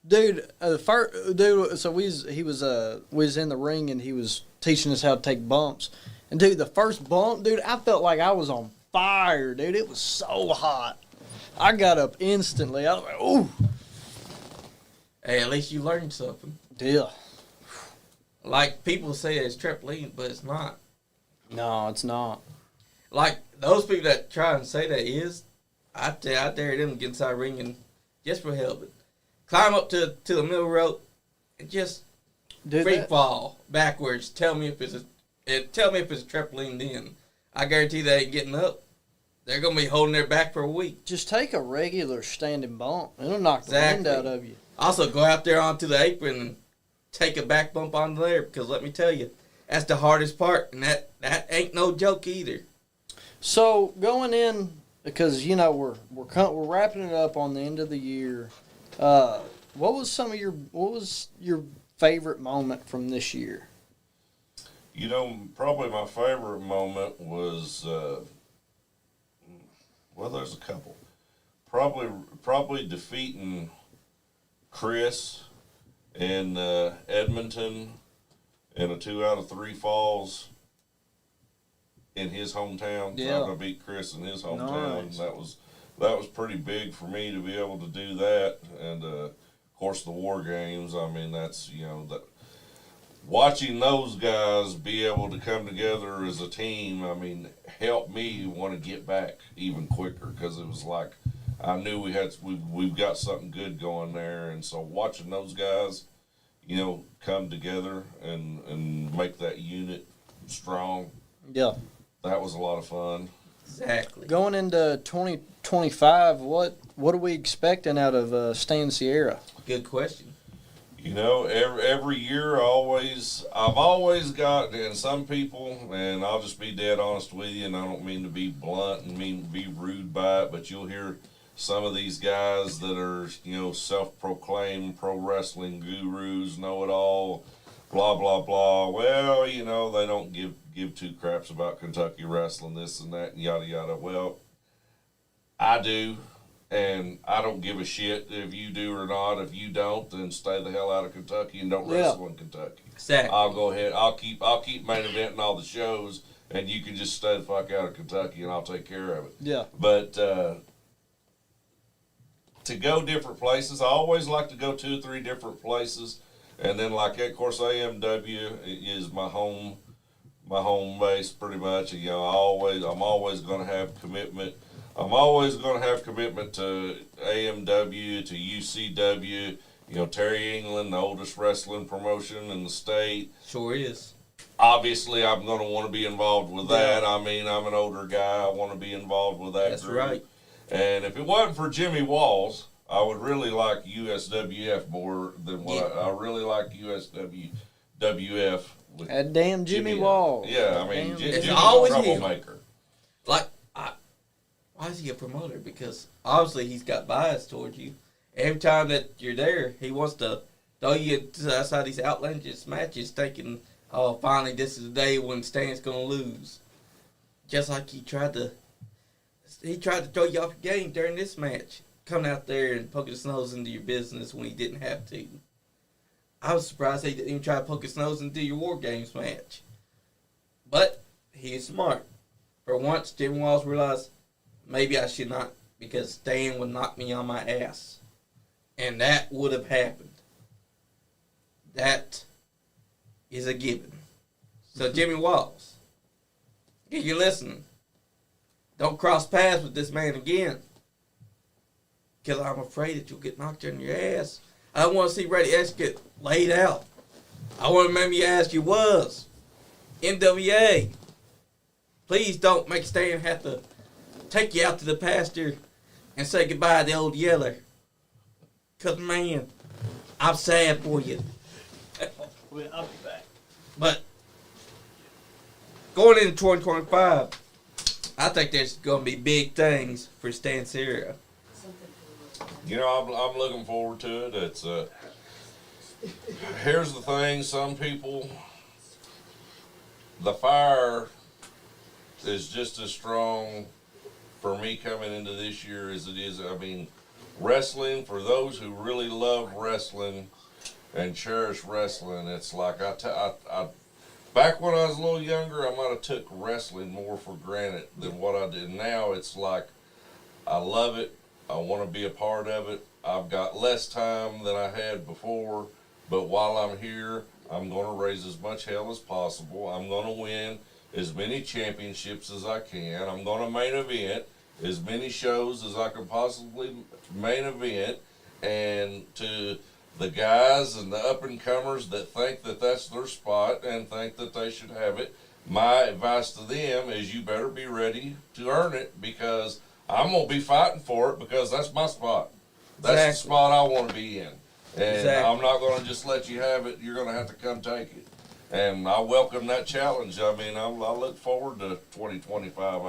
dude. So we was in the ring and he was teaching us how to take bumps. And dude, the first bump, dude, I felt like I was on fire, dude. It was so hot. I got up instantly. I was like, ooh. Hey, at least you learned something. Yeah. Like, people say it's trampoline, but it's not. No, it's not. Like, those people that try and say that is, I dare them to get inside the ring and just for help it. Climb up to the middle rope and just free fall backwards. Tell me if it's a trampoline then. I guarantee they ain't getting up. They're going to be holding their back for a week. Just take a regular standing bump. It'll knock the wind out of you. Also, go out there onto the apron and take a back bump onto there because let me tell you, that's the hardest part, and that ain't no joke either. So, going in, because, we're wrapping it up on the end of the year, What was your favorite moment from this year? You know, probably my favorite moment was, well, there's a couple. Probably defeating Chris in Edmonton in a 2 out of 3 falls in his hometown. Yeah. Trying to beat Chris in his hometown. Nice. That was pretty big for me to be able to do that. And of course, the war games. I mean, that's that. Watching those guys be able to come together as a team, I mean, helped me want to get back even quicker, because it was like I knew we've got something good going there, and so watching those guys, come together and make that unit strong, Yeah. that was a lot of fun. Exactly. Going into 2025, what are we expecting out of Stan Sierra? Good question. Every year I've always got, and some people, and I'll just be dead honest with you, and I don't mean to be blunt and mean to be rude by it, but you'll hear some of these guys that are, self-proclaimed pro wrestling gurus, know-it-all, blah, blah, blah. Well, they don't give two craps about Kentucky wrestling, this and that, and yada, yada. Well, I do. And I don't give a shit if you do or not. If you don't, then stay the hell out of Kentucky and don't wrestle in Kentucky. Exactly. I'll go ahead. I'll keep main eventing all the shows, and you can just stay the fuck out of Kentucky, and I'll take care of it. Yeah. But to go different places, I always like to go 2 or 3 different places, and then of course, AMW is my home base pretty much. I'm always going to have commitment. I'm always going to have commitment to AMW, to UCW, Terry England, the oldest wrestling promotion in the state. Sure is. Obviously, I'm going to want to be involved with that. I mean, I'm an older guy. I want to be involved with that That's group. right. And if it wasn't for Jimmy Walls, I would really like USWF more than what I really like USWF. With That damn Jimmy Walls. Yeah, I mean, It's Jimmy's always a him. troublemaker. Why is he a promoter? Because obviously he's got bias towards you. Every time that you're there, he wants to throw you to outside these outlandish matches, thinking, "Oh, finally, this is the day when Stan's gonna lose." Just like he tried to throw you off your game during this match, coming out there and poking his nose into your business when he didn't have to. I was surprised he didn't even try to poke his nose into your War Games match. But he is smart. For once, Jim Walls realized, maybe I should not, because Stan would knock me on my ass. And that would have happened. That is a given. So Jimmy Walls, if you're listening, don't cross paths with this man again. Because I'm afraid that you'll get knocked on your ass. I don't want to see Reddy X get laid out. I want to remember your ass you was. NWA. Please don't make Stan have to take you out to the pasture and say goodbye to the old yeller. Because, man, I'm sad for you. Well, I'll be back. But going into 2025, I think there's going to be big things for Stan Sierra. I'm looking forward to it. It's here's the thing: some people, the fire is just as strong for me coming into this year as it is. I mean, wrestling, for those who really love wrestling and cherish wrestling, it's like I back when I was a little younger, I might have took wrestling more for granted than what I did now. It's like I love it. I want to be a part of it. I've got less time than I had before, but while I'm here, I'm going to raise as much hell as possible. I'm going to win as many championships as I can. I'm going to main event as many shows as I can possibly main event. And to the guys and the up-and-comers that think that that's their spot and think that they should have it, my advice to them is you better be ready to earn it, because I'm going to be fighting for it, because that's my spot. That's Exactly. the spot I want to be in. And Exactly. I'm not going to just let you have it. You're going to have to come take it. And I welcome that challenge. I mean, I look forward to 2025.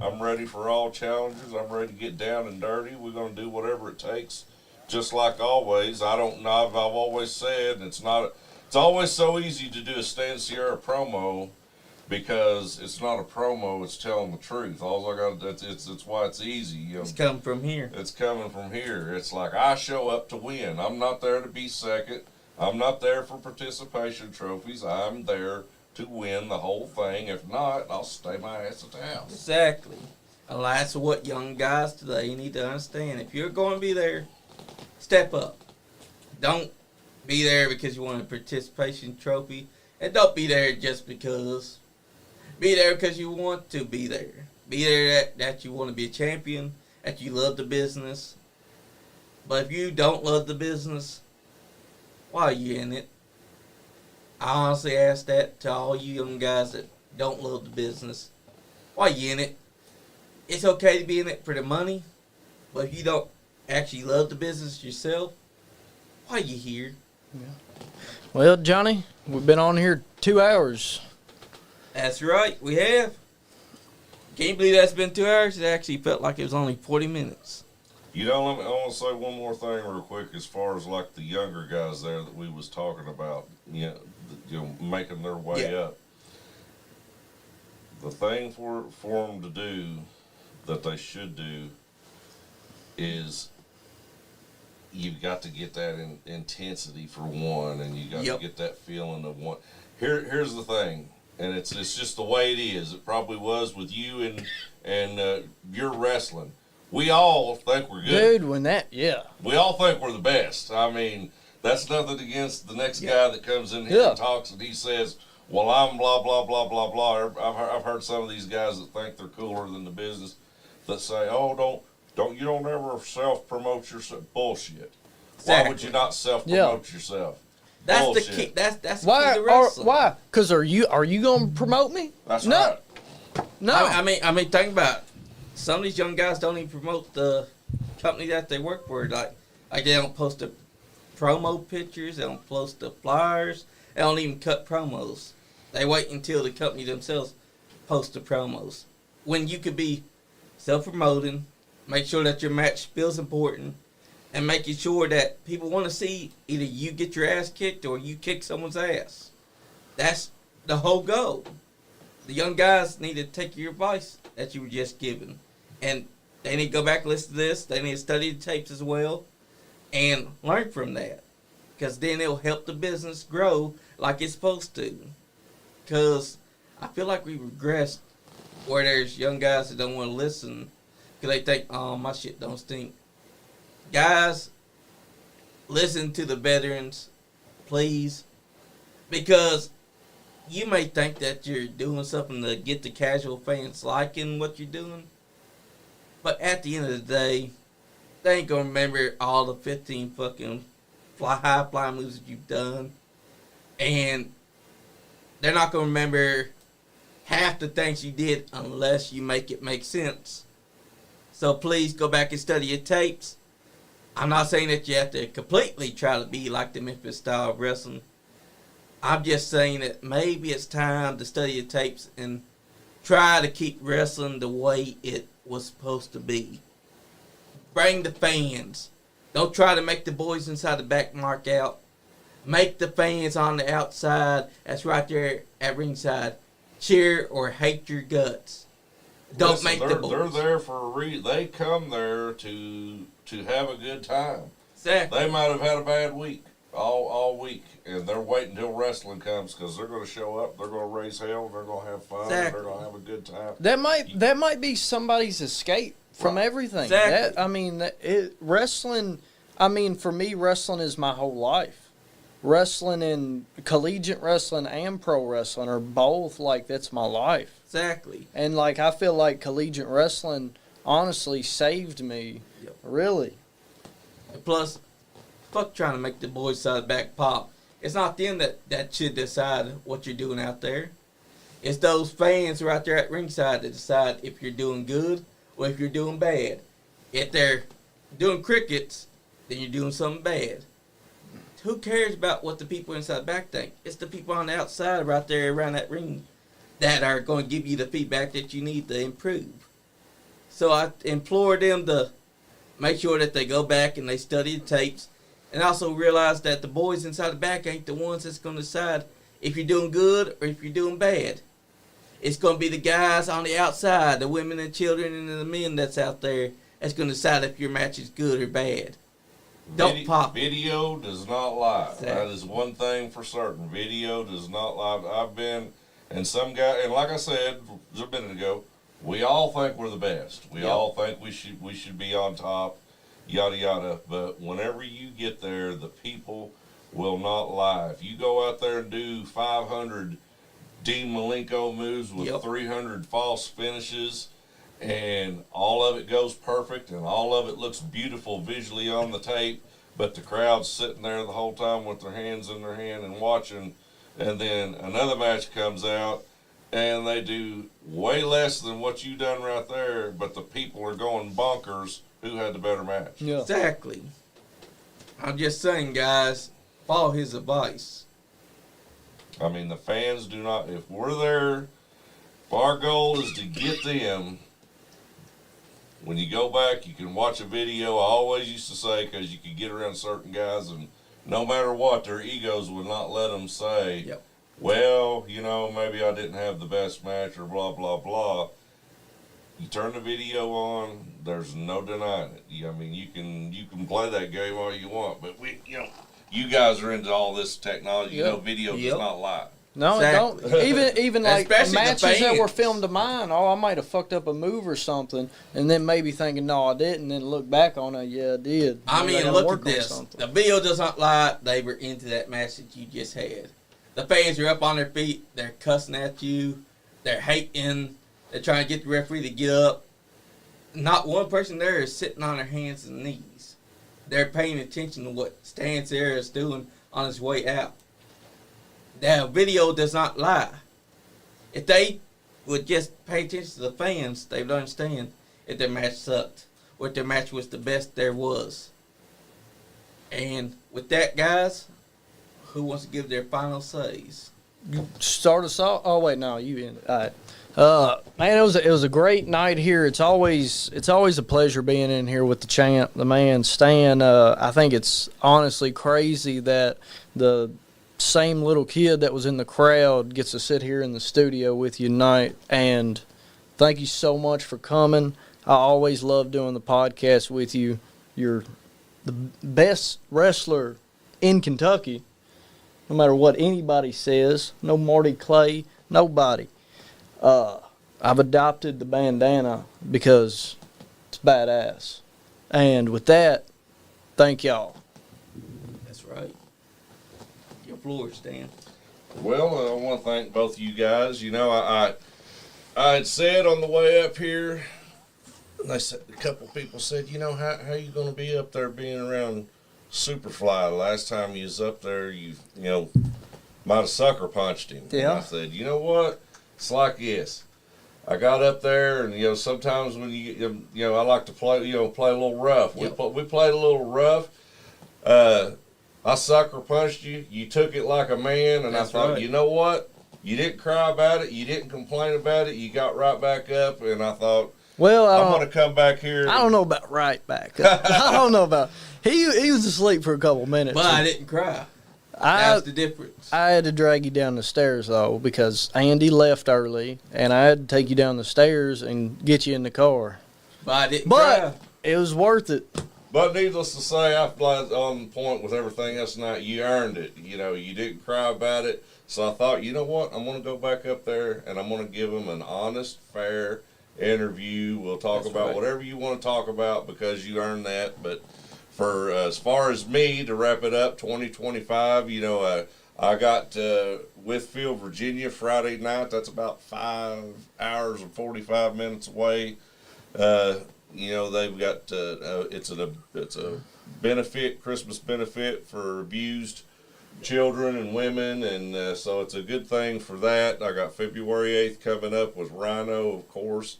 I'm ready for all challenges. I'm ready to get down and dirty. We're going to do whatever it takes just like always, I don't know. I've always said it's not. It's always so easy to do a Stan Sierra promo because it's not a promo. It's telling the truth. All I got. It's why it's easy. You know, It's coming from here. it's coming from here. It's like I show up to win. I'm not there to be second. I'm not there for participation trophies. I'm there to win the whole thing. If not, I'll stay my ass at the house. Exactly. And that's what young guys today need to understand. If you're going to be there, step up. Don't be there because you want a participation trophy. And don't be there just because. Be there because you want to be there. Be there that you want to be a champion, that you love the business. But if you don't love the business, why are you in it? I honestly ask that to all you young guys that don't love the business. Why are you in it? It's okay to be in it for the money, but if you don't actually love the business yourself, why are you here? Well, Johnny, we've been on here 2 hours. That's right, we have. Can't believe that's been 2 hours. It actually felt like it was only 40 minutes. You know, I want to say one more thing real quick as far as like the younger guys there that we was talking about, making their way up. The thing for them to do that they should do is you've got to get that intensity for one, and you got to get that feeling of one. Here's the thing, and it's just the way it is. It probably was with you and your wrestling. We all think we're good. Dude, We all think we're the best. I mean, that's nothing against the next guy that comes in here and talks and he says, well, I'm blah, blah, blah, blah, blah. I've heard some of these guys that think they're cooler than the business that say, oh, you don't ever self-promote yourself. Bullshit. Exactly. Why would you not self-promote yourself? That's Bullshit. the key. That's the why? key to wrestling. Why? Because are you going to promote me? That's no. right. No. I mean, think about it. Some of these young guys don't even promote the company that they work for. Like they don't post the promo pictures. They don't post the flyers. They don't even cut promos. They wait until the company themselves post the promos. When you could be self-promoting, make sure that your match feels important, and making sure that people want to see either you get your ass kicked or you kick someone's ass. That's the whole goal. The young guys need to take your advice that you were just given. And they need to go back and listen to this. They need to study the tapes as well and learn from that. Because then it'll help the business grow like it's supposed to. Because I feel like we regressed where there's young guys that don't want to listen because they think, oh, my shit don't stink. Guys, listen to the veterans, please. Because you may think that you're doing something to get the casual fans liking what you're doing. But at the end of the day, they ain't going to remember all the 15 fucking high fly moves that you've done. And they're not going to remember half the things you did unless you make it make sense. So please go back and study your tapes. I'm not saying that you have to completely try to be like the Memphis style of wrestling. I'm just saying that maybe it's time to study your tapes and try to keep wrestling the way it was supposed to be. Bring the fans. Don't try to make the boys inside the back mark out. Make the fans on the outside, that's right there at ringside, cheer or hate your guts. Don't make the boys. They're there for a reason. They come there to have a good time. Exactly. They might have had a bad week all week, and they're waiting until wrestling comes because they're going to show up. They're going to raise hell. They're going to have fun. Exactly. They're going to have a good time. That might be somebody's escape from everything. Exactly. Wrestling. I mean, for me, wrestling is my whole life. Wrestling and collegiate wrestling and pro wrestling are both that's my life. Exactly. And I feel like collegiate wrestling honestly saved me. Yep. Really. And plus, fuck trying to make the boys side back pop. It's not them that should decide what you're doing out there. It's those fans right there at ringside that decide if you're doing good or if you're doing bad. If they're doing crickets, then you're doing something bad. Who cares about what the people inside back think? It's the people on the outside right there around that ring that are going to give you the feedback that you need to improve. So I implore them to make sure that they go back and they study the tapes, and also realize that the boys inside the back ain't the ones that's going to decide if you're doing good or if you're doing bad. It's going to be the guys on the outside, the women and children and the men that's out there, that's going to decide if your match is good or bad. Don't pop it. Video does not lie. Exactly. That is one thing for certain. Video does not lie. I've been, and some guy, and like I said just a minute ago, we all think we're the best. We all think we should be on top, yada yada. But whenever you get there, the people will not lie. If you go out there and do 500 Dean Malenko moves with 300 false finishes, and all of it goes perfect and all of it looks beautiful visually on the tape, but the crowd's sitting there the whole time with their hands in their hand and watching, and then another match comes out and they do way less than what you done right there, but the people are going bonkers. Who had the better match? Yeah. Exactly. I'm just saying, guys, follow his advice. I mean, the fans do not, if we're there, if our goal is to get them, when you go back, you can watch a video. I always used to say, because you could get around certain guys, and no matter what, their egos would not let them say, well, you know, maybe I didn't have the best match or blah, blah, blah. You turn the video on, there's no denying it. I mean, you can play that game all you want, but you guys are into all this technology. You know, video does not lie. No, Exactly. it don't. Even like Especially the matches that were fans. filmed of mine. Oh, I might have fucked up a move or something, and then maybe thinking, no, I didn't. And then look back on it, yeah, I did. I Maybe mean, gotta look work at on this. something. The video does not lie. They were into that match that you just had. The fans are up on their feet. They're cussing at you. They're hating. They're trying to get the referee to get up. Not one person there is sitting on their hands and knees. They're paying attention to what Stan Sarah is doing on his way out. The video does not lie. If they would just pay attention to the fans, they would understand if their match sucked or if their match was the best there was. And with that, guys, who wants to give their final says? Start us off. Oh wait, no, you ended. All right. Man, it was a great night here. It's always a pleasure being in here with the champ, the man Stan. I think it's honestly crazy that the same little kid that was in the crowd gets to sit here in the studio with you tonight. And thank you so much for coming. I always love doing the podcast with you. You're the best wrestler in Kentucky, no matter what anybody says. No Marty Clay, nobody. I've adopted the bandana because it's badass. And with that, thank y'all. That's right. Your floor, Stan. Well, I want to thank both of you guys. You know, I had said on the way up here, they said, a couple people said, you know, how you going to be up there being around Superfly? Last time you was up there, you might have sucker punched him. Yeah. And I said, you know what? It's like this. I got up there, and sometimes when I like to play, play a little rough. Yep. We played a little rough. I sucker punched you. You took it like a man, and That's I thought, right. you know what? You didn't cry about it. You didn't complain about it. You got right back up, and I thought, Well, I'm going to come back here. I don't know about right back. I don't know about. He was asleep for a couple minutes. But I didn't cry. That's the difference. I had to drag you down the stairs, though, because Andy left early, and I had to take you down the stairs and get you in the car. But I didn't cry. But it was worth it. But needless to say, I was on point with everything else tonight. You earned it. You didn't cry about it. So I thought, you know what? I'm going to go back up there, and I'm going to give him an honest, fair interview. We'll talk That's about right. whatever you want to talk about because you earned that. But for as far as me, to wrap it up, 2025, I got Withfield, Virginia, Friday night. That's about 5 hours and 45 minutes away. They've got it's a benefit, Christmas benefit for abused children and women, and so it's a good thing for that. I got February 8th coming up with Rhino, of course.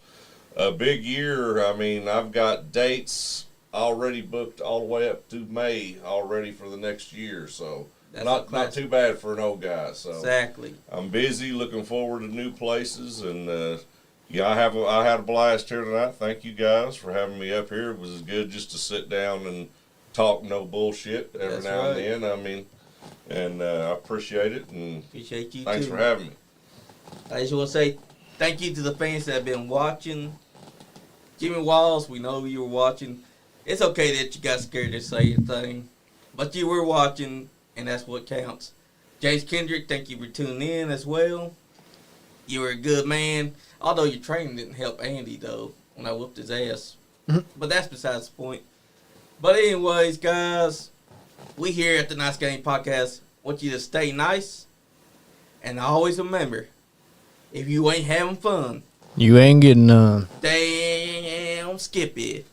A big year. I mean, I've got dates already booked all the way up to May already for the next year, so That's not too bad for an old guy. So Exactly. I'm busy, looking forward to new places, and Yeah, I had a blast here tonight. Thank you guys for having me up here. It was good just to sit down and talk no bullshit every That's now right. and then. I mean, and I appreciate it, and Appreciate you thanks too. for having me. I just want to say thank you to the fans that have been watching. Jimmy Walls, we know you were watching. It's okay that you got scared to say anything, but you were watching, and that's what counts. James Kendrick, thank you for tuning in as well. You were a good man, although your training didn't help Andy, though, when I whooped his ass. But that's besides the point. But anyways, guys, we here at the Nice Game Podcast want you to stay nice, and always remember, if you ain't having fun, You ain't getting none. damn, skip it.